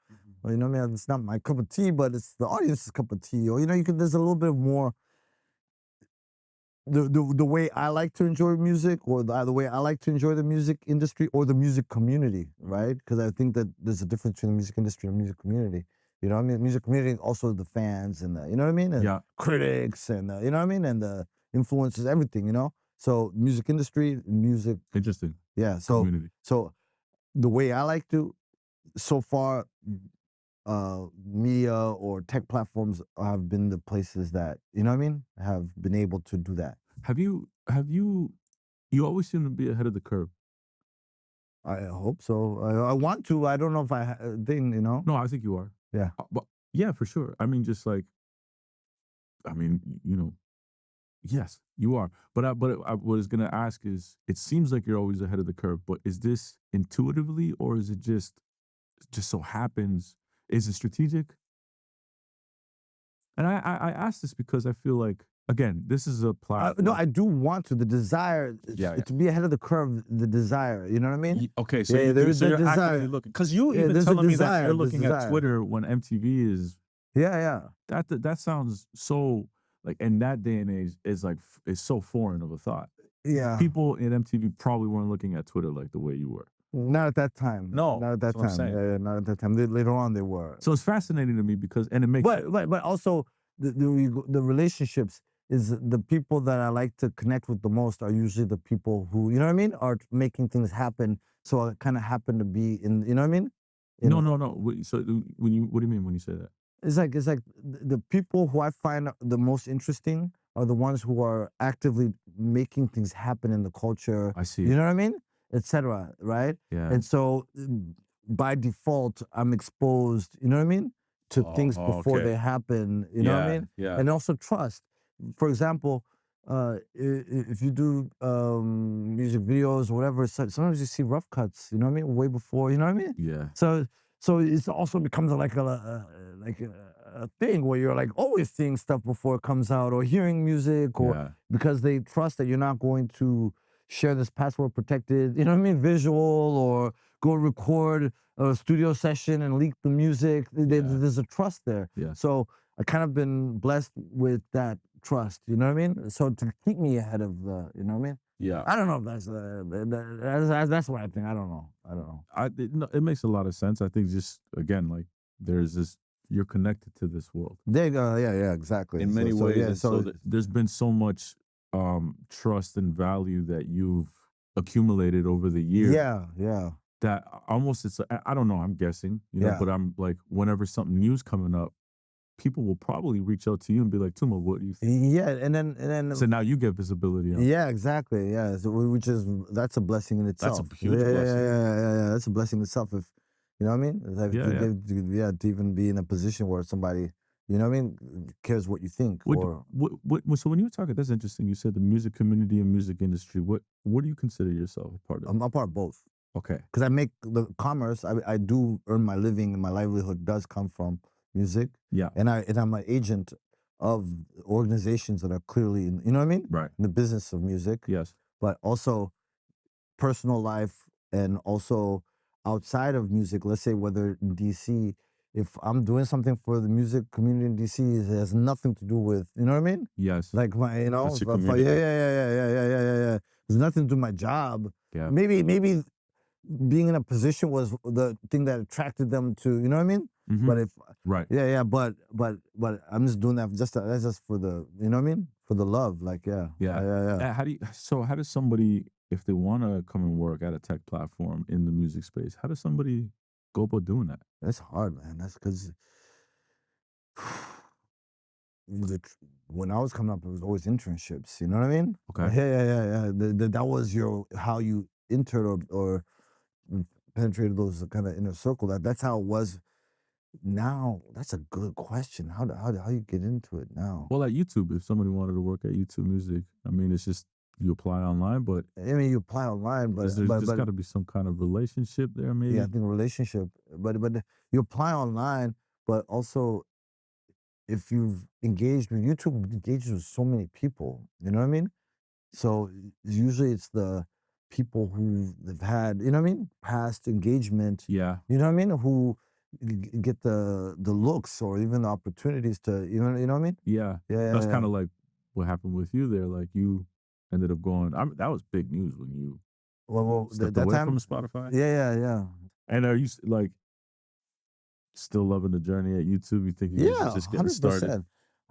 you know what I mean? It's not my cup of tea, but it's the audience's cup of tea, or there's a little bit more. The way I like to enjoy music, or the way I like to enjoy the music industry or the music community, right? Because I think that there's a difference between the music industry and the music community. You know what I mean? Music community, also the fans and the, you know what I mean? And critics and you know what I mean? And the influencers, everything, you know? So music industry, music. Interesting. Yeah. So community. So the way I like to, so far, media or tech platforms have been the places that, you know what I mean, have been able to do that. You always seem to be ahead of the curve. I hope so. I want to. I don't know if I think, you know. No, I think you are. Yeah. But yeah, for sure. I mean, just like, yes, you are. But I was gonna ask is, it seems like you're always ahead of the curve. But is this intuitively, or is it just so happens? Is it strategic? And I ask this because I feel like, again, this is a platform. No, I do want to. The desire, to be ahead of the curve. The desire, you know what I mean? Okay, so you're actively looking, because you even telling me that you're looking at Twitter when MTV is. Yeah. That sounds so, like, in that day and age, is so foreign of a thought. Yeah. People in MTV probably weren't looking at Twitter like the way you were. Not at that time. No, not at that that's what I'm time. saying. Yeah, not at that time. Later on, they were. So it's fascinating to me because, and it makes. But also the relationships is the people that I like to connect with the most are usually the people who, you know what I mean, are making things happen. So I kind of happen to be in, you know what I mean? No. So what do you mean when you say that? It's like the people who I find the most interesting are the ones who are actively making things happen in the culture. I see. You know what I mean? Etc. Right? Yeah. And so by default, I'm exposed. You know what I mean? To things before they happen. You know what I mean? Yeah. And also trust. For example, if you do music videos or whatever, sometimes you see rough cuts. You know what I mean? Way before. You know what I mean? Yeah. So it also becomes like a thing where you're like always seeing stuff before it comes out or hearing music or because they trust that you're not going to share this password protected, you know what I mean, visual or go record a studio session and leak the music. There's a trust there. Yeah. So I kind of been blessed with that trust, you know what I mean? So to keep me ahead of the, you know what I mean? Yeah. I don't know if that's what I think. I don't know. It makes a lot of sense. I think just again, like there's this, you're connected to this world. There you go. Yeah, exactly. In many ways. There's been so much trust and value that you've accumulated over the years. Yeah. That almost I don't know. I'm guessing, but I'm like, whenever something new's coming up, people will probably reach out to you and be like, Tuma, what do you think? Yeah, and then so now you get visibility on. Yeah, exactly. Yeah, so that's a blessing in itself. That's a huge blessing. Yeah. That's a blessing in itself. If you know what I mean. Like, to even be in a position where somebody, you know what I mean, cares what you think. So when you were talking, that's interesting. You said the music community and music industry. What do you consider yourself a part of? I'm a part of both. Okay. Because I make the commerce. I do earn my living, and my livelihood does come from music. Yeah. And I'm an agent of organizations that are clearly in, you know what I mean? Right. In the business of music. Yes. But also personal life and also outside of music, let's say whether in DC, if I'm doing something for the music community in DC, it has nothing to do with, you know what I mean? Yes. Like my, you know, That's your community. yeah. There's nothing to do with my job. Yeah. Maybe being in a position was the thing that attracted them to, you know what I mean? Mm-hmm. But if right, but I'm just doing that that's just for the, you know what I mean? For the love, like yeah. How does somebody, if they want to come and work at a tech platform in the music space, how does somebody go about doing that? That's hard, man. That's because when I was coming up, it was always internships. You know what I mean? Okay. Yeah. That was how you entered or penetrated those kind of inner circle. That's how it was. Now, that's a good question. How you get into it now? Well, at YouTube, if somebody wanted to work at YouTube Music, I mean, it's just you apply online, but I mean, you apply online, but there's got to be some kind of relationship there, maybe. Yeah, I think relationship, but you apply online, but also if you've engaged with YouTube, engages with so many people. You know what I mean? So usually it's the people who have had, you know what I mean, past engagement. Yeah. You know what I mean? Who get the looks or even the opportunities to, you know what I mean? Yeah. That's kind of like what happened with you there. Like you ended up going. That was big news when you stepped that away time from Spotify. Yeah. And are you like still loving the journey at YouTube? You think you're just getting 100%. Started?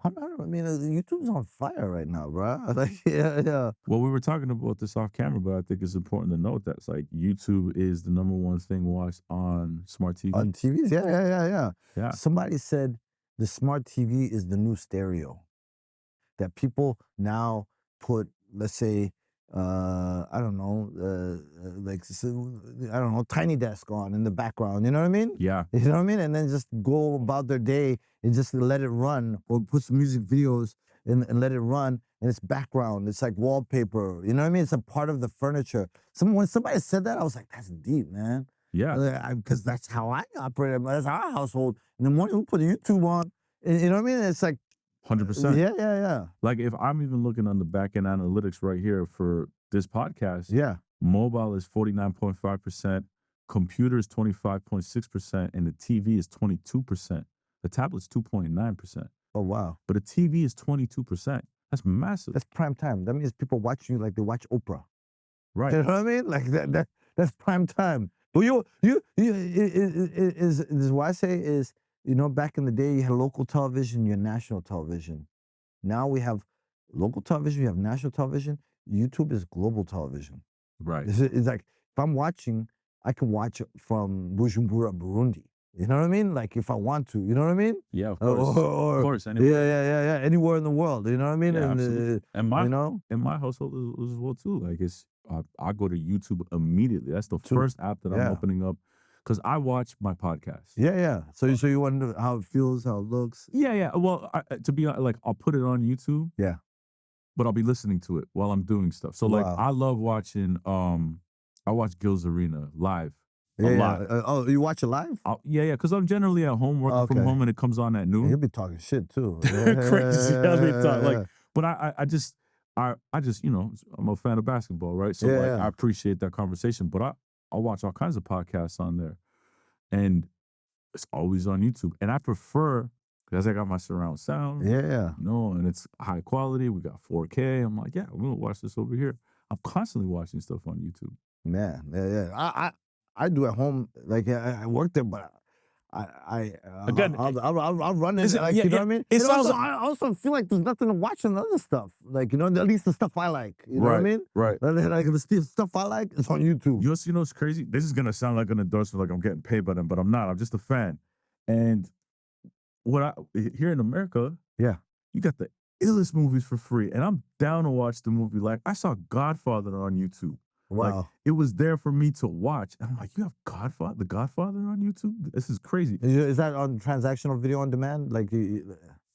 I mean, YouTube's on fire right now, bro. Like, yeah. Well, we were talking about this off camera, but I think it's important to note that it's like YouTube is the #1 thing watched on smart TV. On TVs, yeah. Somebody said the smart TV is the new stereo. That people now put, let's say, I don't know, I don't know, Tiny Desk on in the background. You know what I mean? Yeah. You know what I mean? And then just go about their day and just let it run, or put some music videos and let it run. And it's background. It's like wallpaper. You know what I mean? It's a part of the furniture. When somebody said that, I was like, that's deep, man. Yeah. Because that's how I operate. That's our household. In the morning, we put YouTube on. You know what I mean? It's like 100%. Yeah. Like if I'm even looking on the back end analytics right here for this podcast, mobile is 49.5%, computer is 25.6%, and the TV is 22%. The tablet's 2.9%. Oh wow! But the TV is 22%. That's massive. That's prime time. That means people watch you like they watch Oprah. Right. You know what I mean? Like That's prime time. But is what I say is, back in the day, you had local television, you had national television. Now we have local television, you have national television. YouTube is global television. Right. It's like, if I'm watching, I can watch it from Bujumbura, Burundi. You know what I mean? Like, if I want to, you know what I mean? Yeah, of course. Of course, anywhere. Yeah. Anywhere in the world, you know what I mean? Yeah, and absolutely. And my, you know, in my household as well too. Like I go to YouTube immediately. That's the first app that I'm opening up because I watch my podcast. Yeah. So you wonder how it feels, how it looks. Yeah. Well, to be honest, like I'll put it on YouTube. Yeah. But I'll be listening to it while I'm doing stuff. So like I love watching. I watch Gil's Arena live. A lot. Oh, you watch it live? Yeah. Because I'm generally at home working from home, and it comes on at noon. You'll be talking shit too. Crazy how they talk. Like, but I just I'm a fan of basketball, right? So like I appreciate that conversation. But I'll watch all kinds of podcasts on there, and it's always on YouTube. And I prefer because I got my surround sound. Yeah. And it's high quality. We got 4K. I'm like, yeah, we're gonna watch this over here. I'm constantly watching stuff on YouTube. Man, yeah. I do at home. Like I work there, but Again, I'll run it. Like, you know what I mean? I also feel like there's nothing to watch on the other stuff. Like, at least the stuff I like. You know what I mean? Right. Like the stuff I like, it's on YouTube. You know what's crazy? This is gonna sound like an endorsement, like I'm getting paid by them, but I'm not. I'm just a fan. And here in America, you got the illest movies for free, and I'm down to watch the movie. Like I saw Godfather on YouTube. Wow. Like, it was there for me to watch. And I'm like, you have The Godfather on YouTube? This is crazy. Is that on transactional video on demand? Like,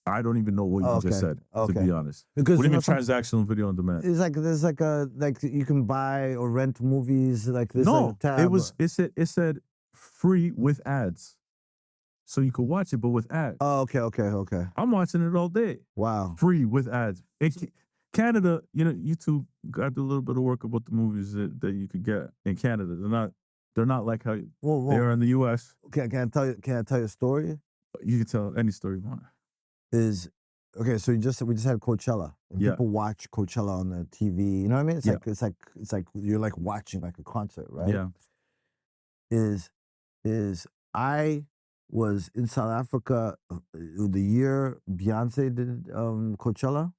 I don't even know what you just said, to be honest. Because what do you mean transactional video on demand? It's like there's like you can buy or rent movies like this. No, tab. it said free with ads. So you could watch it, but with ads. Oh, okay. I'm watching it all day. Wow. Free with ads. Canada, YouTube got to do a little bit of work about the movies that you could get in Canada. They're not like how they are in the US. Can I tell you a story? You can tell any story you want. So we just had Coachella. And people watch Coachella on the TV. You know what I mean? It's like you're like watching like a concert, right? Yeah. I was in South Africa the year Beyonce did Coachella.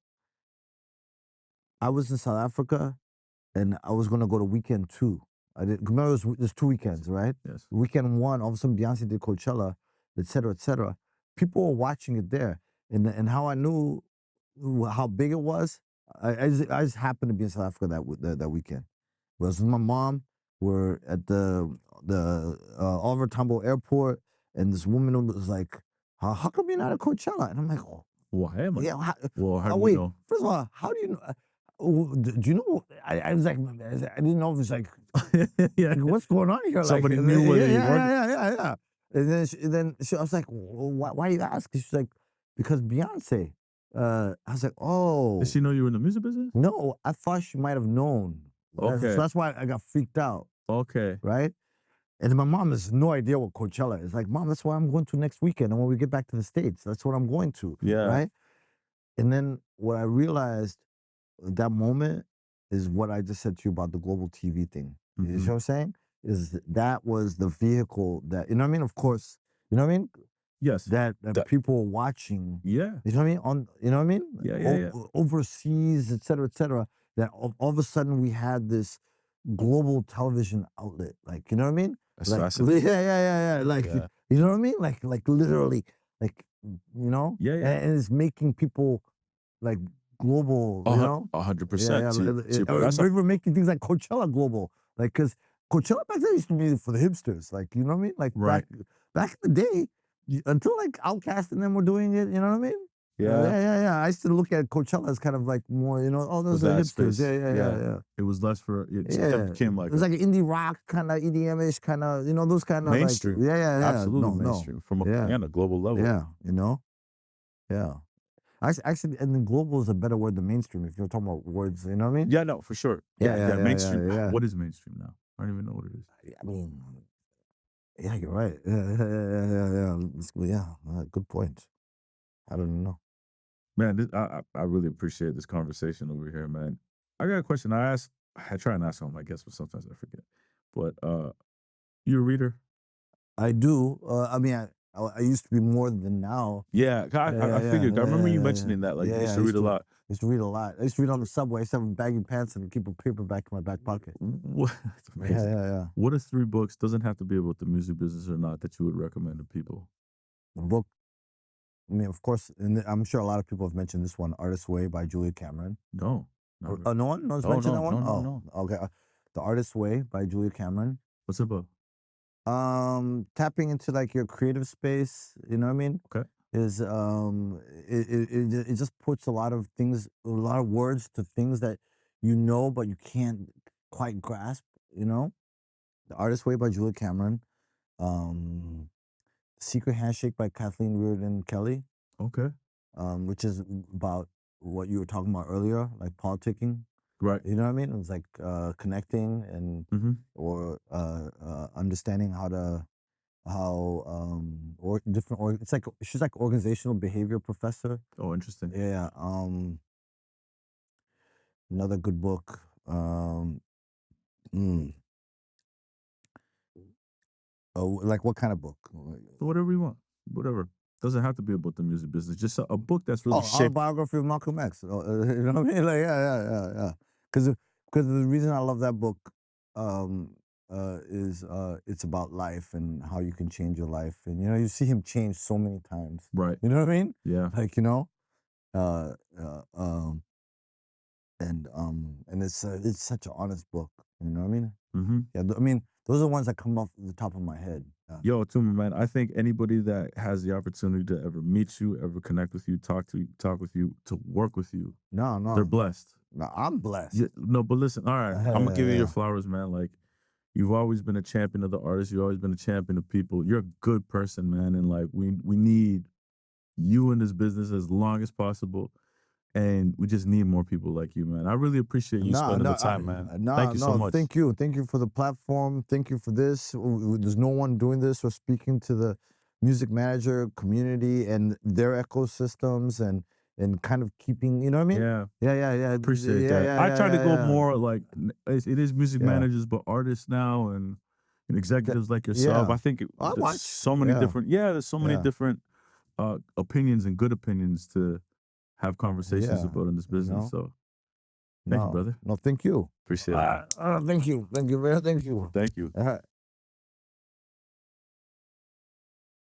I was in South Africa, and I was gonna go to weekend 2. I did. Remember, there's 2 weekends, right? Yes. Weekend 1, all of a sudden Beyonce did Coachella, et cetera, et cetera. People were watching it there, and how I knew how big it was, I just happened to be in South Africa that weekend. I was with my mom. We're at the Oliver Tambo Airport, and this woman was like, "How come you're not at Coachella?" And I'm like, "Oh, why am I?" Yeah. How do wait. you know? First of all, how do you know? Do you know? I was like, I didn't know if it's like, like, what's going on here? Somebody like, knew whether you worked. Yeah. And then I was like, why do you ask? She's like, because Beyonce. I was like, oh. Did she know you were in the music business? No, I thought she might have known. Okay. So that's why I got freaked out. Okay. Right? And my mom has no idea what Coachella is. Like, Mom, that's why I'm going to next weekend. And when we get back to the States, that's what I'm going to. Yeah. Right? And then what I realized that moment is what I just said to you about the global TV thing. You know what I'm saying? Is that was the vehicle that, you know what I mean? Of course, you know what I mean? Yes. That people are watching. Yeah. You know what I mean? You know what I mean? Yeah. Overseas, et cetera, that all of a sudden we had this global television outlet. Like, you know what I mean? That's like, fascinating. Yeah. Like, you know what I mean? Like literally, like, you know? Yeah. And it's making people like global, you know? 100%. We're making things like Coachella global. Like, because Coachella back then used to be for the hipsters. Like, you know what I mean? Like, back in the day, until like Outkast and them were doing it, you know what I mean? Yeah. I used to look at Coachella as kind of like more, those are hipsters. Yeah. It was less for, it became like, it was like an indie rock kind of EDM-ish kind of, those kind of mainstream. Like, Absolutely mainstream from a global level. Yeah, Yeah. Actually, and then global is a better word than mainstream if you're talking about words, you know what I mean? Yeah, no, for sure. Yeah, mainstream. Yeah. What is mainstream now? I don't even know what it is. I mean, yeah, you're right. Yeah. Good point. I don't know. Man, I really appreciate this conversation over here, man. I got a question. I try and ask all my guests, but sometimes I forget. But you a reader? I do. I mean, I used to be more than now. Yeah, I figured. I remember you mentioning that. Like, you used to read a lot. I used to read a lot. I used to read on the subway. I used to have baggy pants and keep a paperback in my back pocket. What? That's amazing. Yeah. What are 3 books, doesn't have to be about the music business or not, that you would recommend to people? The book, I mean, of course, and I'm sure a lot of people have mentioned this one, Artist's Way by Julia Cameron. No. No one? No one's mentioned that one? No. Okay. The Artist's Way by Julia Cameron. What's it about? Tapping into like your creative space, you know what I mean? Okay. Is it just puts a lot of things, a lot of words to things that you know but you can't quite grasp, you know? The Artist's Way by Julia Cameron. Secret Handshake by Kathleen Reardon Kelly. Okay. Which is about what you were talking about earlier, like politicking. Right. You know what I mean? It's like connecting and or understanding or different it's like she's like organizational behavior professor. Oh, interesting. Yeah. Another good book. Oh, like what kind of book? Whatever you want. Whatever. Doesn't have to be about the music business. Just a book that's really shaped. Autobiography of Malcolm X. You know what I mean? Like yeah. Because the reason I love that book is it's about life and how you can change your life, and you know you see him change so many times. Right. You know what I mean? Yeah. Like you know, and it's such an honest book. You know what I mean? Mm-hmm. Yeah. I mean, those are the ones that come off the top of my head. Yo, Tuma, man, I think anybody that has the opportunity to ever meet you, ever connect with you, talk with you, to work with you, no, they're blessed. No, I'm blessed. Yeah, no, but listen, all right, I'm gonna give you your flowers, man. Like, you've always been a champion of the artists. You've always been a champion of people. You're a good person, man, and like we need you in this business as long as possible. And we just need more people like you, man. I really appreciate you spending the time, man. Thank you so much. Thank you. Thank you for the platform. Thank you for this. There's no one doing this or speaking to the music manager community and their ecosystems and kind of keeping, you know what I mean? Yeah. Appreciate that. I try to go more like, it is music managers, but artists now and executives like yourself. I think there's so many different, there's so many different opinions and good opinions to have conversations about in this business. So thank you, brother. No, thank you. Appreciate it. Thank you. Thank you. Thank you. All right.